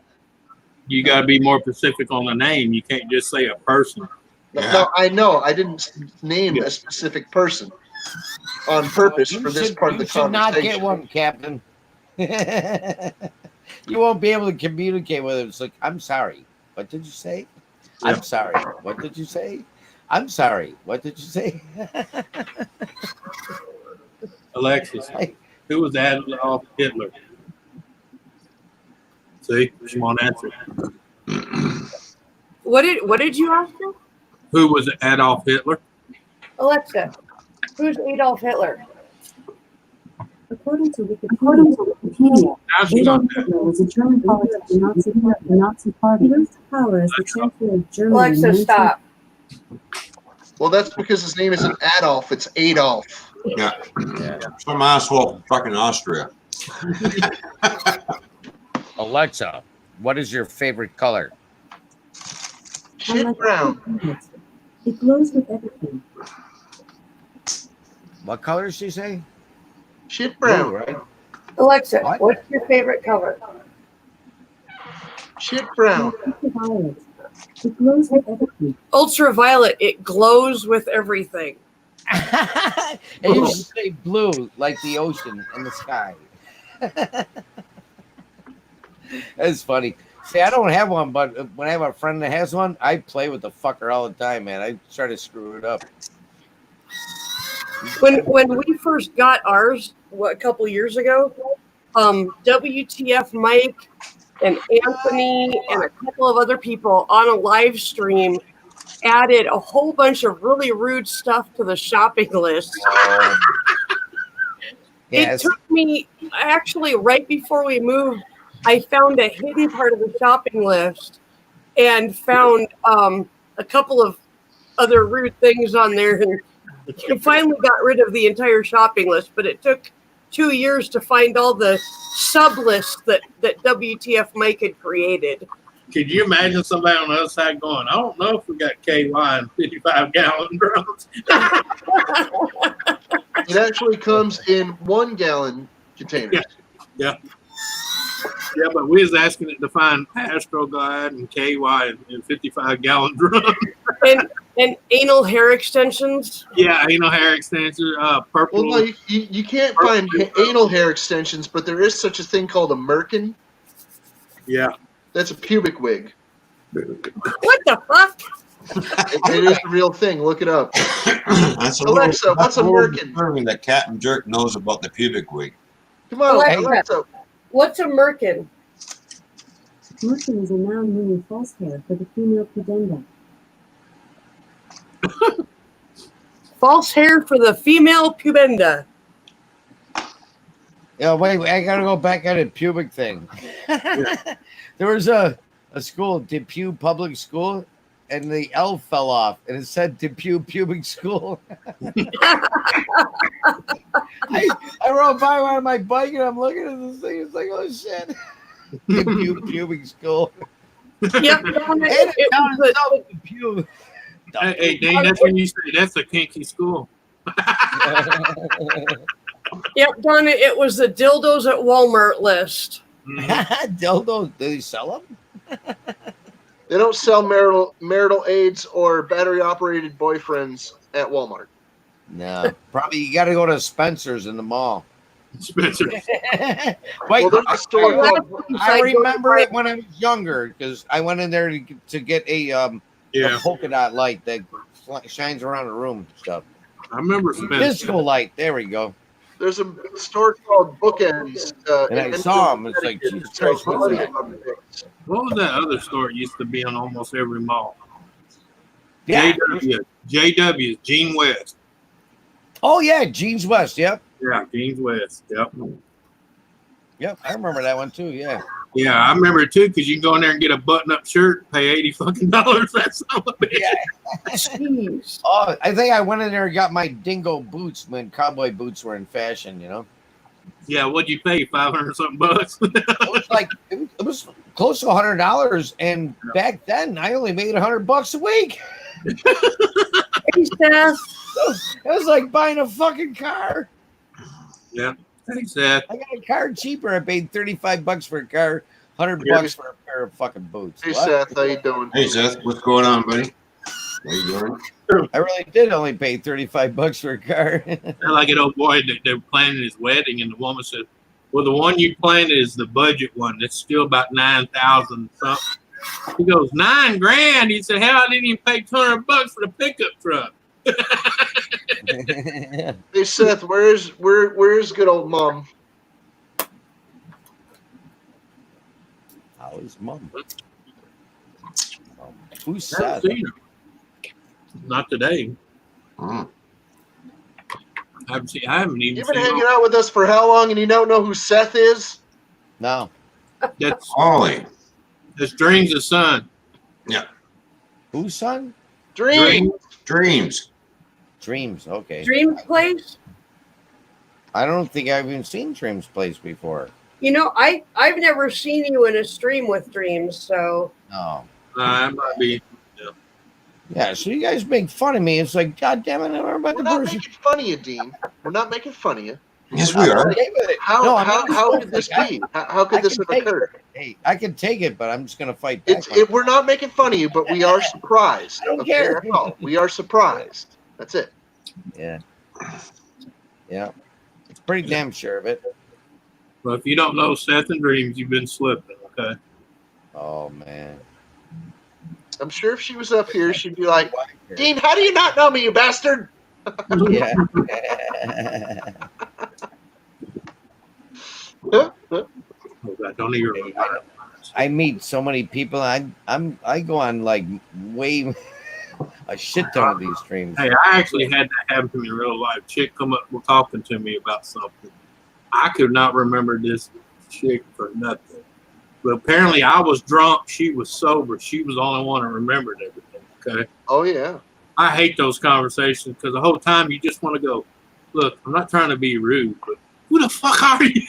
You gotta be more specific on the name. You can't just say a person. Yeah. No, I know. I didn't name a specific person on purpose You for this should- part of the you should not get conversation. one, Captain. You won't be able to communicate with it. It's like, I'm sorry. What did you say? Yeah. I'm sorry. What did you say? I'm sorry. What did you say? Alexis, who was Adolf Hitler? See, she won't answer. What did you ask her? Who was Adolf Hitler? Alexa, who's Adolf Hitler? According to Wikipedia, Now she's Adolf on. Hitler was a German politician of the Nazi Party. He rose to power as the Chancellor of Germany. Alexa, stop. Well, that's because his name isn't Adolf, it's Adolf. Yeah. Some asshole from fucking Austria. Alexa, what is your favorite color? Shit brown. It glows with everything. What color does she say? Shit brown. Blue, right? Alexa, What? what's your favorite color? Shit brown. Ultraviolet. It glows with everything. Ultraviolet. It glows with everything. And you should say blue, like the ocean and the sky. That's funny. See, I don't have one, but when I have a friend that has one, I play with the fucker all the time, man. I try to screw it up. When we first got ours, a couple years ago, WTF Mike and Anthony and a couple of other people on a live stream added a whole bunch of really rude stuff to the shopping list. Yes. It took me, actually, right before we moved, I found a hidden part of the shopping list and found a couple of other rude things on there. And I finally got rid of the entire shopping list, but it took 2 years to find all the sub lists that WTF Mike had created. Could you imagine somebody on the other side going, I don't know if we got KY in 55-gallon drums? It actually comes in 1 gallon containers. Yeah. Yeah, but we was asking it to find Astroglide and KY in 55-gallon drums. And anal hair extensions. Yeah, anal hair extension, purple. Well, no, you can't find anal hair extensions, but there is such a thing called a merkin. Yeah. That's a pubic wig. What the fuck? It is a real thing. Look it up. That's Alexa, what's a merkin? Confirming that Captain Jerk knows about the pubic wig. Come on, Alexa. Alexa. What's a merkin? Merkin is a noun meaning false hair for the female pudenda. False hair for the female pubenda. Yeah, wait, I gotta go back on the pubic thing. There was a school, Depew Public School, and the L fell off, and it said Depew Pubic School. I rode by on my bike, and I'm looking at this thing. It's like, oh shit, Depew Pubic School. Yep. It was a Depew. Hey, Dane, that's when you say that's a kinky school. Yep, Donna, it was the dildos at Walmart list. Dildos? Do they sell them? They don't sell marital aids or battery operated boyfriends at Walmart. No, probably you got to go to Spencer's in the mall. Spencer. Wait, Well, there's a store called. I remember it when I was younger because I went in there to get a polka dot light that shines around the room and stuff. I remember Spencer. Disco light. There we go. There's a store called Bookends. And I saw him. It's like, Jesus Christ, what's that? What was that other store that used to be on almost every mall? Yeah. JW, Gene West. Oh, yeah. Jeans West. Yep. Yeah, Gene West. Yep. Yep. I remember that one too. Yeah. Yeah, I remember it too because you can go in there and get a button-up shirt, pay $80 That's son of a bitch. Yeah. Jeez. Oh, I think I went in there and got my dingo boots when cowboy boots were in fashion, you know? Yeah, what'd you pay? 500 something bucks? It was like, it was close to $100. And back then, I only made $100 a week. Hey, Seth. It was like buying a fucking car. Yeah. Thanks, Seth. I got a car cheaper. I paid $35 for a car, $100 for a pair of fucking boots. Hey, What? Seth, how you doing? Hey, Seth, what's going on, buddy? How you doing? I really did only pay $35 for a car. Like an old boy, they were planning his wedding, and the woman said, well, the one you planned is the budget one. It's still about 9,000 something. He goes, $9,000. He said, hell, I didn't even pay $200 for the pickup truck. Hey, Seth, where's good old mom? How is mom? Who's I haven't Seth? seen her. Not today. Mm. I haven't even You've been seen hanging her. out with us for how long and you don't know who Seth is? No. That's Holy. Dreams' son. Whose son? Dream. Dreams. Dreams. Okay. Dream Place. I don't think I've even seen Dreams Place before. You know, I've never seen you in a stream with Dreams, so No. I might be. Yeah, so you guys make fun of me. It's like, God damn it, I remember about We're the not version. making fun of you, Dean. We're not making fun of you. Yes, we are. Okay with it. How No, I'm how, not how fun. could this Like, be? How could I this can have take occurred? it. Hey, I can take it, but I'm just gonna fight back. We're not making fun of you, but we are surprised. I don't Okay, care. that's all. We are surprised. That's it. Yeah. Yeah. It's pretty damn sure of it. Well, if you don't know Seth and Dreams, you've been slipping. Okay. Oh man. I'm sure if she was up here, she'd be like, Dean, how do you not know me, you bastard? Yeah. Oh, God, don't even remember. I meet so many people. I go on like way a shit ton of these streams. Hey, I actually had that happen to me in real life. Chick come up talking to me about something. I could not remember this chick for nothing. But apparently I was drunk. She was sober. She was the only one that remembered everything. Okay. Oh, yeah. I hate those conversations because the whole time you just want to go, look, I'm not trying to be rude, but who the fuck are you?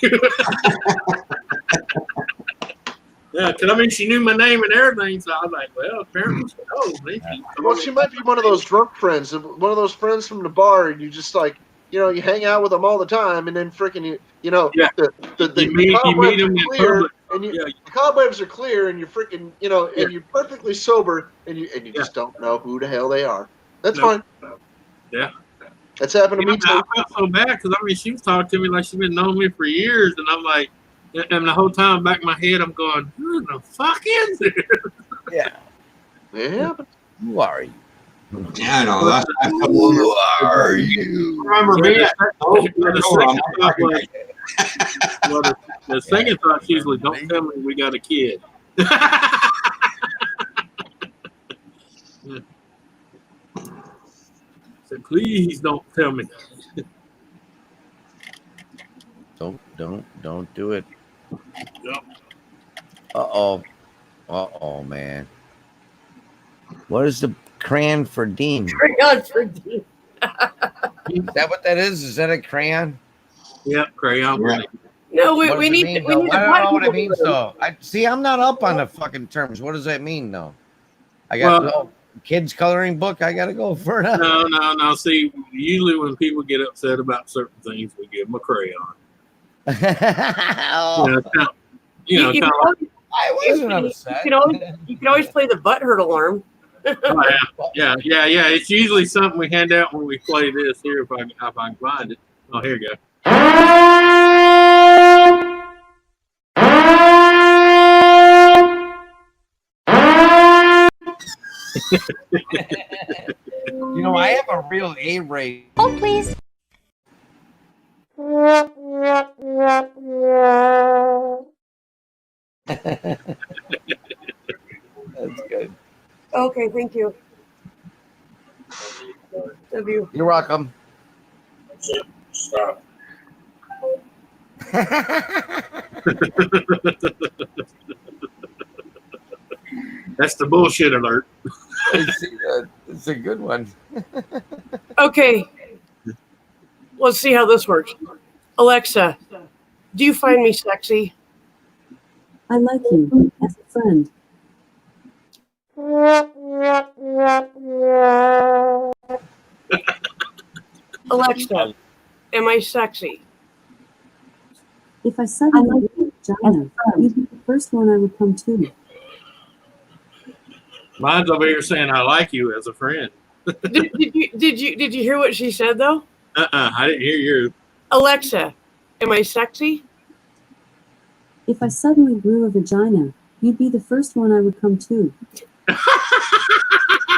Yeah, because I mean, she knew my name and everything, so I was like, well, apparently she knows me. Well, she might be one of those drunk friends, one of those friends from the bar, and you just like, you know, you hang out with them all the time, and then freaking, you know, Yeah. the You meet cobwebs them are in clear, public. and Yeah, the cobwebs are clear, and you're freaking, you know, Yeah. and you're perfectly sober, and you just don't know who the hell they are. That's Nope. fine. Yeah. That's happened to me I too. felt so bad because I mean, she was talking to me like she's been knowing me for years, and I'm like, and the whole time back in my head, I'm going, who the fuck is it? Yeah. Yeah. Who are you? Yeah, I know. That's who are you? Remember me? Yeah, Oh, the second thought was, well, the second thought's usually, don't tell me we got a kid. So please don't tell me. Don't do it. Yep. Uh-oh, man. What is the crayon for Dean? crayon for Dean. Is that what that is? Is that a crayon? Yep, crayon. Yeah. No, What does we it need mean, we though? need I to don't know what it means though. I'm not up on the fucking terms. What does that mean though? I got kids coloring book. I gotta go for it. No. See, usually when people get upset about certain things, we give them a crayon. Oh, You can always- I wasn't upset. you can always play the butthurt alarm. Yeah. It's usually something we hand out when we play this here. If I can find it. Oh, here you go. You know, I have a real A rate. Oh, please. That's good. Okay, thank you. Love you. You're welcome. Stop. That's the bullshit alert. It's a good one. Okay. Let's see how this works. Alexa, do you find me sexy? I like you as a friend. Alexa, am I sexy? If I suddenly grew a vagina, you'd be the first one I would come to. Mine's over here saying I like you as a friend. Did you hear what she said though? I didn't hear you. Alexa, am I sexy? If I suddenly grew a vagina, you'd be the first one I would come to.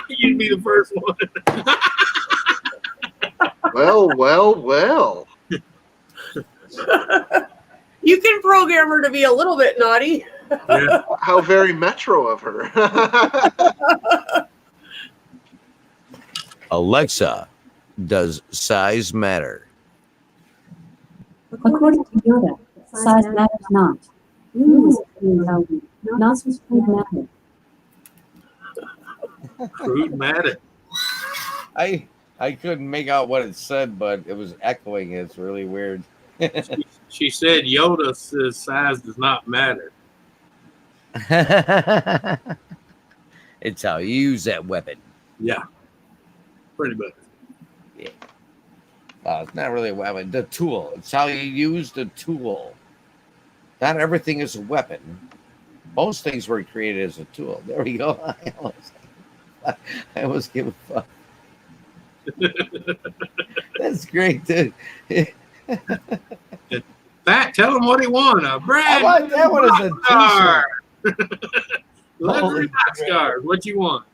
You'd be the first one. Well. You can program her to be a little bit naughty. Yeah. How very metro of her. Alexa, does size matter? According to Yoda, size matters not. Really supreme value, not supreme matter. Crude matter. I couldn't make out what it said, but it was echoing. It's really weird. She said Yoda says size does not matter. It's how you use that weapon. Yeah. Pretty much. It's not really a weapon. The tool. It's how you use the tool. Not everything is a weapon. Most things were created as a tool. There we go. I almost give a fuck. That's great, dude. Fat, tell him what he wants. A brand I want that one as a boxcar. t-shirt. Luxury boxcar. What you want?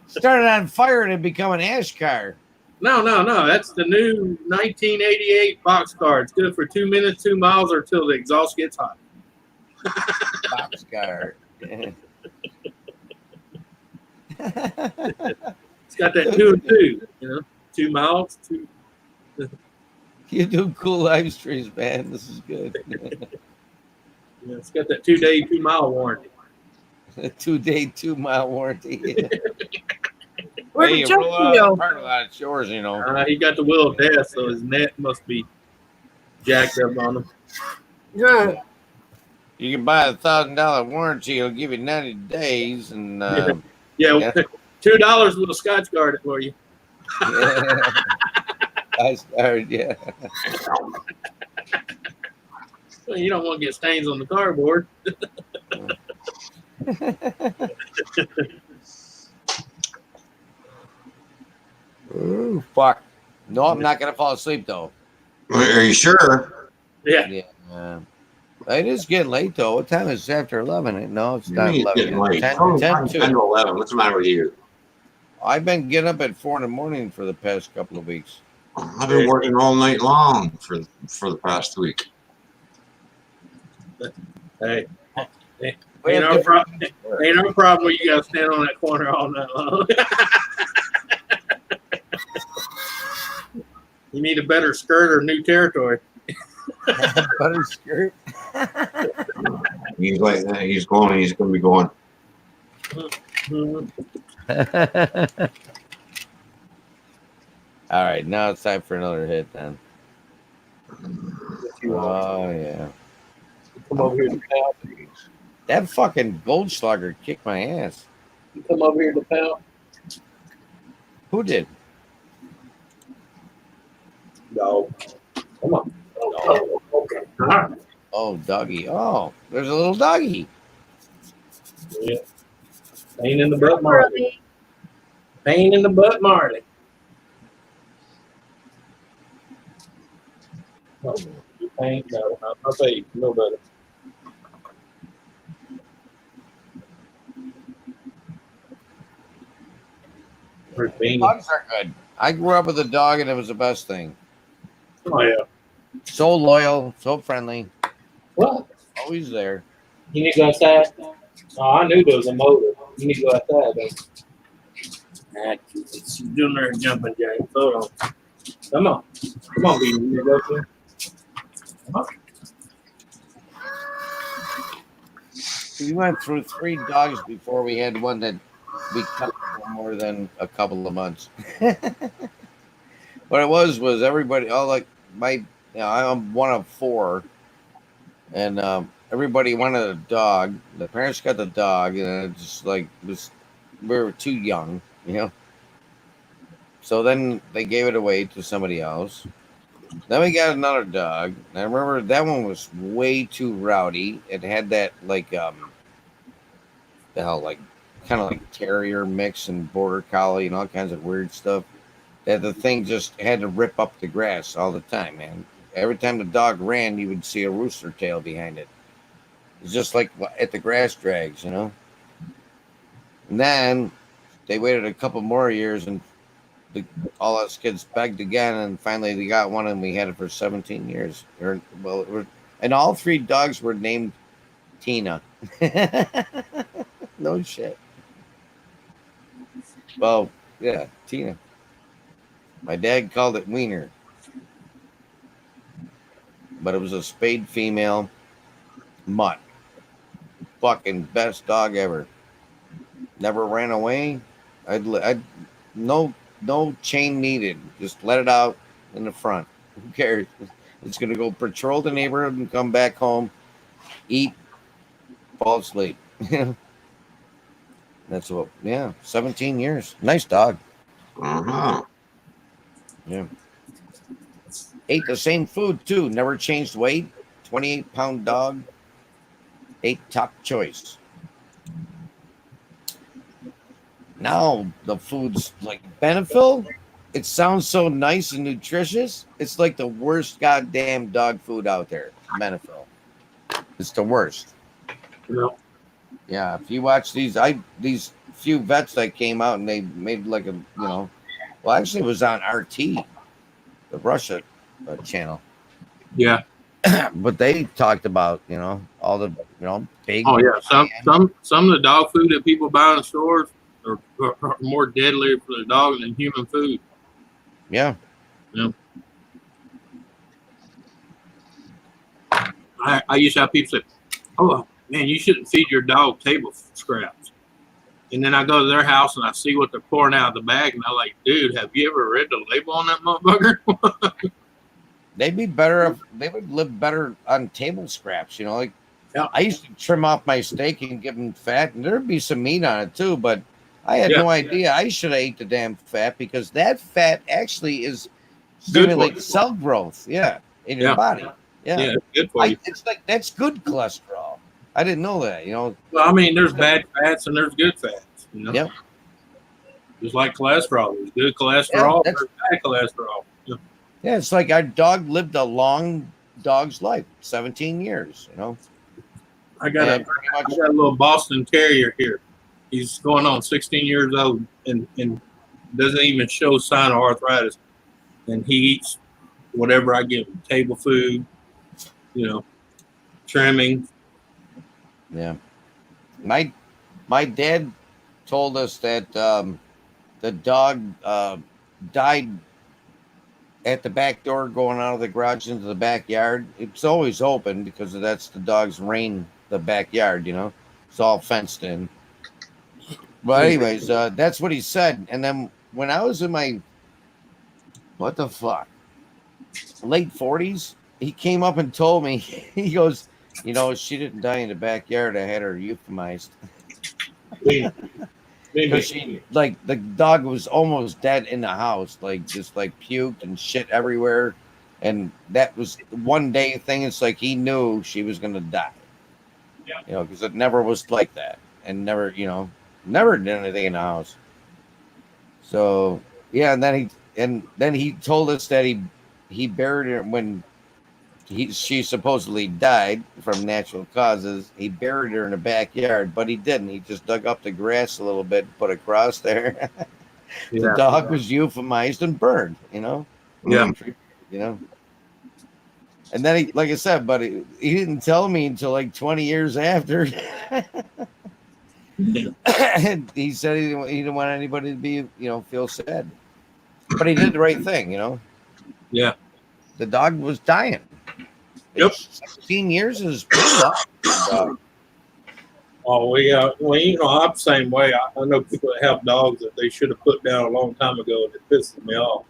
Started on fire and it become an ash car. No. That's the new 1988 boxcar. It's good for 2 minutes, 2 miles, or till the exhaust gets hot. Box car. It's got that 2 and 2. 2 miles, 2. You do cool live streams, man. This is good. Yeah, it's got that 2-day, 2-mile warranty. A 2-day, 2-mile warranty. Where Hey, did you roll Justin out go? of parking lot of chores, you know. He got the wheel of death, so his net must be jacked up on him. Huh. You can buy a $1,000 warranty. It'll give you 90 days, and Yeah, $2 will Scotch guard it for you. I started, yeah. Well, you don't want to get stains on the cardboard. Ooh, fuck. No, I'm not gonna fall asleep though. Are you sure? Yeah. Yeah. It is getting late though. What time is it? After 11? No, it's You not mean it's 11. getting late. 10, Oh, 10 10 to 11. What's the matter with you? I've been getting up at 4 in the morning for the past couple of weeks. I've been working all night long for the past week. Hey. We Ain't have no different- problem. Ain't no problem when you got to stand on that corner all night long. You need a better skirt or new territory. Butter skirt. He's like that. He's going. He's going to be going. All right, now it's time for another hit then. Oh yeah. Come over here to town. That fucking Goldschlager kicked my ass. You come over here to town. Who did? No. Come on. No. Okay. All right. Oh, doggy. Oh, there's a little doggy. Yeah. Pain in the butt, Marley. Pain in the butt, Marley. No, pain. No, I'll say you know better. Where's Beanie? Dogs are good. I grew up with a dog, and it was the best thing. Oh yeah. So loyal, so friendly, What? always there. You need to go outside? Oh, I knew there was a motor. You need to go outside, though. Nah, she's doing her jumping jacks. Hold on. Come on. Come on, Beanie. You need to go there. Come on. We went through 3 dogs before we had one that we kept for more than a couple of months. What it was everybody, all like I'm one of 4, and everybody wanted a dog. The parents got the dog, and it just like we were too young, you know. So then they gave it away to somebody else. Then we got another dog. And I remember that one was way too rowdy. It had that like the hell, like kind of like terrier mix and border collie and all kinds of weird stuff. That the thing just had to rip up the grass all the time, man. Every time the dog ran, you would see a rooster tail behind it. It's just like at the grass drags, you know. And then they waited a couple more years, and all us kids begged again, and finally they got one, and we had it for 17 years. And all 3 dogs were named Tina. No shit. Well, yeah, Tina. My dad called it Wiener, but it was a spayed female mutt. Fucking best dog ever. Never ran away. I'd no chain needed. Just let it out in the front. Who cares? It's gonna go patrol the neighborhood and come back home, eat, fall asleep. That's what. Yeah, 17 years. Nice dog. Uh-huh. Yeah. Ate the same food too. Never changed weight. 28-pound dog. Ate top choice. Now the food's like Benefil. It sounds so nice and nutritious. It's like the worst goddamn dog food out there. Benefil. It's the worst. Yeah. Yeah. If you watch these few vets that came out and they made like a well, actually it was on RT, the Russia channel. Yeah. But they talked about all the big. Oh yeah. Some of the dog food that people buy in the stores are more deadly for the dog than human food. Yeah. Yeah. I used to have people say, "Oh man, you shouldn't feed your dog table scraps." And then I go to their house and I see what they're pouring out of the bag, and I'm like, "Dude, have you ever read the label on that motherfucker?" They'd be better if they would live better on table scraps. Like Yeah. I used to trim off my steak and give them fat, and there'd be some meat on it too. But I had Yeah. no idea. I should have ate the damn fat because that fat actually is stimulates cell growth. Yeah, in your Yeah. body. Yeah, Yeah, it's good for you. it's like that's good cholesterol. I didn't know that. Well, I mean, there's bad fats and there's good fats. Yep. Just like cholesterol, there's good cholesterol, Yeah, there's bad cholesterol. Yeah. Yeah, it's like our dog lived a long dog's life, 17 years. I got And a pretty I much got a little Boston Terrier here. He's going on 16 years old and doesn't even show sign of arthritis. And he eats whatever I give him, table food, trimming. Yeah. My dad told us that the dog died at the back door going out of the garage into the backyard. It's always open because that's the dog's the backyard, It's all fenced in. But anyways, that's what he said. And then when I was in my what the fuck? Late 40s, he came up and told me, he goes, she didn't die in the backyard. I had her euthanized. Because she, the dog was almost dead in the house, just puked and shit everywhere. And that was one day thing. It's like he knew she was going to die. Yeah. Because it never was like that. And never did anything in the house. So, yeah. And then he told us that he buried her when she supposedly died from natural causes. He buried her in the backyard, but he didn't. He just dug up the grass a little bit, put a cross there. The dog was euphemized and burned, Yeah. And then he, like I said, but he didn't tell me until 20 years after. And he said he didn't want anybody to be, feel sad. But he did the right thing, Yeah. The dog was dying. Yep. 16 years is pretty long. Oh, yeah. Well, I'm the same way. I know people that have dogs that they should have put down a long time ago, and it pisses me off.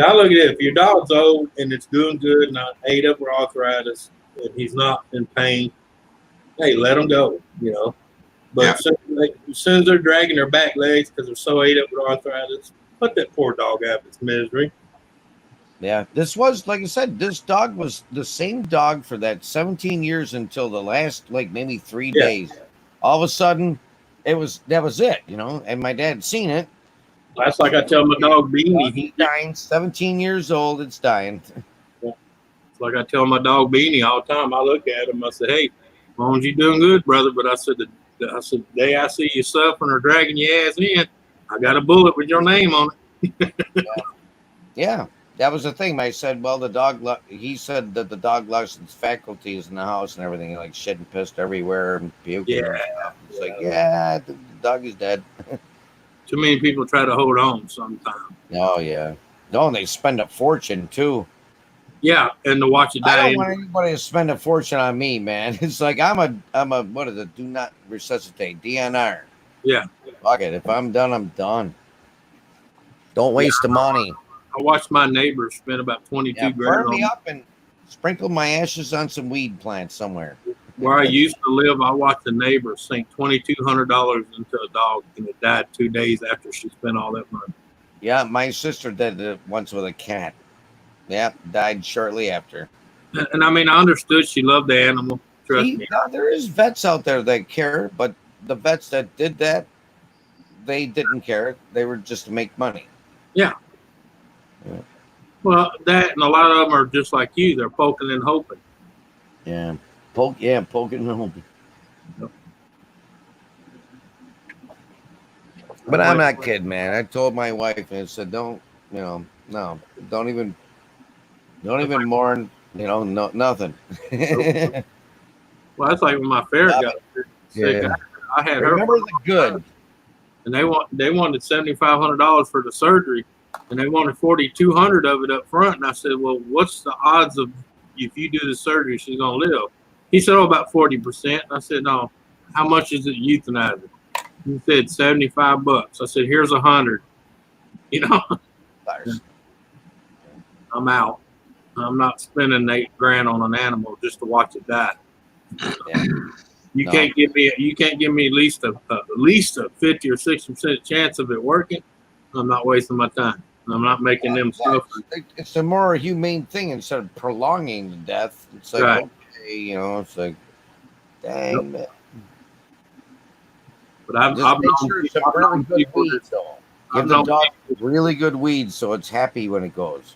I look at it. If your dog's old and it's doing good, not ate up with arthritis, and he's not in pain, hey, let him go, But Yeah. as soon as they're dragging their back legs because they're so ate up with arthritis, let that poor dog have its misery. Yeah, this was, like I said, this dog was the same dog for that 17 years until the last, maybe 3 days. All of a sudden, that was it, and my dad seen it. That's like I tell my dog Beanie. He's dying, 17 years old, it's dying. It's like I tell my dog Beanie all the time. I look at him, I say, hey, as long as you're doing good, brother. But I said, the day I see you suffering or dragging your ass in, I got a bullet with your name on it. Yeah. That was the thing. I said, well, the dog. He said that the dog lost its faculties in the house and everything, like shit and pissed everywhere and puking Yeah. and stuff. It's like, yeah, the dog is dead. Too many people try to hold on sometimes. Oh yeah. No, and they spend a fortune too. Yeah, and to watch it I die. don't want anybody to spend a fortune on me, man. It's like I'm a what is it? Do not resuscitate, DNR. Yeah. Fuck it. If I'm done, I'm done. Don't waste the money. I watched my neighbors spend about 22 Yeah, grand burn me on up and sprinkle my ashes on some weed plants somewhere. where I used to live. I watched a neighbor sink $2,200 into a dog, and it died 2 days after she spent all that money. Yeah, my sister did it once with a cat. Yep, died shortly after. And I mean, I understood she loved the animal. Trust See, me. now, there is vets out there that care, but the vets that did that, they didn't care. They were just to make money. Well, that and a lot of them are just like you. They're poking and hoping. Yeah, poking and hoping. But I'm not kidding, man. I told my wife and I said, don't even mourn, nothing. Well, that's like when my ferret got sick. Yeah. I had her. Remember the good. And they wanted $7,500 for the surgery, and they wanted $4,200 of it up front. And I said, well, what's the odds of if you do the surgery she's gonna live? He said, oh, about 40%. I said, no, how much is it euthanizing? He said $75. I said, here's 100. I'm out. I'm not spending $8 grand on an animal just to watch it die. Yeah. You can't give me at least a 50 or 60% chance of it working. I'm not wasting my time. I'm not making them suffer. It's a more humane thing instead of prolonging the death. It's like, Right. okay, it's like, dang, man. But I've Just make known sure it's a I've really known good people weed, that- though. I've Give the known dog really good weed so it's happy when it goes.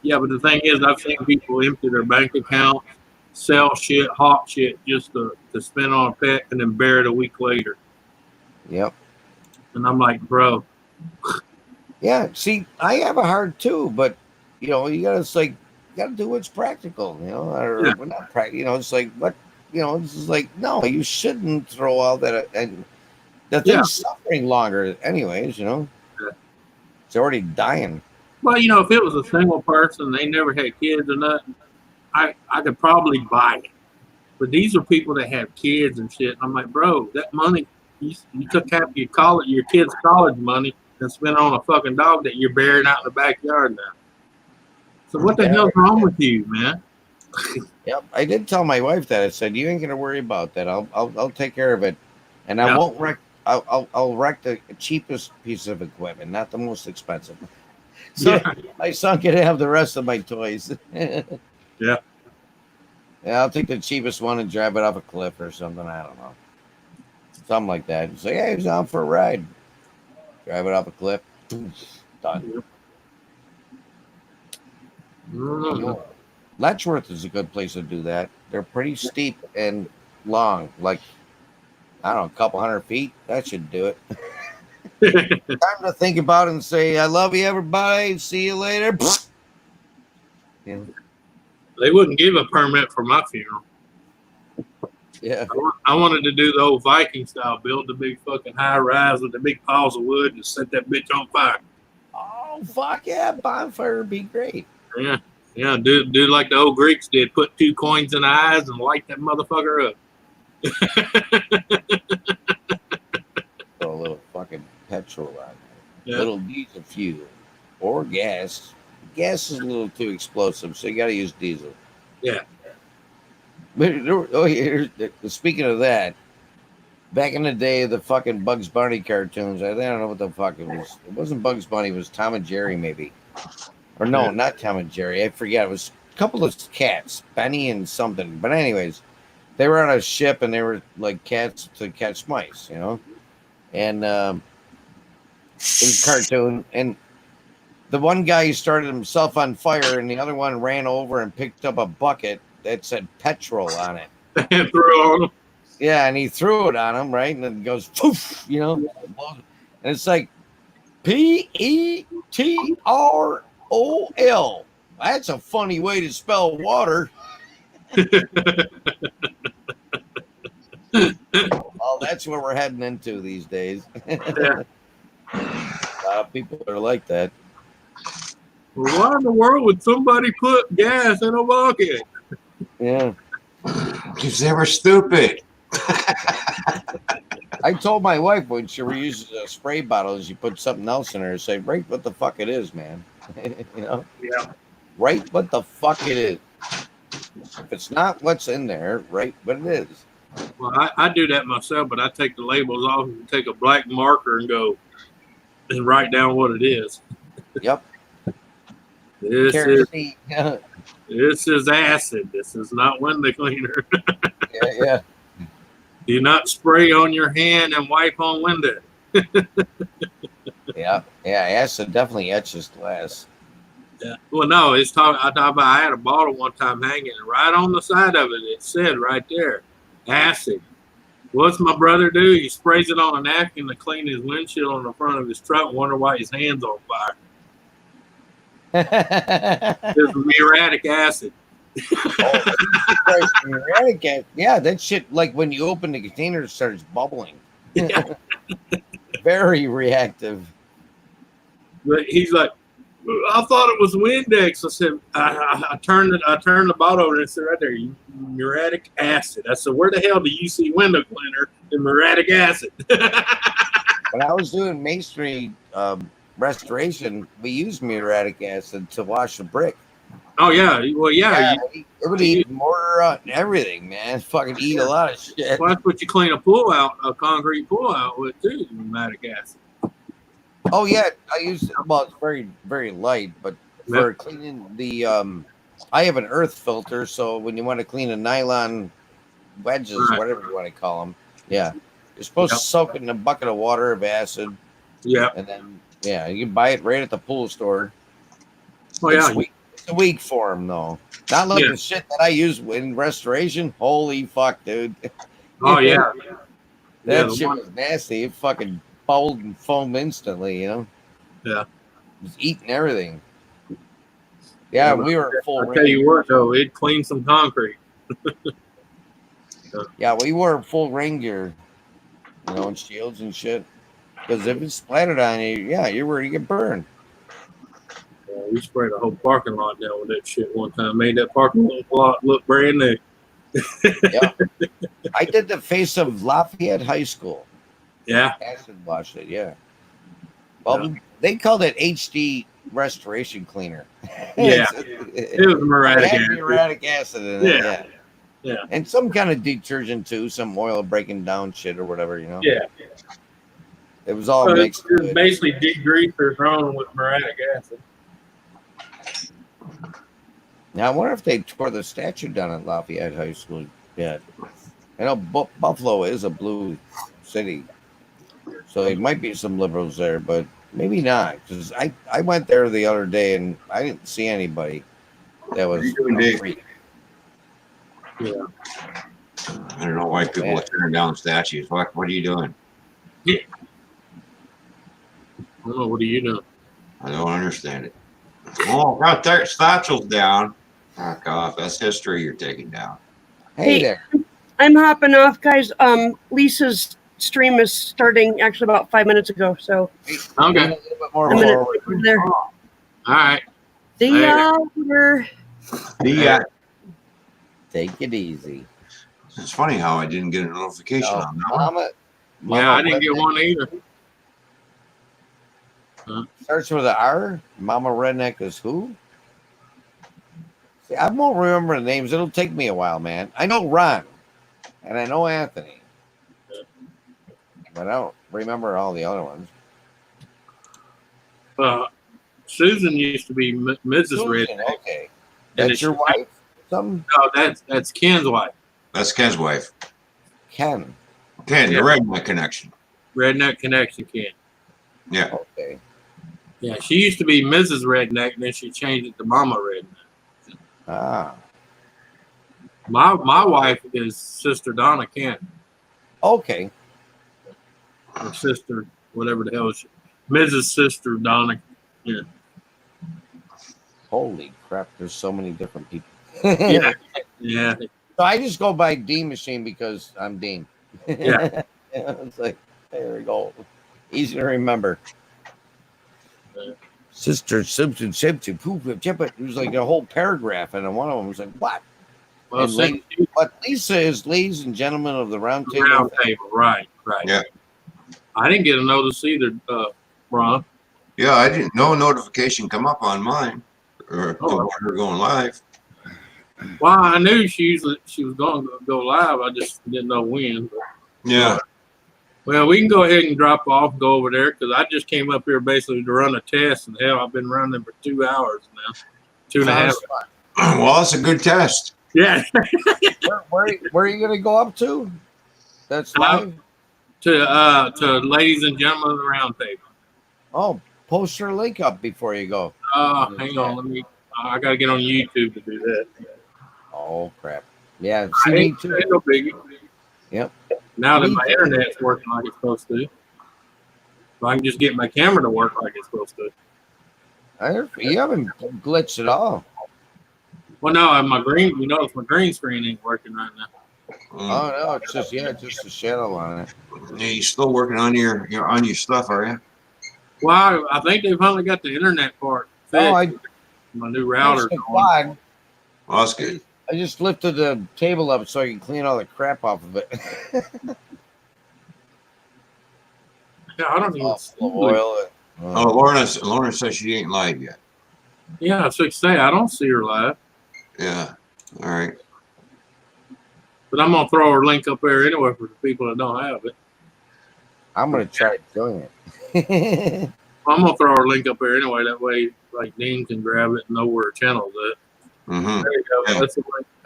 Yeah, but the thing is, I've seen people empty their bank account, sell shit, hawk shit, just to spend on a pet and then bury it a week later. Yep. And I'm like, bro. Yeah. See, I have a heart too, but you gotta do what's practical, or Yeah. not practical. It's like, what, this is like, no, you shouldn't throw all that. And the thing's Yeah. suffering longer, anyways. Yeah. It's already dying. Well, if it was a single person, they never had kids or nothing, I could probably buy it. But these are people that have kids and shit. And I'm like, bro, that money, you took half of your kids' college money and spent on a fucking dog that you're burying out in the backyard now. So what the hell's wrong with you, man? Yep. I did tell my wife that. I said, you ain't gonna worry about that. I'll take care of it, and I Yeah. won't wreck. I'll wreck the cheapest piece of equipment, not the most expensive. So Yeah. my son can have the rest of my toys. Yeah. Yeah, I'll take the cheapest one and drive it off a cliff or something. I don't know. Something like that. It's like, hey, he's on for a ride. Drive it off a cliff. Done. Mm. Letchworth is a good place to do that. They're pretty steep and long. Like, I don't know, a couple 100 feet. That should do it. Time to think about it and say, I love you, everybody. See you later. Yeah. They wouldn't give a permit for my funeral. Yeah. I wanted to do the old Viking style, build the big fucking high rise with the big piles of wood and set that bitch on fire. Oh, fuck yeah. Bonfire would be great. Yeah, do like the old Greeks did, put 2 coins in the eyes and light that motherfucker up. Throw a little fucking petrol on there. Yeah. Little diesel fuel or gas. Gas is a little too explosive, so you got to use diesel. Yeah. But speaking of that, back in the day of the fucking Bugs Bunny cartoons, I don't know what the fuck it was. It wasn't Bugs Bunny, it was Tom and Jerry, maybe. Or no, not Tom and Jerry. I forget. It was a couple of cats, Benny and something. But anyways, they were on a ship and they were like cats to catch mice, And it was a cartoon. And the one guy started himself on fire, and the other one ran over and picked up a bucket that said petrol on it. And threw on them. Yeah, and he threw it on him, right? And then it goes poof, And it's like PETROL. O-L. That's a funny way to spell water. Well, that's what we're heading into these days. Yeah. A lot of people are like that. Well, why in the world would somebody put gas in a bucket? Yeah. Because they were stupid. I told my wife when she reuses a spray bottle, she put something else in there. Say, right what the fuck it is, man. You know? Yeah. Right what the fuck it is. If it's not what's in there, right what it is. Well, I do that myself, but I take the labels off and take a black marker and go and write down what it is. Yep. This Kerosene. Yeah, is acid. This is not window cleaner. yeah. Do not spray on your hand and wipe on window. Yeah. Acid definitely etches glass. Yeah. Well, no, it's talking. I had a bottle one time hanging, and right on the side of it, it said right there, acid. What's my brother do? He sprays it on a napkin to clean his windshield on the front of his truck. Wonder why his hand's on fire. It's muriatic acid. Muriatic acid. Yeah, that shit. Like when you open the container, it starts bubbling. Yeah. Very reactive. But he's like, I thought it was Windex. I said, I turned the bottle over and it said right there, muriatic acid. I said, where the hell do you see window cleaner and muriatic acid? When I was doing masonry restoration, we used muriatic acid to wash the brick. Oh yeah, well yeah. It would eat mortar and everything, man. Fucking eat a lot of shit. Well, that's what you clean a concrete pull out with too, muriatic acid. Oh yeah, I use well, it's very very light, but for cleaning the I have an earth filter, so when you want to clean a nylon wedges, whatever you want to call them, yeah, you're supposed to soak it in a bucket of water of acid. Yeah, and then you can buy it right at the pool store. Oh yeah, it's a weak form though, not like the shit that I use in restoration. Holy fuck, dude! Oh yeah, that shit was nasty. It fucking bubbled and foamed instantly, you know. Yeah, it was eating everything. Yeah, we were full. I tell you what, though, it cleaned some concrete. Yeah, we wore full rain gear, you know, and shields and shit. Because if it splattered on you, you're where you get burned. We sprayed a whole parking lot down with that shit one time. Made that parking lot look brand new. Yeah, I did the face of Lafayette High School. Yeah, acid washed it. Yeah. Well, they called it HD restoration cleaner. Yeah, it was muriatic acid in it. Yeah, and some kind of detergent too, some oil breaking down shit or whatever, you know. Yeah, it was all mixed. It was basically degreaser thrown with muriatic acid. Now I wonder if they tore the statue down at Lafayette High School yet. I know Buffalo is a blue city, so there might be some liberals there, but maybe not. Because I went there the other day and I didn't see anybody that was free. Yeah. I don't know why people are tearing down statues. What are you doing? Yeah. I don't know. What are you doing? I don't understand it. Oh, got their statues down. Fuck off. That's history you're taking down. Hey there. I'm hopping off, guys. Lisa's stream is starting actually about 5 minutes ago. So okay. I'm gonna there. All right. See ya later. Yeah. Take it easy. It's funny how I didn't get a notification on that. Mama, I didn't get one either. Starts with an R. Mama Redneck is who? See, I won't remember the names. It'll take me a while, man. I know Ron, and I know Anthony, but I don't remember all the other ones. Susan used to be Mrs. Susan, Redneck. okay. That's your wife? Something? No, that's Ken's wife. That's Ken's wife. Ken, the Redneck Connection. Redneck Connection, Ken. Yeah. Okay. Yeah, she used to be Mrs. Redneck, and then she changed it to Mama Redneck. Ah. My wife is Sister Donna Ken. Okay. Or Sister, whatever the hell she. Mrs. Sister Donna. Yeah. Holy crap! There's so many different people. Yeah. Yeah. So I just go by Dean Machine because I'm Dean. Yeah. It's like, there we go. Easy to remember. Yeah. Sister Simpson Simpson poop it was like a whole paragraph, and then one of them was like, "What?" Well, And but Lisa is, ladies and gentlemen of the round table. round table, right. Yeah. I didn't get a notice either, Ron. Yeah, I didn't. No notification come up on mine or Oh. her going live. Well, I knew she was going to go live. I just didn't know when. But, Yeah. well, we can go ahead and drop off and go over there because I just came up here basically to run a test, and hell, I've been running for 2 hours now, 2.5. Well, it's a good test. Yeah. Where are you gonna go up to? That's live. To ladies and gentlemen of the round table. Oh, post your link up before you go. Hang on, I gotta get on YouTube to do that. Oh crap! Yeah, see me Ain't too. no biggie. Yep. Now that Me my too. internet's working like it's supposed to, if I can just get my camera to work like it's supposed to. You haven't glitched at all. Well, no, my green. You notice my green screen ain't working right now. Oh no, it's just a shadow on it. Yeah, you still working on your stuff, are you? Well, I think they've only got the internet part fixed. Oh, My new router's on. quad. Well, that's good. I just lifted the table up so I can clean all the crap off of it. Yeah, I don't even. Full of oil. Oh, Lorna says she ain't live yet. Yeah, I was to say I don't see her live, Yeah. All right. but I'm gonna throw her link up there anyway for the people that don't have it. I'm gonna try doing it. I'm gonna throw her link up there anyway. That way, like Dean can grab it and know where her channel's at. Mm-hmm. There you go. Yeah.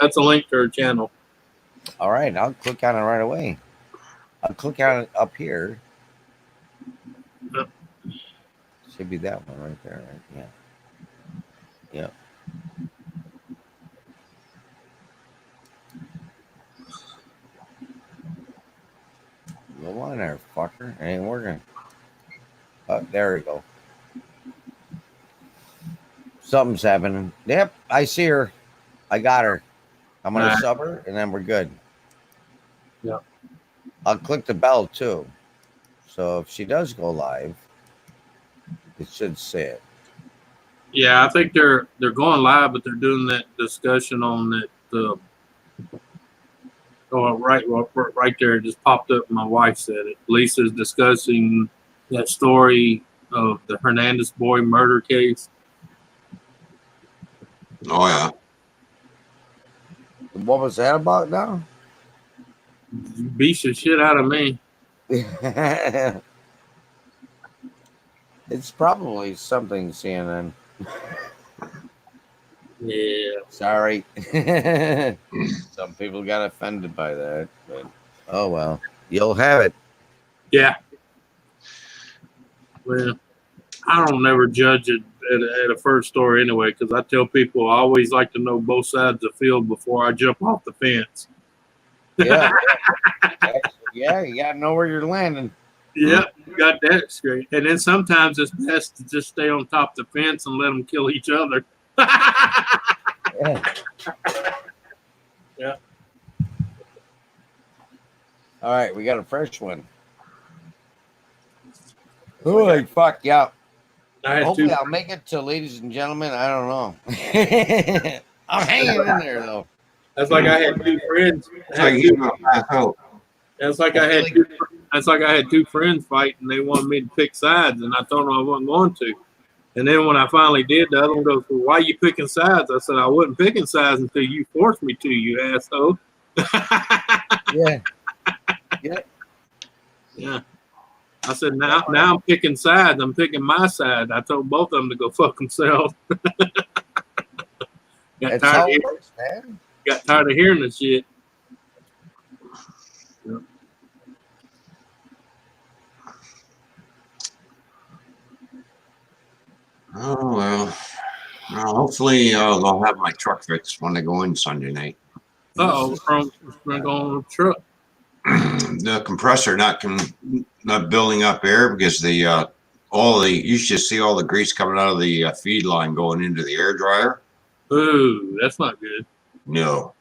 That's a link to her channel. All right, I'll click on it right away. I'll click on it up here. Yep. Should be that one right there, right? Yeah. Yep. Go on there, fucker. It ain't working. Oh, there we go. Something's happening. Yep, I see her. I got her. I'm gonna sub her, and then we're good. Yep. I'll click the bell too. So if she does go live, it should say it. Yeah, I think they're going live, but they're doing that discussion on that. Right there, it just popped up. My wife said it. Lisa's discussing that story of the Hernandez boy murder case. Oh yeah. What was that about now? Beat the shit out of me. It's probably something CNN. Yeah. Sorry. Some people got offended by that, but oh well. You'll have it. Yeah. Well, I don't never judge it at a first story anyway, because I tell people I always like to know both sides of the field before I jump off the fence. Yeah. Yeah, you gotta know where you're landing. Yeah, you got that straight. And then sometimes it's best to just stay on top of the fence and let them kill each other. Yeah. Yeah. All right, we got a fresh one. Holy fuck, yeah. Hopefully I'll make it to ladies and gentlemen. I don't know. I'm hanging in there though. That's like I had two friends. It's like you gonna pass out. That's like I had two friends fight, and they wanted me to pick sides, and I told them I wasn't going to. And then when I finally did, the other one goes, "Well, why are you picking sides?" I said, "I wasn't picking sides until you forced me to, you asshole." Yeah. Yeah. Yeah. I said, now I'm picking sides. I'm picking my side. I told both of them to go fuck themselves. That's how it works, man. Got tired of hearing the shit. Yep. Oh well. Well, hopefully they'll have my truck fixed when I go in Sunday night. Uh-oh, from going on the truck. The compressor not building up air because the you should see all the grease coming out of the feed line going into the air dryer. Ooh, that's not good. No.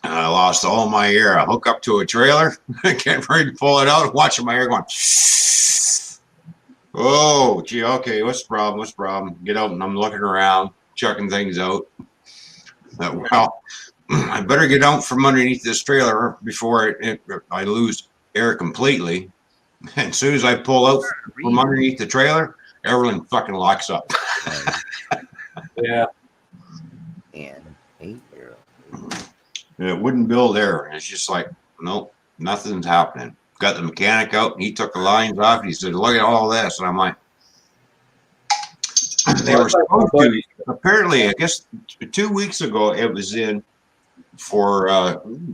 I lost all my air. I hook up to a trailer, getting ready to pull it out, watching my air going. Oh, gee, okay, what's the problem? What's the problem? Get out, and I'm looking around, checking things out. Well, I better get out from underneath this trailer before I lose air completely. And as soon as I pull out from underneath the trailer, everything fucking locks up. Yeah. And 8-year-old. It wouldn't build air. It's just like, nope, nothing's happening. Got the mechanic out, and he took the lines off. And he said, "Look at all this," and I'm like, they were supposed to. Apparently, I guess 2 weeks ago, it was in for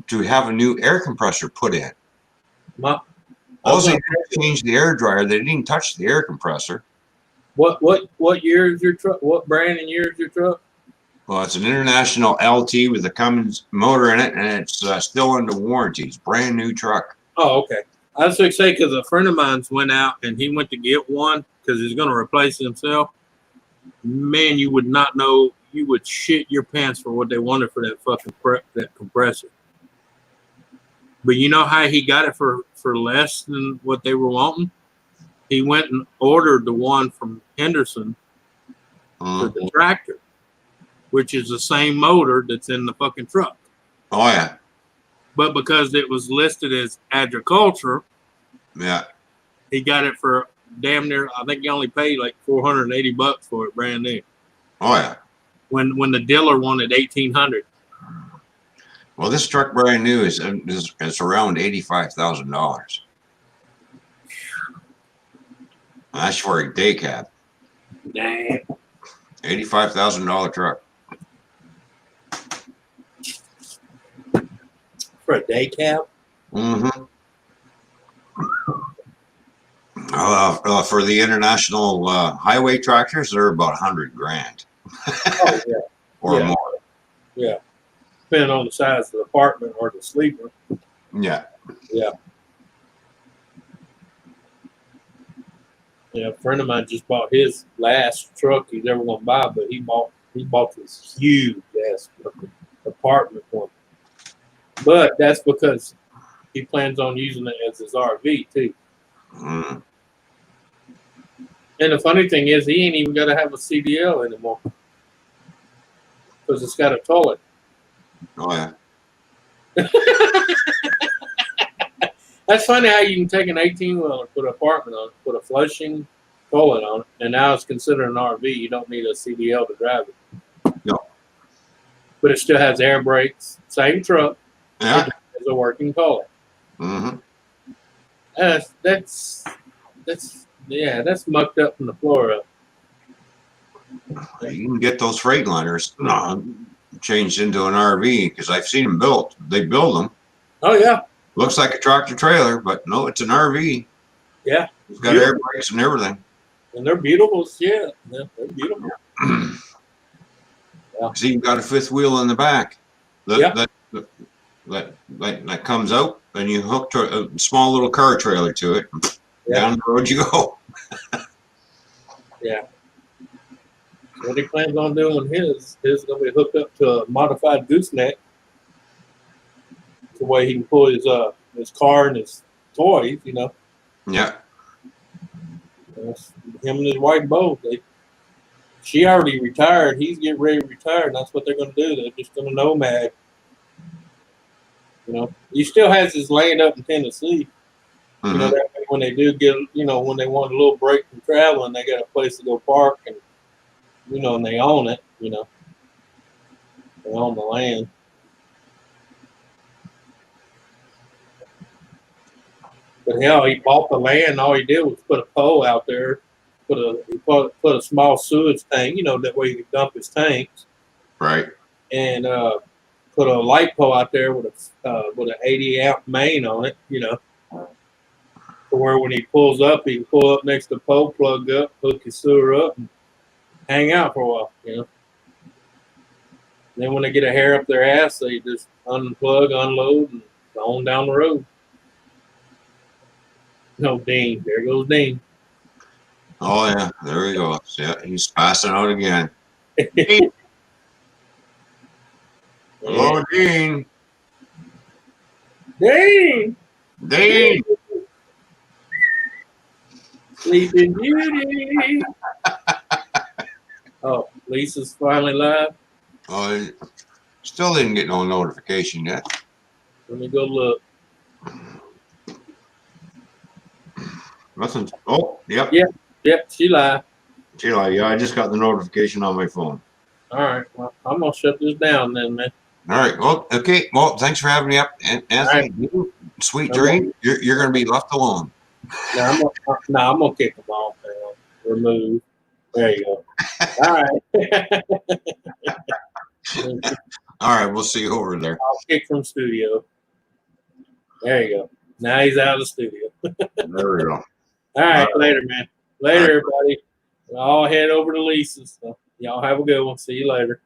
to have a new air compressor put in. All they did was change the air dryer. They didn't touch the air compressor. What year is your truck? What brand and year is your truck? Well, it's an International LT with a Cummins motor in it, and it's still under warranty. It's a brand new truck. Oh, okay. I was going to say, because a friend of mine's went out and he went to get one because he's going to replace it himself. Man, you would not know. You would shit your pants for what they wanted for that fucking that compressor. But you know how he got it for less than what they were wanting? He went and ordered the one from Henderson for the tractor, which is the same motor that's in the fucking truck. Oh, yeah. But because it was listed as agriculture, yeah, he got it for damn near. I think he only paid like $480 for it, brand new. Oh yeah. When the dealer wanted $1,800. Well, this truck brand new is around $85,000. That's for a day cab. Nah. $85,000 truck. For a day cab? Mm-hmm. For the international highway tractors, they're about $100,000. Oh, yeah. Or yeah. more. Yeah. Depending on the size of the apartment or the sleeper. Yeah. Yeah. Yeah, a friend of mine just bought his last truck he's ever going to buy, but he bought this huge ass apartment one. But that's because he plans on using it as his RV too. Mm. And the funny thing is, he ain't even got to have a CDL anymore because it's got a toilet. Oh yeah. That's funny how you can take an 18-wheeler, put an apartment on it, put a flushing toilet on it, and now it's considered an RV. You don't need a CDL to drive it. No. But it still has air brakes, same truck. Yeah. It has a working toilet. Mm-hmm. That's mucked up from the floor up. You can get those Freightliners changed into an RV because I've seen them built. They build them. Oh yeah. Looks like a tractor trailer, but no, it's an RV. Yeah. It's got air brakes and everything. And they're beautiful. Yeah, they're beautiful. Yeah. See, you got a fifth wheel in the back. That comes out, and you hook a small little car trailer to it. Down the road you go. Yeah. So what he plans on doing his is going to be hooked up to a modified gooseneck. The way he can pull his car and his toys, you know. Yeah. Him and his wife both. She already retired. He's getting ready to retire, and that's what they're going to do. They're just going to nomad. You know, he still has his land up in Tennessee. Mm-hmm. You know, that way when they do get, you know, when they want a little break from traveling, they got a place to go park, and you know, and they own it. You know, they own the land. But hell, he bought the land. All he did was put a pole out there, put a small sewage tank. You know, that way he could dump his tanks. Right. And put a light pole out there with an 80-amp main on it. You know, to where when he pulls up, he can pull up next to the pole, plug up, hook his sewer up, and hang out for a while. You know. And then when they get a hair up their ass, they just unplug, unload, and on down the road. No, Dean. There goes Dean. Oh yeah, there he goes. Yeah, he's passing out again. Hello, Dean. Dang! Dean. Sleeping Beauty. Oh, Lisa's finally live. Oh, still didn't get no notification yet. Let me go look. Nothing. Oh, yep. Yeah. Yep, she live. Sheila, yeah, I just got the notification on my phone. All right. Well, I'm gonna shut this down then, man. All right. Well, okay. Well, thanks for having me up, Anthony. Sweet dream. You're going to be left alone. No, I'm gonna kick them off now. Remove. There you go. All right. All right. We'll see you over there. I'll kick from studio. There you go. Now he's out of the studio. There we go. All right. Later, man. Later, everybody. I'll head over to Lisa's. So y'all have a good one. See you later.